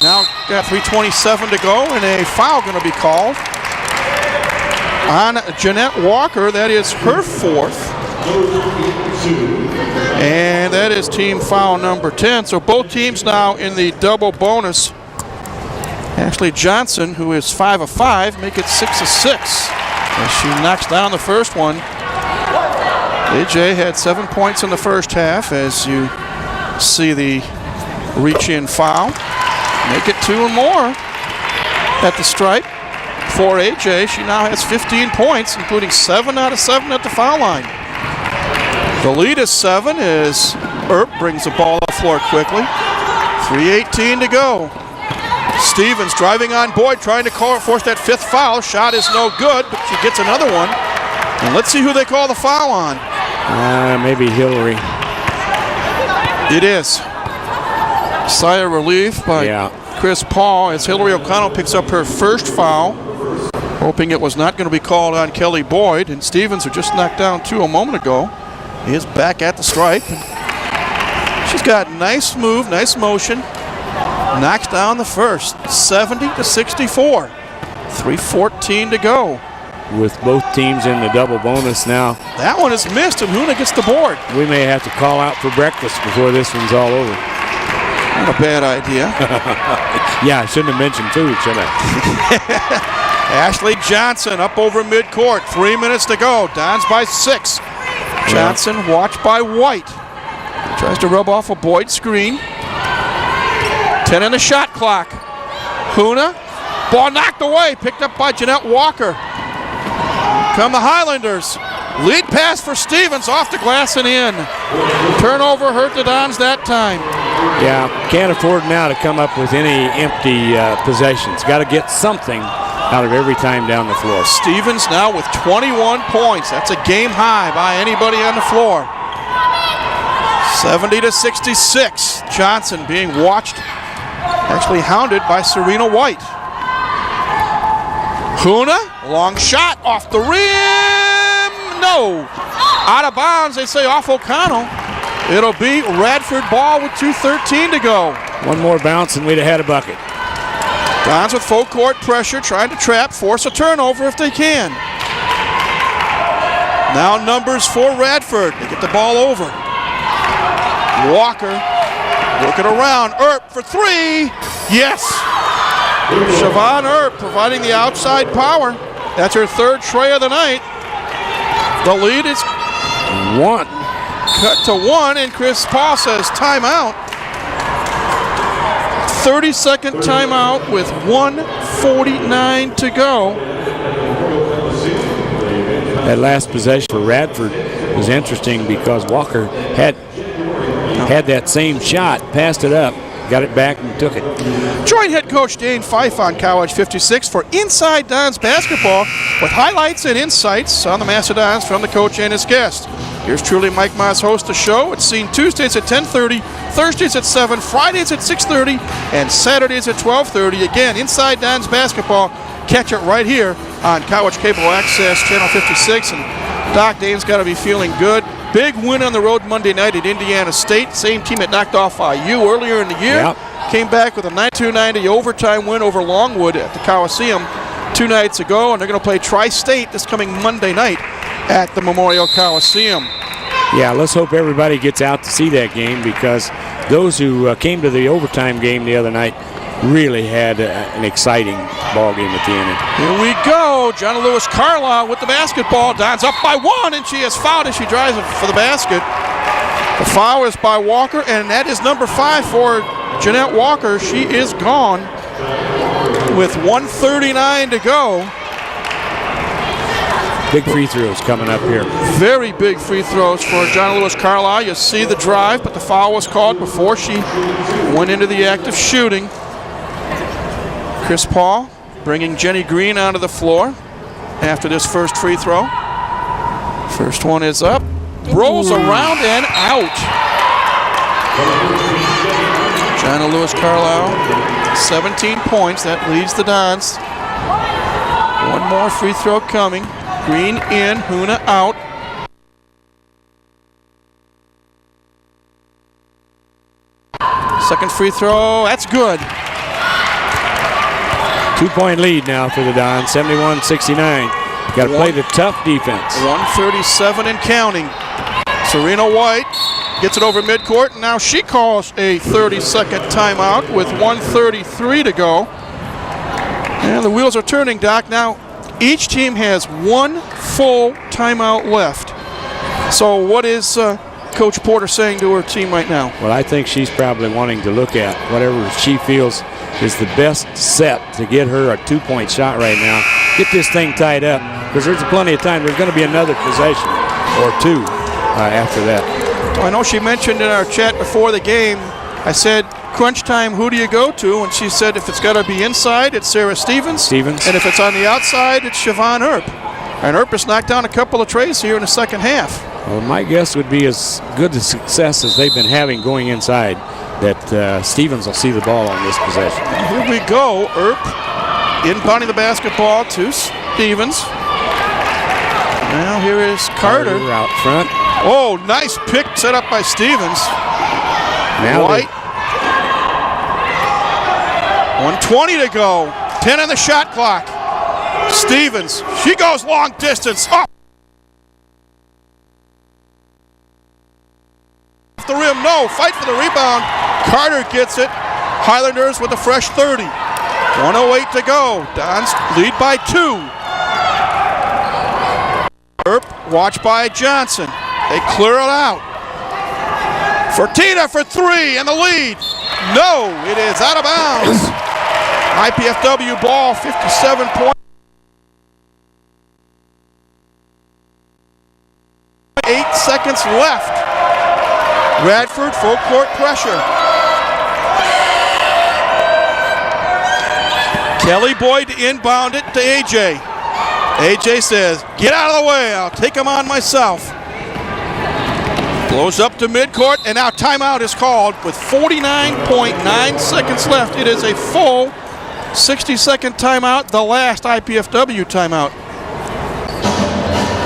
now got 3:27 to go, and a foul going to be called on Jeanette Walker. That is her 4th. And that is team foul number 10. So both teams now in the double bonus. Ashley Johnson, who is 5 of 5, make it 6 of 6 as she knocks down the first one. AJ had 7 points in the first half as you see the reach-in foul. Make it 2 and more at the stripe for AJ. She now has 15 points, including 7 out of 7 at the foul line. The lead is 7 as Earp brings the ball up the floor quickly. 3:18 to go. Stevens driving on Boyd, trying to force that 5th foul. Shot is no good, but she gets another one. And let's see who they call the foul on. Maybe Hillary. It is. Sigh of relief by Chris Paul as Hillary O'Connell picks up her first foul, hoping it was not going to be called on Kelly Boyd. And Stevens, who just knocked down 2 a moment ago, is back at the stripe. She's got nice move, nice motion. Knocks down the first, 70-64. 3:14 to go. With both teams in the double bonus now. That one is missed, and Huna gets the board. We may have to call out for breakfast before this one's all over. Not a bad idea. Yeah, I shouldn't have mentioned food, should I? Ashley Johnson up over midcourt. 3 minutes to go. Dons by 6. Johnson watched by White. Tries to rub off a Boyd screen. 10 in the shot clock. Huna. Ball knocked away. Picked up by Jeanette Walker. Come the Highlanders. Lead pass for Stevens off the glass and in. Turnover hurt the Dons that time. Yeah, can't afford now to come up with any empty possessions. Got to get something out of every time down the floor. Stevens now with 21 points. That's a game high by anybody on the floor. 70-66. Johnson being watched, actually hounded by Serena White. Huna, long shot off the rim. No. Out of bounds, they say off O'Connell. It'll be Radford ball with 2:13 to go. One more bounce and we'd have had a bucket. Dons with full court pressure, trying to trap, force a turnover if they can. Now numbers for Radford. They get the ball over. Walker working around. Earp for 3. Yes. Siobhan Earp providing the outside power. That's her 3rd tray of the night. The lead is 1. Cut to 1, and Chris Paul says timeout. 30-second timeout with 1:49 to go. That last possession for Radford was interesting because Walker had that same shot, passed it up, got it back and took it. Join head coach Dane Fife on College 56 for Inside Dons Basketball with highlights and insights on the Mastodons from the coach and his guest. Here's truly Mike Moss, host the show. It's seen Tuesdays at 10:30, Thursdays at 7, Fridays at 6:30, and Saturdays at 12:30. Again, Inside Dons Basketball. Catch it right here on College Cable Access, Channel 56. And Doc Dane's got to be feeling good. Big win on the road Monday night at Indiana State. Same team that knocked off IU earlier in the year. Yep. Came back with a 92-90 overtime win over Longwood at the Coliseum 2 nights ago. And they're going to play Tri-State this coming Monday night at the Memorial Coliseum. Yeah, let's hope everybody gets out to see that game because those who came to the overtime game the other night really had an exciting ball game at the end. Here we go. Jonna Lewis Carlisle with the basketball. Dons up by 1, and she is fouled as she drives for the basket. The foul is by Walker, and that is number 5 for Jeanette Walker. She is gone with 1:39 to go. Big free throws coming up here. Very big free throws for Jonna Lewis Carlisle. You see the drive, but the foul was called before she went into the act of shooting. Chris Paul bringing Jenny Green onto the floor after this first free throw. First one is up, rolls around and out. Jonna Lewis Carlisle, 17 points. That leads the Dons. One more free throw coming. Green in, Huna out. Second free throw, that's good. 2-point lead now for the Dons, 71-69. Got to play the tough defense. 137 and counting. Serena White gets it over midcourt, and now she calls a 30-second timeout with 1:33 to go. And the wheels are turning, Doc. Now, each team has one full timeout left. So what is Coach Porter saying to her team right now? Well, I think she's probably wanting to look at whatever she feels is the best set to get her a 2-point shot right now. Get this thing tied up, because there's plenty of time. There's going to be another possession or two after that. I know she mentioned in our chat before the game, I said, crunch time, who do you go to? And she said if it's got to be inside, it's Sarah Stevens. And if it's on the outside, it's Siobhan Earp. And Earp has knocked down a couple of trays here in the second half. Well, my guess would be as good a success as they've been having going inside that Stevens will see the ball on this possession. Here we go. Earp inbounding the basketball to Stevens. Now here is Carter out front. Oh, nice pick set up by Stevens. Now White. 1:20 to go. 10 on the shot clock. Stevens. She goes long distance. Off the rim. No. Fight for the rebound. Carter gets it. Highlanders with a fresh 30. 1:08 to go. Dons lead by 2. Earp watched by Johnson. They clear it out. Fertitta for 3 and the lead. No, it is out of bounds. IPFW ball, 57 points. 8 seconds left. Radford full court pressure. Kelly Boyd inbound it to AJ. AJ says, get out of the way, I'll take him on myself. Blows up to midcourt, and now timeout is called with 49.9 seconds left. It is a full 60-second timeout, the last IPFW timeout.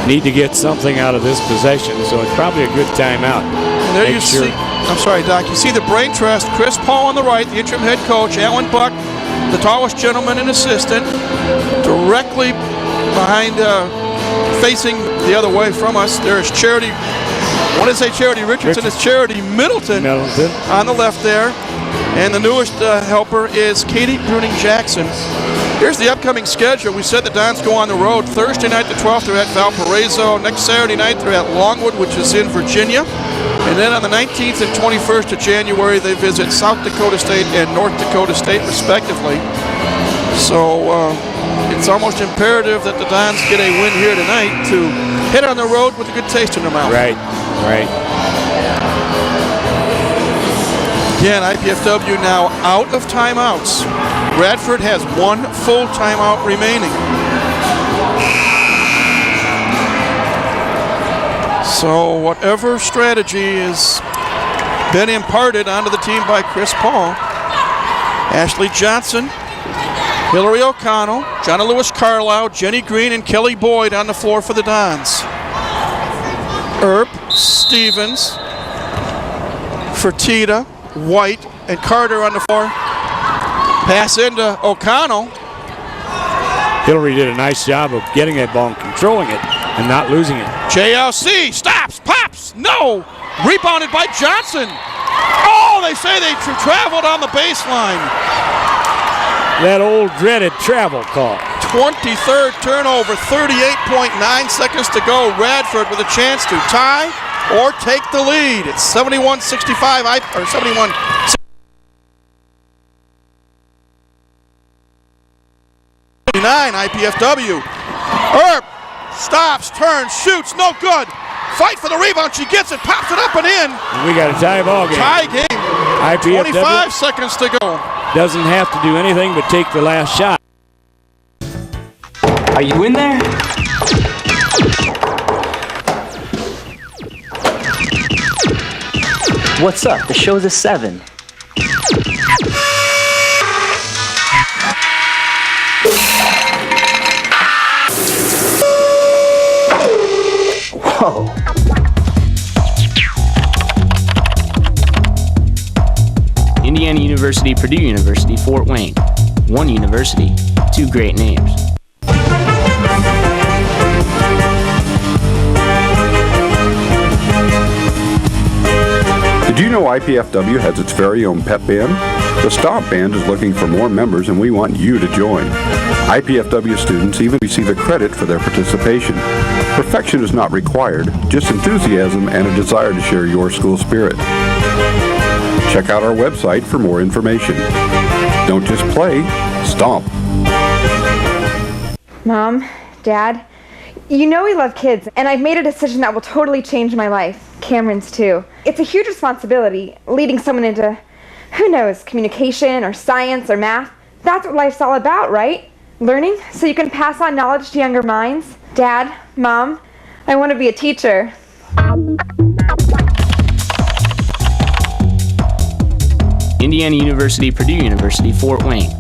Need to get something out of this possession, so it's probably a good timeout. And there you see, I'm sorry, Doc, you see the brain trust, Chris Paul on the right, the interim head coach, Alan Buck, the tallest gentleman and assistant, directly behind, facing the other way from us. There is Charity, I want to say Charity Richardson, it's Charity Middleton on the left there. And the newest helper is Katie Bruning-Jackson. Here's the upcoming schedule. We said the Dons go on the road. Thursday night the 12th they're at Valparaiso. Next Saturday night they're at Longwood, which is in Virginia. And then on the 19th and 21st of January they visit South Dakota State and North Dakota State respectively. So it's almost imperative that the Dons get a win here tonight to head on the road with a good taste in their mouth. Right. Again, IPFW now out of timeouts. Radford has one full timeout remaining. So whatever strategy has been imparted onto the team by Chris Paul, Ashley Johnson, Hillary O'Connell, Jonna Lewis Carlisle, Jenny Green, and Kelly Boyd on the floor for the Dons. Earp, Stevens, Fertitta, White, and Carter on the floor. Pass into O'Connell. Hillary did a nice job of getting that ball and controlling it and not losing it. JLC stops, pops, no! Rebounded by Johnson. Oh, they say they traveled on the baseline. That old dreaded travel call. 23rd turnover, 38.9 seconds to go. Radford with a chance to tie or take the lead. It's 71-65, or 71. IPFW. Earp stops, turns, shoots, no good. Fight for the rebound, she gets it, pops it up and in. And we got a tie ball game. Tie game. IPFW 25 seconds to go. Doesn't have to do anything but take the last shot. Are you in there? What's up? The show's at 7. Whoa. Indiana University, Purdue University, Fort Wayne. One university, two great names. know IPFW has its very own pep band? The Stomp Band is looking for more members and we want you to join. IPFW students even receive a credit for their participation. Perfection is not required, just enthusiasm and a desire to share your school spirit. Check out our website for more information. Don't just play, stomp. Mom, Dad, you know we love kids, and I've made a decision that will totally change my life. Cameron's too. It's a huge responsibility, leading someone into, who knows, communication or science or math. That's what life's all about, right? Learning so you can pass on knowledge to younger minds. Dad, Mom, I want to be a teacher. Indiana University, Purdue University, Fort Wayne.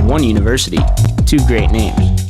One university, two great names.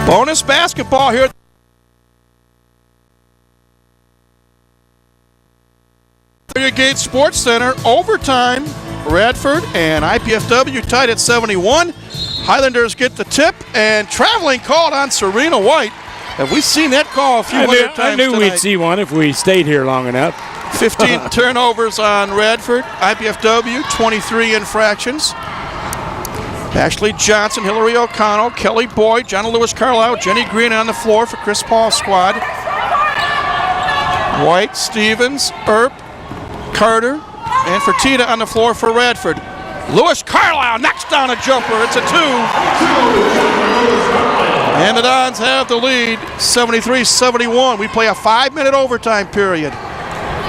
Bonus basketball here. Hilliard Gate Sports Center, overtime. Radford and IPFW tied at 71. Highlanders get the tip, and traveling called on Serena White. Have we seen that call a few hundred times I knew tonight? we'd see one if we stayed here long enough. 15 turnovers on Radford. IPFW, 23 infractions. Ashley Johnson, Hillary O'Connell, Kelly Boyd, John Lewis Carlisle, Jenny Green on the floor for Chris Paul's squad. White, Stevens, Earp, Carter, and Fertitta on the floor for Radford. Lewis Carlisle knocks down a jumper. It's a 2. And the Dons have the lead, 73-71. We play a 5-minute overtime period.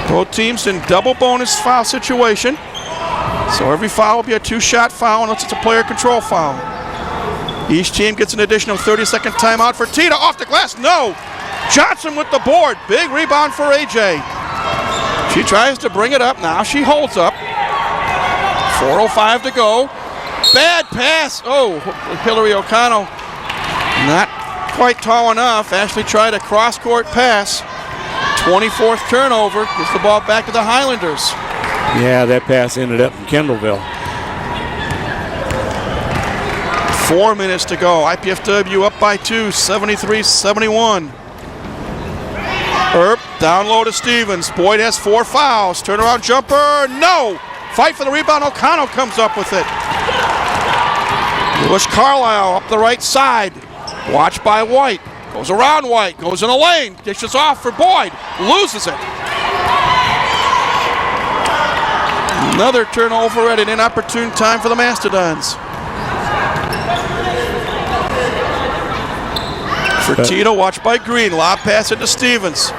Both teams in double bonus foul situation. So every foul will be a 2-shot foul unless it's a player control foul. Each team gets an additional 30-second timeout. For Tita off the glass, no! Johnson with the board, big rebound for AJ. She tries to bring it up, now she holds up. 4:05 to go. Bad pass, oh, Hillary O'Connell not quite tall enough. Ashley tried a cross-court pass. 24th turnover, gets the ball back to the Highlanders. Yeah, that pass ended up in Kendallville. 4 minutes to go. IPFW up by 2, 73-71. Earp down low to Stevens. Boyd has 4 fouls. Turnaround jumper, no! Fight for the rebound, O'Connell comes up with it. Lewis Carlisle up the right side. Watched by White. Goes around White, goes in the lane, dishes off for Boyd, loses it. Another turnover at an inopportune time for the Mastodons. Fertitta watched by Green, lob pass into Stevens.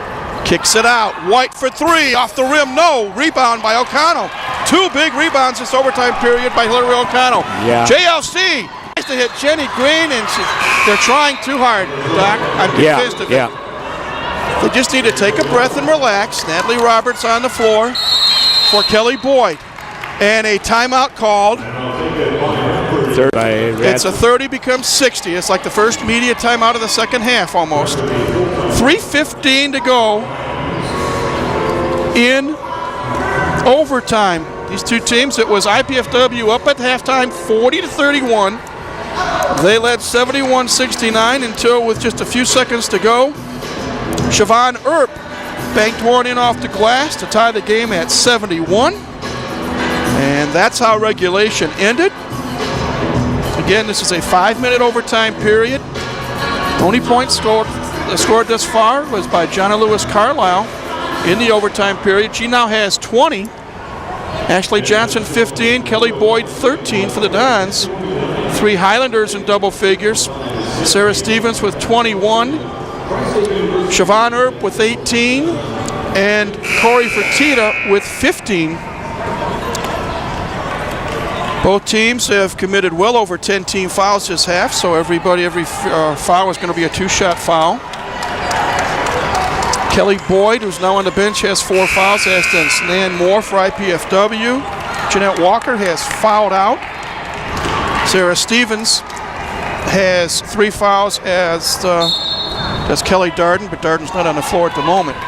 Kicks it out, White for 3, off the rim, no, rebound by O'Connell. 2 big rebounds this overtime period by Hillary O'Connell. Yeah. JLC tries to hit Jenny Green, and they're trying too hard, Doc. I'm convinced of it. They just need to take a breath and relax. Natalie Roberts on the floor for Kelly Boyd. And a timeout called. It's a 30 becomes 60. It's like the first media timeout of the second half almost. 3:15 to go in overtime. These two teams, it was IPFW up at halftime 40-31. They led 71-69 until with just a few seconds to go, Siobhan Earp banked one in off the glass to tie the game at 71. And that's how regulation ended. Again, this is a 5-minute overtime period. Only point scored thus far was by Jonna Lewis Carlisle in the overtime period. She now has 20. Ashley Johnson 15, Kelly Boyd 13 for the Dons. 3 Highlanders in double figures. Sarah Stevens with 21. Siobhan Earp with 18. And Corey Fertitta with 15. Both teams have committed well over 10 team fouls this half, so every foul is going to be a 2-shot foul. Kelly Boyd, who's now on the bench, has 4 fouls, as does Nan Moore for IPFW. Jeanette Walker has fouled out. Sarah Stevens has 3 fouls, as does Kelly Darden, but Darden's not on the floor at the moment.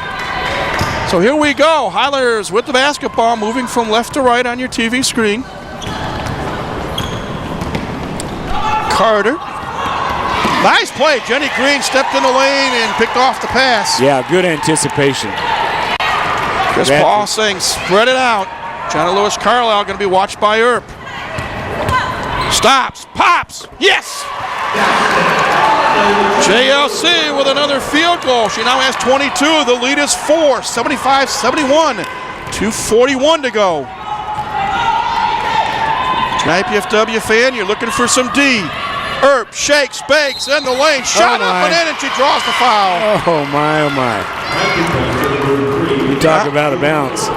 So here we go. Highlanders with the basketball, moving from left to right on your TV screen. Carter. Nice play. Jenny Green stepped in the lane and picked off the pass. Yeah, good anticipation. Chris Paul saying spread it out. Johnny Lewis Carlisle going to be watched by Earp. Stops, pops, yes! JLC with another field goal. She now has 22. The lead is 4, 75-71. 2:41 to go. An IPFW fan, you're looking for some D. Earp shakes, bakes, in the lane, shot up and in, and she draws the foul. Oh my, oh my. You talk about a bounce.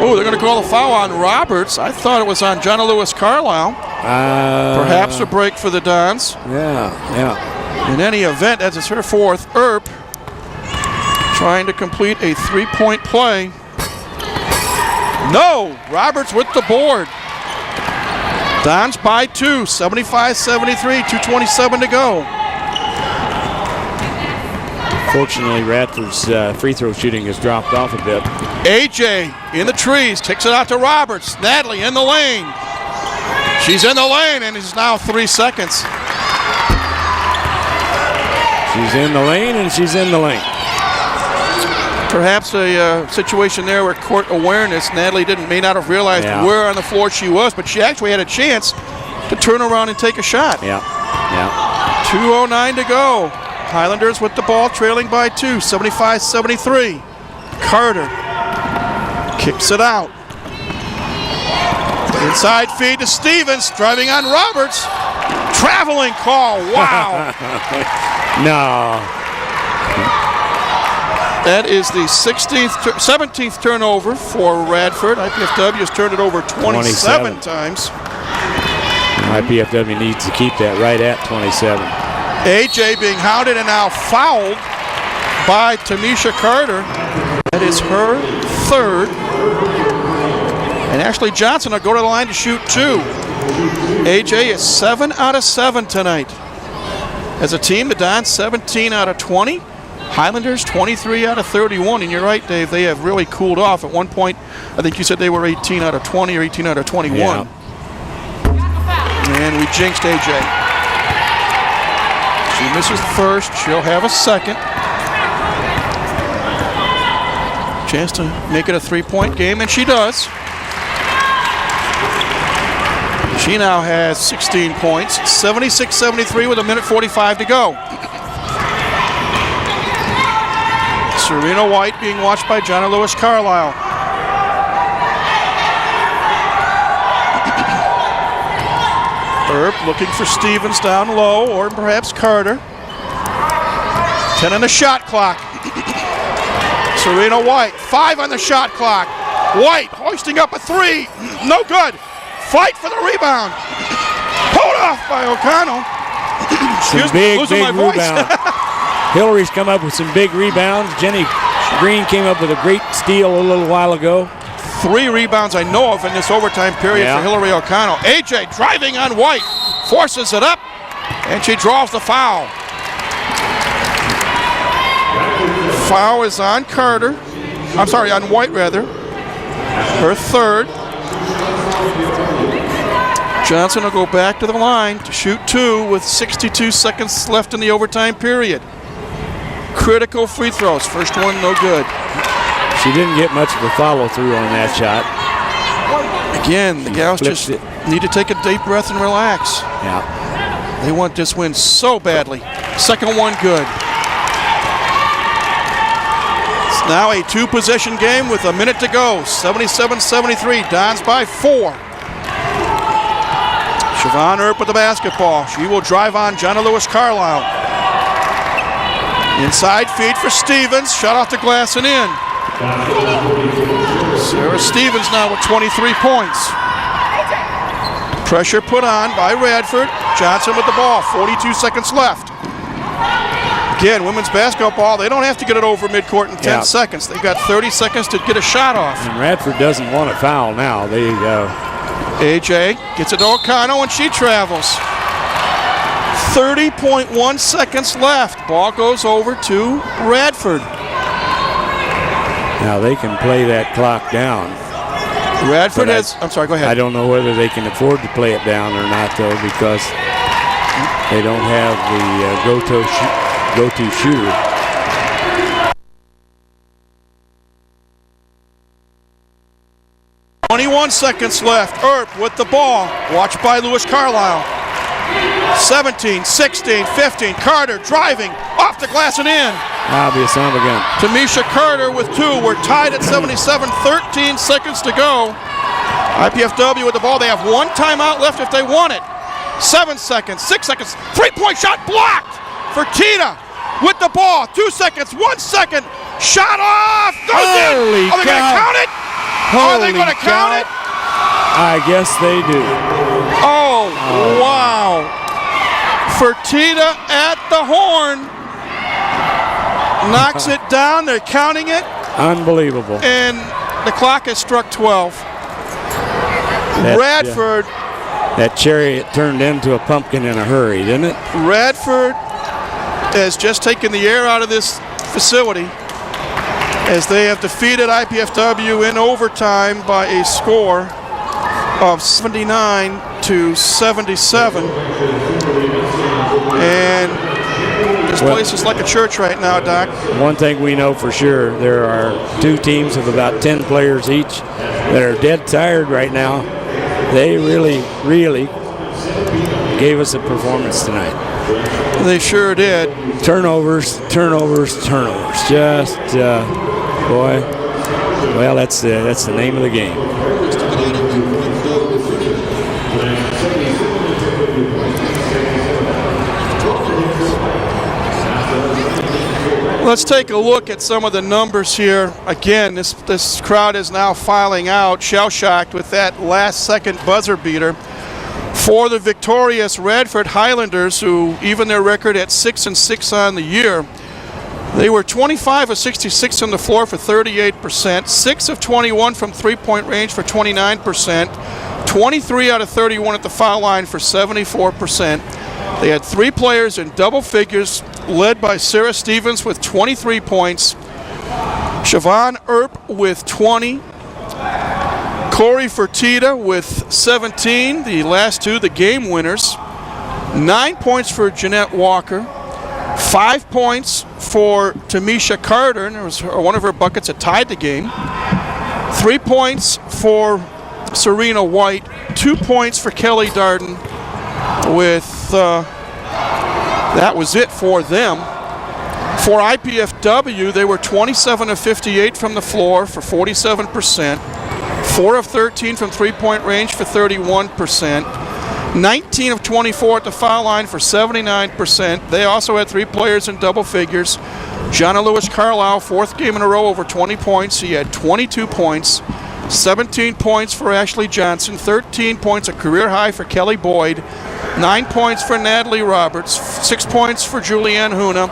Oh, they're going to call a foul on Roberts. I thought it was on Johnny Lewis Carlisle. Perhaps a break for the Dons. Yeah. In any event, as it's her 4th, Earp trying to complete a 3-point play. No! Roberts with the board. Dons by 2, 75-73, 2:27 to go. Fortunately, Radford's free throw shooting has dropped off a bit. AJ in the trees, kicks it out to Roberts. Natalie in the lane. She's in the lane, and it's now 3 seconds. She's in the lane, and she's in the lane. Perhaps a situation there where court awareness, Natalie may not have realized where on the floor she was, but she actually had a chance to turn around and take a shot. 2:09 to go. Highlanders with the ball, trailing by 2, 75-73. Carter kicks it out. Inside feed to Stevens, driving on Roberts. Traveling call, wow. No. That is the 17th turnover for Radford. IPFW has turned it over 27 times. IPFW needs to keep that right at 27. AJ being hounded and now fouled by Tamisha Carter. That is her 3rd. And Ashley Johnson will go to the line to shoot 2. AJ is 7 out of 7 tonight. As a team, the Dons 17 out of 20. Highlanders 23 out of 31. And you're right, Dave, they have really cooled off. At one point, I think you said they were 18 out of 20 or 18 out of 21. Yeah. And we jinxed AJ. She misses the first. She'll have a second. Chance to make it a 3-point game, and she does. She now has 16 points, 76-73 with 1:45 to go. Serena White being watched by Johnny Lewis Carlisle. Earp looking for Stevens down low, or perhaps Carter. 10 on the shot clock. Serena White, 5 on the shot clock. White hoisting up a 3, no good. Fight for the rebound. Pulled off by O'Connell. Some big rebound. Hillary's come up with some big rebounds. Jenny Green came up with a great steal a little while ago. 3 rebounds I know of in this overtime period for Hillary O'Connell. AJ driving on White, forces it up, and she draws the foul. Foul is on Carter. I'm sorry, on White rather. Her 3rd. Johnson will go back to the line to shoot 2 with 62 seconds left in the overtime period. Critical free throws. First one, no good. She didn't get much of a follow-through on that shot. Again, the gals just need to take a deep breath and relax. Yeah. They want this win so badly. Second one, good. It's now a 2-possession game with a minute to go. 77-73, Dons by 4. Siobhan Earp with the basketball. She will drive on Johnny Lewis Carlisle. Inside feed for Stevens. Shot off the glass and in. Sarah Stevens now with 23 points. Pressure put on by Radford. Johnson with the ball. 42 seconds left. Again, women's basketball, they don't have to get it over midcourt in 10 seconds. They've got 30 seconds to get a shot off. And Radford doesn't want a foul now. There you go. AJ gets it to O'Connell, and she travels. 30.1 seconds left. Ball goes over to Radford. Now they can play that clock down. Radford has, I'm sorry, go ahead. I don't know whether they can afford to play it down or not, though, because they don't have the go-to shooter. .21 seconds left. Earp with the ball. Watched by Lewis Carlisle. 17, 16, 15. Carter driving off the glass and in. Obvious on again. Tamisha Carter with 2. We're tied at 77. 13 seconds to go. IPFW with the ball. They have 1 timeout left if they want it. 7 seconds, 6 seconds. 3-point shot blocked for Tita with the ball. 2 seconds, 1 second. Shot off. Goes in. Are they going to count it? Are they going to count it? I guess they do. Oh, wow. Fertitta at the horn. Knocks it down. They're counting it. Unbelievable. And the clock has struck 12. Radford. That chariot turned into a pumpkin in a hurry, didn't it? Radford has just taken the air out of this facility as they have defeated IPFW in overtime by a score of 79-77. And this place is like a church right now, Doc. One thing we know for sure, there are 2 teams of about 10 players each that are dead tired right now. They really, really gave us a performance tonight. They sure did. Turnovers. Just, boy. Well, that's the name of the game. Let's take a look at some of the numbers here. Again, this crowd is now filing out, shell-shocked with that last-second buzzer beater for the victorious Radford Highlanders, who even their record at 6-6 on the year. They were 25 of 66 on the floor for 38%, 6 of 21 from three-point range for 29%, 23 out of 31 at the foul line for 74%. They had 3 players in double figures, led by Sarah Stevens with 23 points, Siobhan Earp with 20, Corey Fertitta with 17, the last 2 the game winners, 9 points for Jeanette Walker, 5 points for Tamisha Carter, and it was one of her buckets that tied the game, 3 points for Serena White, 2 points for Kelly Darden with that was it for them. For IPFW, they were 27 of 58 from the floor for 47%, 4 of 13 from three-point range for 31%, 19 of 24 at the foul line for 79%. They also had 3 players in double figures. Jonna Lewis Carlisle, 4th game in a row over 20 points. He had 22 points. 17 points for Ashley Johnson, 13 points, a career high for Kelly Boyd, 9 points for Natalie Roberts, 6 points for Julianne Huna,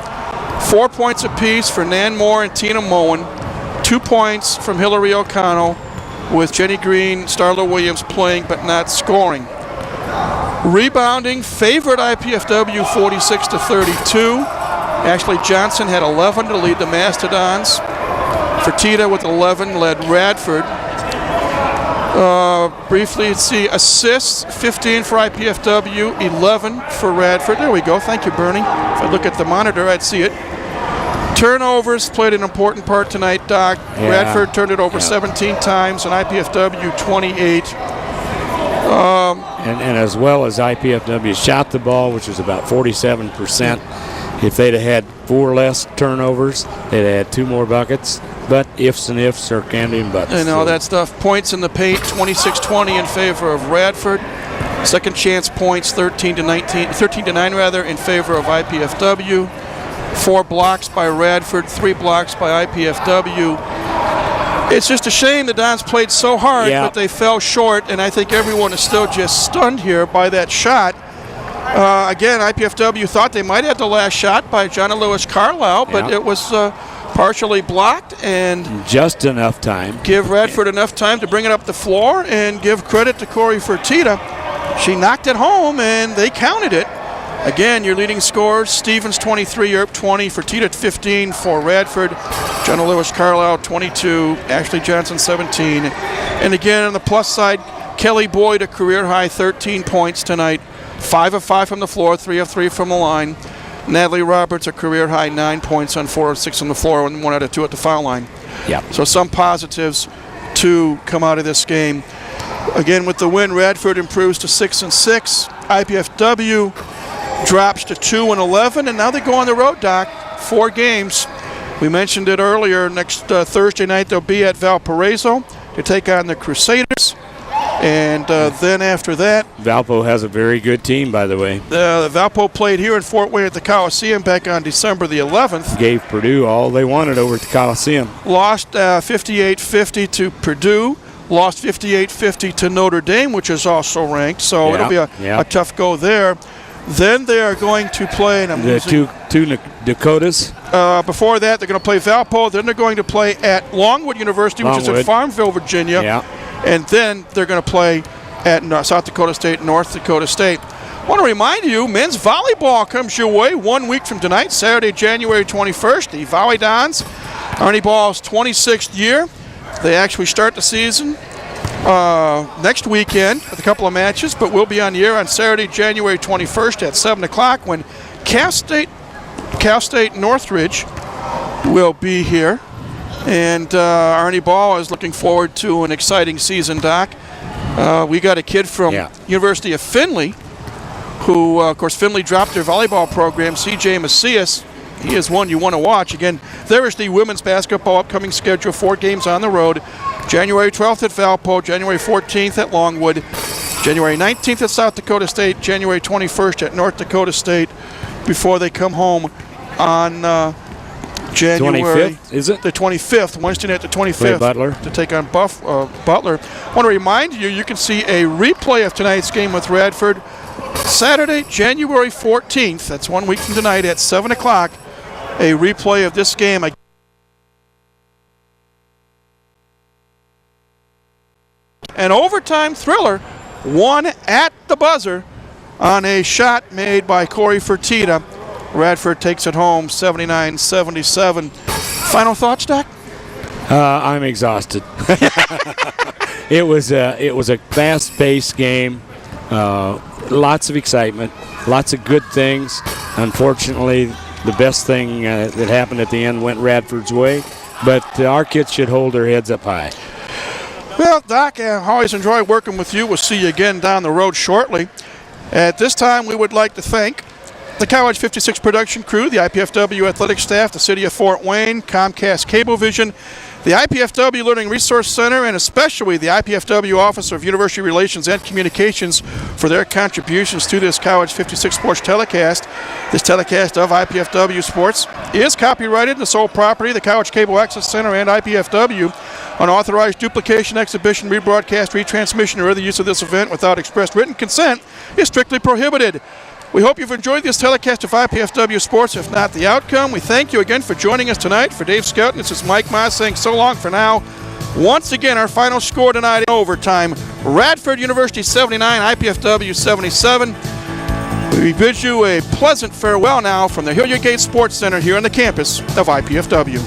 4 points apiece for Nan Moore and Tina Moen, 2 points from Hillary O'Connell, with Jenny Green, Starla Williams playing but not scoring. Rebounding favored IPFW 46-32. Ashley Johnson had 11 to lead the Mastodons. Fertitta with 11 led Radford. Briefly, let's see, assists, 15 for IPFW, 11 for Radford. There we go. Thank you, Bernie. If I look at the monitor, I'd see it. Turnovers played an important part tonight, Doc. Yeah. Radford turned it over 17 times, and IPFW 28. And as well as IPFW shot the ball, which was about 47%. If they'd have had 4 less turnovers, they'd have had 2 more buckets. But ifs and ifs are candy and buts. And all that stuff. Points in the paint, 26-20 in favor of Radford. Second chance points, 13 to 9 in favor of IPFW. 4 blocks by Radford, 3 blocks by IPFW. It's just a shame the Dons played so hard, but they fell short, and I think everyone is still just stunned here by that shot. Again, IPFW thought they might have the last shot by Johnny Lewis Carlisle, but it was partially blocked, and just enough time. Give Radford enough time to bring it up the floor, and give credit to Corey Fertitta. She knocked it home, and they counted it. Again, your leading scorers: Stevens 23, Earp 20, Fertitta 15 for Radford, Johnny Lewis Carlisle 22, Ashley Johnson 17, and again on the plus side, Kelly Boyd a career high 13 points tonight, 5 of 5 from the floor, 3 of 3 from the line. Natalie Roberts a career high 9 points on 4 of 6 on the floor, and 1 out of 2 at the foul line. Yeah. So some positives to come out of this game. Again, with the win, Radford improves to 6-6. IPFW drops to 2-11, and now they go on the road, Doc. 4 games. We mentioned it earlier. Next Thursday night they'll be at Valparaiso to take on the Crusaders. And then after that, Valpo has a very good team, by the way. Valpo played here in Fort Wayne at the Coliseum back on December the 11th. Gave Purdue all they wanted over at the Coliseum. Lost 58-50 to Purdue. Lost 58-50 to Notre Dame, which is also ranked. So it'll be a tough go there. Then they are going to play, and the two Dakotas. Before that, they're going to play Valpo. Then they're going to play at Longwood University, which is in Farmville, Virginia. Yeah. And then they're going to play at South Dakota State, North Dakota State. I want to remind you, men's volleyball comes your way 1 week from tonight, Saturday, January 21st. The Volleydons, Arnie Ball's 26th year. They actually start the season next weekend with a couple of matches, but we'll be on the air on Saturday, January 21st at 7 o'clock when Cal State Northridge will be here. And Arnie Ball is looking forward to an exciting season, Doc. We got a kid from University of Findlay who, of course, Findlay dropped their volleyball program, C.J. Macias. He is one you want to watch. Again, there is the women's basketball upcoming schedule, 4 games on the road. January 12th at Valpo, January 14th at Longwood, January 19th at South Dakota State, January 21st at North Dakota State, before they come home on January 25th, is it? The 25th, Wednesday night the 25th. Butler. To take on Butler. I want to remind you, you can see a replay of tonight's game with Radford Saturday, January 14th. That's 1 week from tonight at 7 o'clock. A replay of this game. An overtime thriller, won at the buzzer on a shot made by Corey Fertitta. Radford takes it home 79-77. Final thoughts, Doc? I'm exhausted. It was a fast-paced game. Lots of excitement, lots of good things. Unfortunately, the best thing that happened at the end went Radford's way, but our kids should hold their heads up high. Well, Doc, I always enjoy working with you. We'll see you again down the road shortly. At this time, we would like to thank the College 56 production crew, the IPFW athletic staff, the City of Fort Wayne, Comcast Cablevision, the IPFW Learning Resource Center, and especially the IPFW Office of University Relations and Communications for their contributions to this College 56 Sports telecast. This telecast of IPFW Sports is copyrighted and the sole property of the College Cable Access Center and IPFW. Unauthorized duplication, exhibition, rebroadcast, retransmission, or other use of this event without express written consent is strictly prohibited. We hope you've enjoyed this telecast of IPFW Sports, if not the outcome. We thank you again for joining us tonight. For Dave Skelton, this is Mike Moss saying so long for now. Once again, our final score tonight in overtime, Radford University 79, IPFW 77. We bid you a pleasant farewell now from the Hilliard Gate Sports Center here on the campus of IPFW.